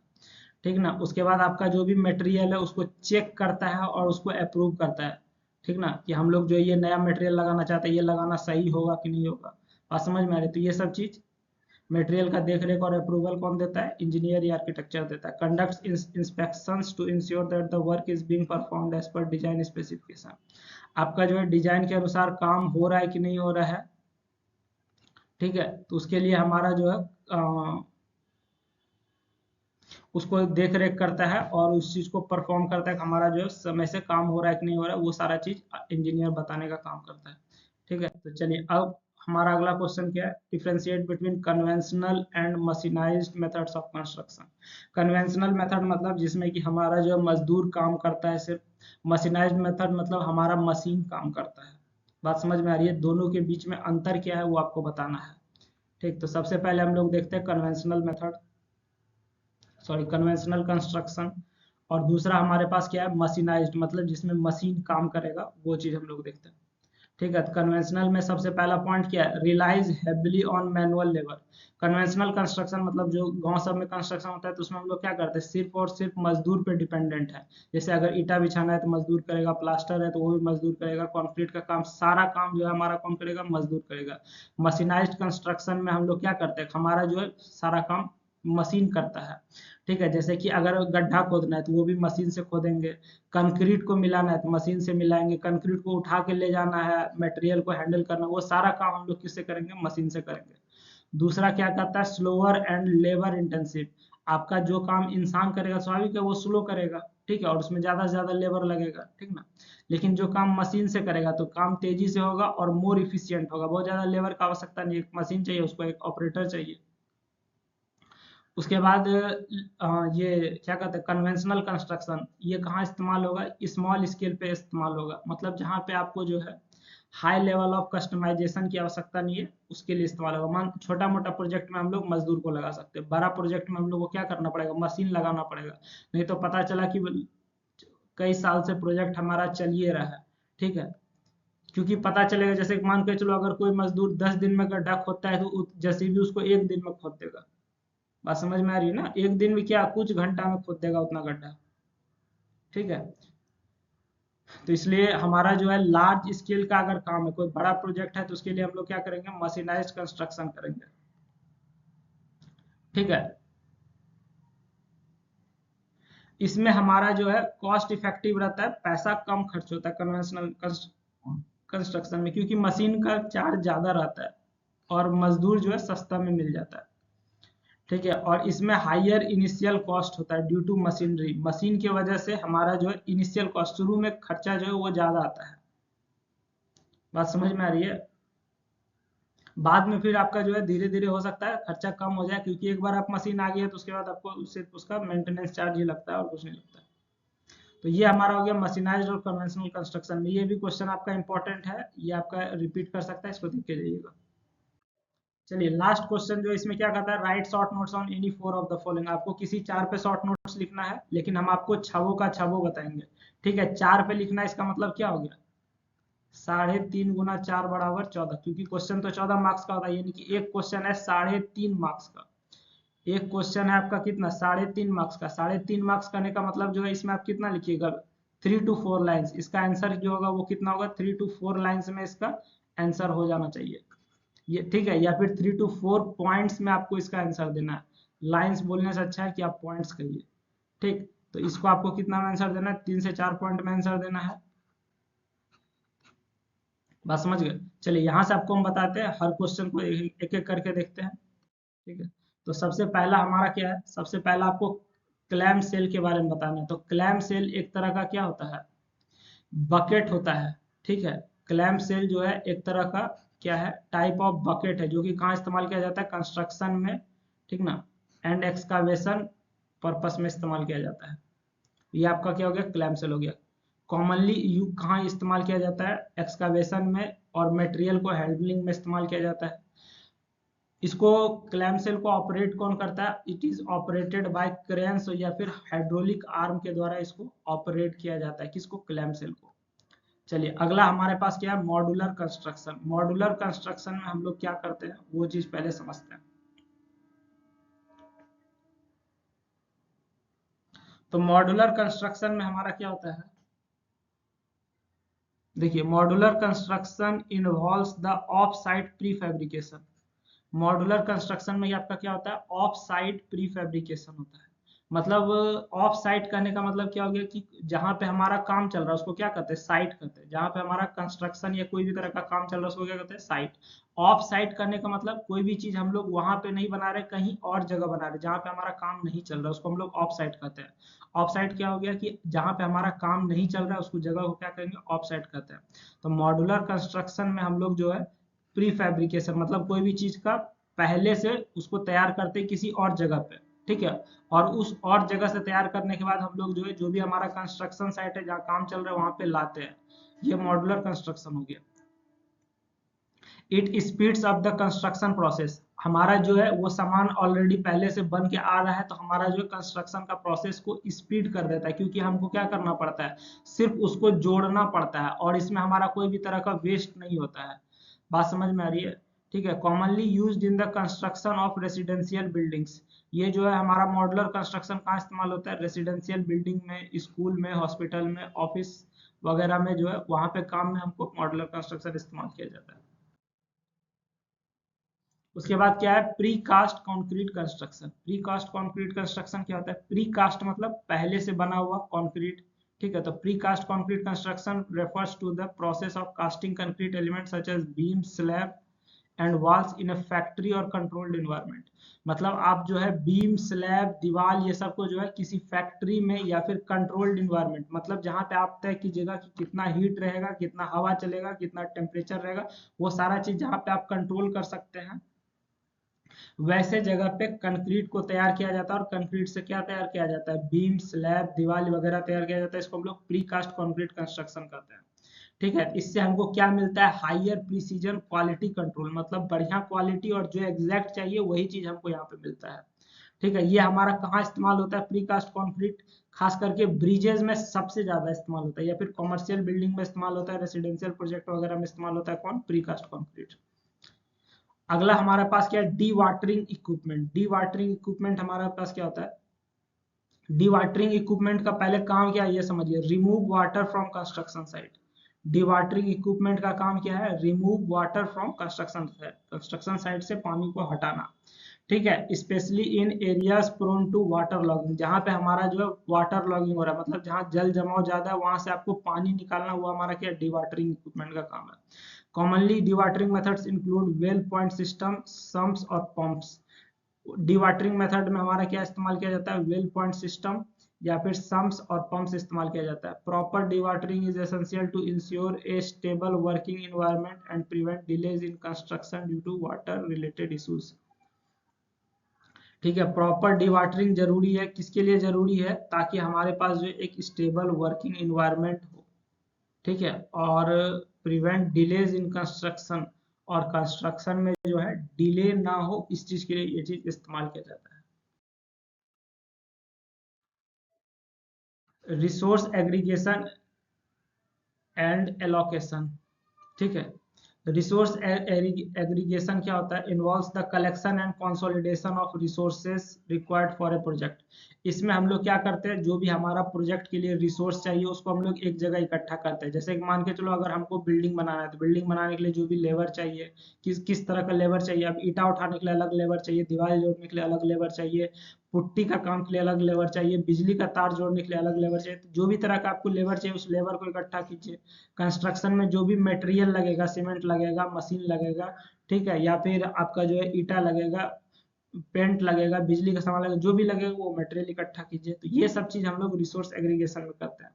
ठीक ना, उसके बाद आपका जो भी मटेरियल है उसको चेक करता है और उसको अप्रूव करता है। ठीक ना, कि हम लोग जो ये नया मटेरियल लगाना चाहते हैं ये लगाना सही होगा कि नहीं होगा, बात समझ में आ रही है? तो ये सब चीज़ मटेरियल का देख रेख और अप्रूवल कौन देता है, इंजीनियर या आर्किटेक्चर देता है। Conduct inspections to ensure that the work is being performed as per design specification, आपका जो है डिजाइन के अनुसार काम हो रहा है कि नहीं हो रहा है। ठीक है, तो उसके लिए हमारा जो है उसको देख रेख करता है और उस चीज को परफॉर्म करता है कि हमारा जो है समय से काम हो रहा है कि नहीं हो रहा है, वो सारा चीज इंजीनियर बताने का काम करता है। ठीक है, तो चलिए अब हमारा अगला क्वेश्चन क्या है, differentiate between conventional and mechanised methods of construction. Conventional method मतलब जिसमें कि हमारा जो मजदूर काम करता है सिर्फ, मशीनाइज्ड मेथड मतलब हमारा मशीन काम करता है। बात समझ में आ रही है? दोनों के बीच में अंतर क्या है वो आपको बताना है। ठीक, तो सबसे पहले हम लोग देखते हैं conventional method, sorry conventional construction, और दूसरा हमारे पास क्या है, मशीनाइज्ड मतलब जिसमें मशीन काम करेगा, वो चीज हम लोग देखते हैं। ठीक है। तो कन्वेंशनल में सबसे पहला पॉइंट क्या है, relies heavily on manual labour. Conventional construction मतलब जो गांव सब में कंस्ट्रक्शन होता है तो उसमें हम लोग क्या करते हैं, सिर्फ और सिर्फ मजदूर पे डिपेंडेंट है। जैसे अगर ईटा बिछाना है तो मजदूर करेगा, प्लास्टर है तो वो भी मजदूर करेगा, कंक्रीट का काम, सारा काम जो है हमारा कौन करेगा, मजदूर करेगा। मशीनाइज्ड कंस्ट्रक्शन में हम लोग क्या करते हैं, हमारा जो है सारा काम मशीन करता है। ठीक है, जैसे कि अगर गड्ढा खोदना है तो वो भी मशीन से खोदेंगे, कंक्रीट को मिलाना है तो मशीन से मिलाएंगे, कंक्रीट को उठा के ले जाना है, मटेरियल को हैंडल करना, वो सारा काम हम लोग किससे करेंगे, मशीन से करेंगे। दूसरा क्या कहता है, स्लोअर एंड लेबर इंटेंसिव। आपका जो काम इंसान करेगा स्वाभाविक है वो स्लो करेगा, ठीक है, और उसमें ज्यादा से ज्यादा लेबर लगेगा, ठीक ना। लेकिन जो काम मशीन से करेगा तो काम तेजी से होगा और मोर इफिशियंट होगा, बहुत ज्यादा लेबर का आवश्यकता नहीं, एक मशीन चाहिए उसको, एक ऑपरेटर चाहिए। उसके बाद ये क्या कहते हैं, कन्वेंशनल कंस्ट्रक्शन, ये कहाँ इस्तेमाल होगा, स्मॉल स्केल पे इस्तेमाल होगा, मतलब जहाँ पे आपको जो है हाई लेवल ऑफ कस्टमाइजेशन की आवश्यकता नहीं है उसके लिए इस्तेमाल होगा। मान छोटा मोटा प्रोजेक्ट में हम लोग मजदूर को लगा सकते हैं, बड़ा प्रोजेक्ट में हम लोग को क्या करना पड़ेगा, मशीन लगाना पड़ेगा। नहीं तो पता चला कि कई साल से प्रोजेक्ट हमारा चलिए रहा है, ठीक है, क्योंकि पता चलेगा, जैसे मान के चलो अगर कोई मजदूर 10 दिन में गड्ढा खोदता है तो जेसीबी उसको 1 दिन में खोद देगा। बात समझ में आ रही है ना, 1 दिन में क्या, कुछ घंटा में खोद देगा उतना गड्ढा, ठीक है। तो इसलिए हमारा जो है लार्ज स्केल का अगर काम है, कोई बड़ा प्रोजेक्ट है तो उसके लिए हम लोग क्या करेंगे, मशीनाइज्ड कंस्ट्रक्शन करेंगे, ठीक है। इसमें हमारा जो है कॉस्ट इफेक्टिव रहता है, पैसा कम खर्च होता है कन्वेंशनल कंस्ट्रक्शन में, क्योंकि मशीन का चार्ज ज्यादा रहता है और मजदूर जो है सस्ता में मिल जाता है, ठीक है। और इसमें हायर इनिशियल कॉस्ट होता है ड्यू टू मशीनरी, मशीन की वजह से हमारा जो है इनिशियल कॉस्ट, शुरू में खर्चा जो है वो ज्यादा आता है। बात समझ में आ रही है, बाद में फिर आपका जो है धीरे धीरे हो सकता है खर्चा कम हो जाए, क्योंकि एक बार आप मशीन आ गई है तो उसके बाद आपको सिर्फ उसका मेंटेनेंस चार्ज ही लगता है और कुछ नहीं लगता है। तो ये हमारा हो गया मशीनाइज्ड और कन्वेंशनल कंस्ट्रक्शन में। ये भी क्वेश्चन आपका इंपॉर्टेंट है, ये आपका रिपीट कर सकता है, इसको देख के जाइएगा। चलिए लास्ट क्वेश्चन जो इसमें क्या कहता है, right short notes on any 4 of the following. आपको किसी 4 पे शॉर्ट नोट्स लिखना है, लेकिन हम आपको छवों का छवो बताएंगे, ठीक है। 4 पे लिखना है, इसका मतलब क्या हो गया, 3.5 गुना 4 बराबर 14, क्योंकि क्वेश्चन तो 14 मार्क्स का होता है, यानी कि एक क्वेश्चन है 3.5 मार्क्स का। एक क्वेश्चन है आपका कितना, 3.5 मार्क्स का। 3.5 मार्क्स करने का मतलब जो है इसमें आप कितना लिखिएगा, 3 to 4 लाइन्स। इसका आंसर जो होगा वो कितना होगा, 3 to 4 लाइन्स में इसका आंसर हो जाना चाहिए, ये ठीक है। या फिर 3 to 4 पॉइंट्स में आपको इसका आंसर देना है, लाइन्स बोलने से अच्छा है कि आप पॉइंट्स कहिए, ठीक। तो इसको आपको कितना में आंसर देना है, 3 से 4 पॉइंट में आंसर देना है। बात समझ गए। चलिए यहाँ से आपको हम बताते हैं, हर क्वेश्चन को एक एक करके देखते हैं, ठीक है। तो सबसे पहला हमारा क्या है, सबसे पहला आपको क्लैम सेल के बारे में बताना है। तो क्लैम सेल एक तरह का क्या होता है, बकेट होता है, ठीक है। क्लैम सेल जो है एक तरह का क्या है, टाइप ऑफ बकेट है, जो कि कहाँ इस्तेमाल किया जाता है, कंस्ट्रक्शन में, ठीक ना, एंड एक्सकावेशन पर्पस में इस्तेमाल किया जाता है। ये आपका क्या हो गया, क्लैम सेल हो गया। कॉमनली यू कहाँ इस्तेमाल किया जाता है, एक्सकावेशन में, और मटेरियल को हैंडलिंग में इस्तेमाल किया जाता है। इसको क्लैम सेल को ऑपरेट कौन करता है, it is operated by cranes या फिर हाइड्रोलिक आर्म के द्वारा इसको ऑपरेट किया जाता है, किसको, क्लैम सेल को। चलिए अगला हमारे पास क्या है, मॉड्यूलर कंस्ट्रक्शन। मॉड्यूलर कंस्ट्रक्शन में हम लोग क्या करते हैं वो चीज पहले समझते हैं। तो मॉड्यूलर कंस्ट्रक्शन में हमारा क्या होता है, देखिए, modular construction involves the of site pre fabrication. Modular construction में आपका क्या होता है, ऑफ साइट प्री फैब्रिकेशन होता है। मतलब ऑफ साइट करने का मतलब क्या हो गया कि जहां पे हमारा काम चल रहा है उसको क्या कहते हैं, साइट कहते हैं। जहां पे हमारा कंस्ट्रक्शन या कोई भी तरह का काम चल रहा है उसको क्या कहते हैं, साइट। ऑफ साइट करने का मतलब कोई भी चीज हम लोग वहां पे नहीं बना रहे, कहीं और जगह बना रहे, जहां पे हमारा काम नहीं चल रहा है उसको हम लोग ऑफ साइट कहते हैं। ऑफ साइट क्या हो गया कि जहां पे हमारा काम नहीं चल रहा है उसको जगह को क्या कहेंगे, ऑफ साइट कहते हैं। तो मॉड्यूलर कंस्ट्रक्शन में हम लोग जो है प्री फैब्रिकेशन मतलब कोई भी चीज का पहले से उसको तैयार करते हैं किसी और जगह पे, ठीक है। और उस और जगह से तैयार करने के बाद हम लोग जो है जो भी हमारा कंस्ट्रक्शन साइट है जहाँ काम चल रहा है वहां पे लाते हैं, ये मॉड्यूलर कंस्ट्रक्शन हो गया। It speeds up the construction process. हमारा जो है वो सामान ऑलरेडी पहले से बन के आ रहा है, तो हमारा जो कंस्ट्रक्शन का प्रोसेस को स्पीड कर देता है, क्योंकि हमको क्या करना पड़ता है, सिर्फ उसको जोड़ना पड़ता है, और इसमें हमारा कोई भी तरह का वेस्ट नहीं होता है। बात समझ में आ रही है? ठीक है। Commonly used in the construction of residential buildings. ये जो है हमारा मॉड्यूलर कंस्ट्रक्शन कहाँ इस्तेमाल होता है, रेसिडेंशियल बिल्डिंग में, स्कूल में, हॉस्पिटल में, ऑफिस वगैरह में जो है वहां पे काम में हमको मॉड्यूलर कंस्ट्रक्शन इस्तेमाल किया जाता है। उसके बाद क्या है, pre cast concrete construction. Pre cast concrete construction क्या होता है, प्री कास्ट मतलब पहले से बना हुआ कंक्रीट। ठीक है, तो pre cast concrete construction refers to the process of casting concrete element such as beam, slab and walls in a factory or controlled environment. मतलब आप जो है बीम, स्लैब, दीवार, ये सब को जो है किसी फैक्ट्री में या फिर कंट्रोल्ड इन्वायरमेंट, मतलब जहां पे आप तय कीजिएगा कि कितना हीट रहेगा, कितना हवा चलेगा, कितना टेम्परेचर रहेगा, वो सारा चीज जहां पे आप कंट्रोल कर सकते हैं, वैसे जगह पे कंक्रीट को तैयार किया जाता है। और कंक्रीट से क्या तैयार किया जाता है, बीम, स्लैब, दीवार वगैरह तैयार किया जाता है। इसको हम लोग प्री कास्ट कंक्रीट कंस्ट्रक्शन कहते हैं। ठीक है, इससे हमको क्या मिलता है, हायर प्रिसीजन क्वालिटी कंट्रोल, मतलब बढ़िया क्वालिटी और जो एग्जैक्ट चाहिए वही चीज हमको यहाँ पे मिलता है। ठीक है, ये हमारा कहाँ इस्तेमाल होता है, प्री कास्ट कंक्रीट, खास करके ब्रिजेस में सबसे ज्यादा इस्तेमाल होता है, या फिर कॉमर्शियल बिल्डिंग में इस्तेमाल होता है, रेसिडेंशियल प्रोजेक्ट वगैरह में इस्तेमाल होता है, कौन, प्री कास्ट कंक्रीट। अगला हमारे पास क्या है, D watering equipment. D watering equipment हमारे पास क्या होता है, डी वाटरिंग इक्विपमेंट का पहले काम क्या है ये समझिए, remove water from construction site. Dewatering equipment का काम क्या है, remove water from construction site, construction site से पानी को हटाना। ठीक है, specially in areas prone to water logging, जहां पे हमारा जो है वाटर लॉगिंग हो रहा है, मतलब जहां जल जमाव ज्यादा है वहां से आपको पानी निकालना, हुआ हमारा क्या, डी वाटरिंग इक्विपमेंट का काम है। Commonly dewatering methods include well point system, sumps और pumps। dewatering method में हमारा क्या इस्तेमाल किया जाता है, well point system या फिर sumps और pumps इस्तेमाल किया जाता है। Proper dewatering is essential to ensure a stable working environment and prevent delays in construction due to water related issues। ठीक है, प्रॉपर डिवाटरिंग जरूरी है, किसके लिए जरूरी है, ताकि हमारे पास जो एक स्टेबल वर्किंग इन्वायरमेंट हो। ठीक है, और प्रिवेंट डिलेज इन कंस्ट्रक्शन, और कंस्ट्रक्शन में जो है डिले ना हो, इस चीज के लिए ये चीज इस्तेमाल किया जाता है। Resource aggregation and allocation. ठीक है, रिसोर्स एग्रीगेशन क्या होता है, involves the collection and consolidation of resources required for a project. इसमें हम लोग क्या करते हैं, जो भी हमारा प्रोजेक्ट के लिए रिसोर्स चाहिए उसको हम लोग एक जगह इकट्ठा करते हैं। जैसे कि मान के चलो, अगर हमको बिल्डिंग बनाना है, तो बिल्डिंग बनाने के लिए जो भी लेबर चाहिए, किस तरह का लेबर चाहिए, अब ईटा उठाने के लिए अलग लेबर चाहिए, दीवार जोड़ने के लिए अलग लेबर चाहिए, पुट्टी का काम के लिए अलग लेबर चाहिए, बिजली का तार जोड़ने के लिए अलग लेबर चाहिए। तो जो भी तरह का आपको लेबर चाहिए उस लेबर को इकट्ठा कीजिए। कंस्ट्रक्शन में जो भी मटेरियल लगेगा, सीमेंट लगेगा, मशीन लगेगा, ठीक है, या फिर आपका जो है ईटा लगेगा, पेंट लगेगा, बिजली का सामान लगेगा, जो भी लगेगा वो मटेरियल इकट्ठा कीजिए। तो ये सब चीज हम लोग रिसोर्स एग्रीगेशन में करते हैं।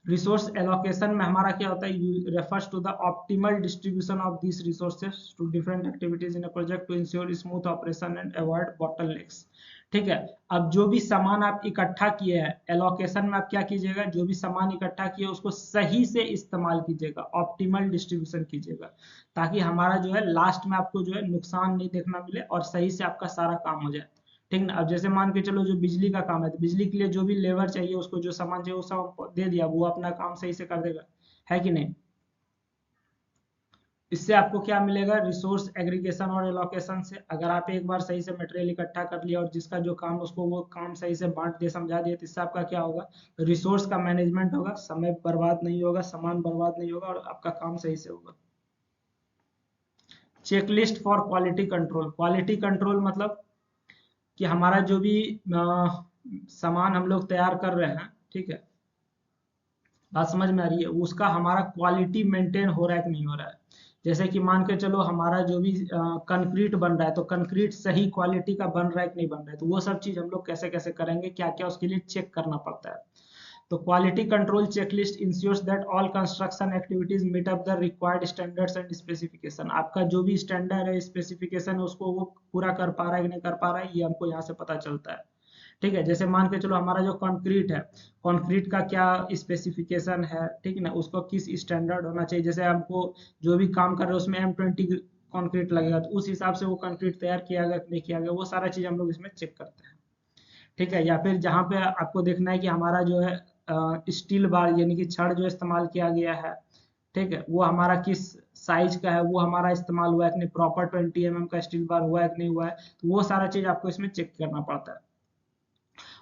रिसोर्स एलोकेशन में हमारा क्या होता है, refers to the optimal distribution of this resources to different activities in a project to ensure smooth operation and avoid bottlenecks. ठीक है, अब जो भी सामान आप इकट्ठा किए हैं, एलोकेशन में आप क्या कीजिएगा, जो भी सामान इकट्ठा किए उसको सही से इस्तेमाल कीजिएगा, ऑप्टिमल डिस्ट्रीब्यूशन कीजिएगा, ताकि हमारा जो है लास्ट में आपको जो है नुकसान नहीं देखना मिले और सही से आपका सारा काम हो जाए। ठीक ना, अब जैसे मान के चलो जो बिजली का काम है, तो बिजली के लिए जो भी लेबर चाहिए, उसको जो सामान चाहिए वो सब दे दिया, वो अपना काम सही से कर देगा, है कि नहीं। इससे आपको क्या मिलेगा, रिसोर्स एग्रीगेशन और एलोकेशन से, अगर आप एक बार सही से मटेरियल इकट्ठा कर लिया और जिसका जो काम उसको वो काम सही से बांट दिया, समझा दिया, तो इससे आपका क्या होगा, रिसोर्स का मैनेजमेंट होगा, समय बर्बाद नहीं होगा, सामान बर्बाद नहीं होगा, और आपका काम सही से होगा। Checklist for quality control. Quality control मतलब कि हमारा जो भी सामान हम लोग तैयार कर रहे हैं, ठीक है, बात समझ में आ रही है, उसका हमारा क्वालिटी मेंटेन हो रहा है कि नहीं हो रहा है। जैसे कि मान के चलो हमारा जो भी कंक्रीट बन रहा है, तो कंक्रीट सही क्वालिटी का बन रहा है कि नहीं बन रहा है, तो वो सब चीज हम लोग कैसे कैसे करेंगे, क्या क्या उसके लिए चेक करना पड़ता है। तो quality control checklist ensures that all construction activities meet up the required standards and specification. आपका जो भी स्टैंडर्ड है, स्पेसिफिकेशन है, उसको वो पूरा कर पा रहा है कि नहीं कर पा रहा है, ये हमको यहाँ से पता चलता है। ठीक है। जैसे मान के चलो हमारा जो कंक्रीट है, कंक्रीट का क्या स्पेसिफिकेशन है, ठीक है ना, उसको किस स्टैंडर्ड होना चाहिए, जैसे हमको जो भी काम कर रहे हैं उसमें M20 कंक्रीट लगेगा, तो उस हिसाब से वो कंक्रीट तैयार किया गया कि नहीं किया गया, वो सारा चीज़ हम लोग इसमें चेक करते हैं। ठीक है। या फिर जहाँ पे आपको देखना है कि हमारा जो है स्टील बार यानी कि छड़ जो इस्तेमाल किया गया है, ठीक है, वो हमारा किस साइज का है, वो हमारा इस्तेमाल हुआ है कि नहीं, प्रॉपर 20 mm का स्टील बार हुआ है कि नहीं हुआ है, तो वो सारा चीज़ आपको इसमें चेक करना पड़ता है।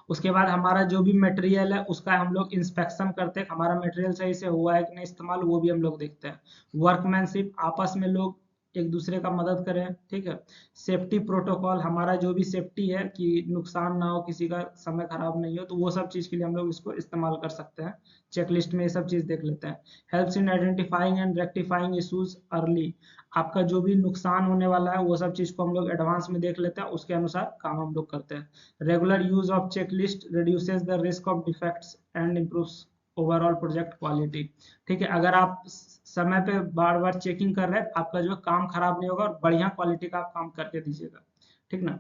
उसके बाद हमारा जो भी मटेरियल है उसका हम लोग इंस्पेक्शन करते हैं, हमारा मटेरियल सही से हुआ है कि नहीं इस्तेमाल, वो भी हम लोग देखते हैं। वर्कमैनशिप, आपस में लोग एक दूसरे का मदद करें, ठीक है। सेफ्टी प्रोटोकॉल, हमारा जो भी सेफ्टी है कि नुकसान ना हो, किसी का समय खराब नहीं हो, तो वो सब चीज़ के लिए हम लोग इसको इस्तेमाल कर सकते हैं। चेकलिस्ट में ये सब चीज़ देख लेते हैं। Helps in identifying and rectifying issues early, आपका जो भी नुकसान होने वाला है वो सब चीज़ को हम लोग एडवांस में देख लेते हैं, उसके अनुसार काम हम लोग करते हैं। Regular use of checklist reduces the risk of defects and improves overall project quality. ठीक है, अगर आप समय पे बार बार चेकिंग कर रहे हैं, आपका जो काम खराब नहीं होगा और बढ़िया क्वालिटी का आप काम करके दीजिएगा। ठीक ना।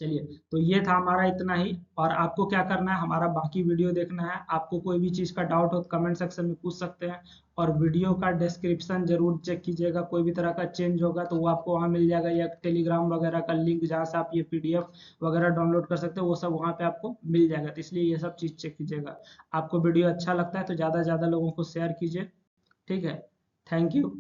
चलिए, तो ये था हमारा इतना ही। और आपको क्या करना है, हमारा बाकी वीडियो देखना है। आपको कोई भी चीज़ का डाउट हो तो कमेंट सेक्शन में पूछ सकते हैं। और वीडियो का डिस्क्रिप्शन जरूर चेक कीजिएगा, कोई भी तरह का चेंज होगा तो वो आपको वहाँ मिल जाएगा, या टेलीग्राम वगैरह का लिंक जहाँ से आप ये PDF वगैरह डाउनलोड कर सकते हो, वो सब वहाँ पे आपको मिल जाएगा। तो इसलिए ये सब चीज़ चेक कीजिएगा। आपको वीडियो अच्छा लगता है तो ज़्यादा से ज़्यादा लोगों को शेयर कीजिए। ठीक है। Thank you.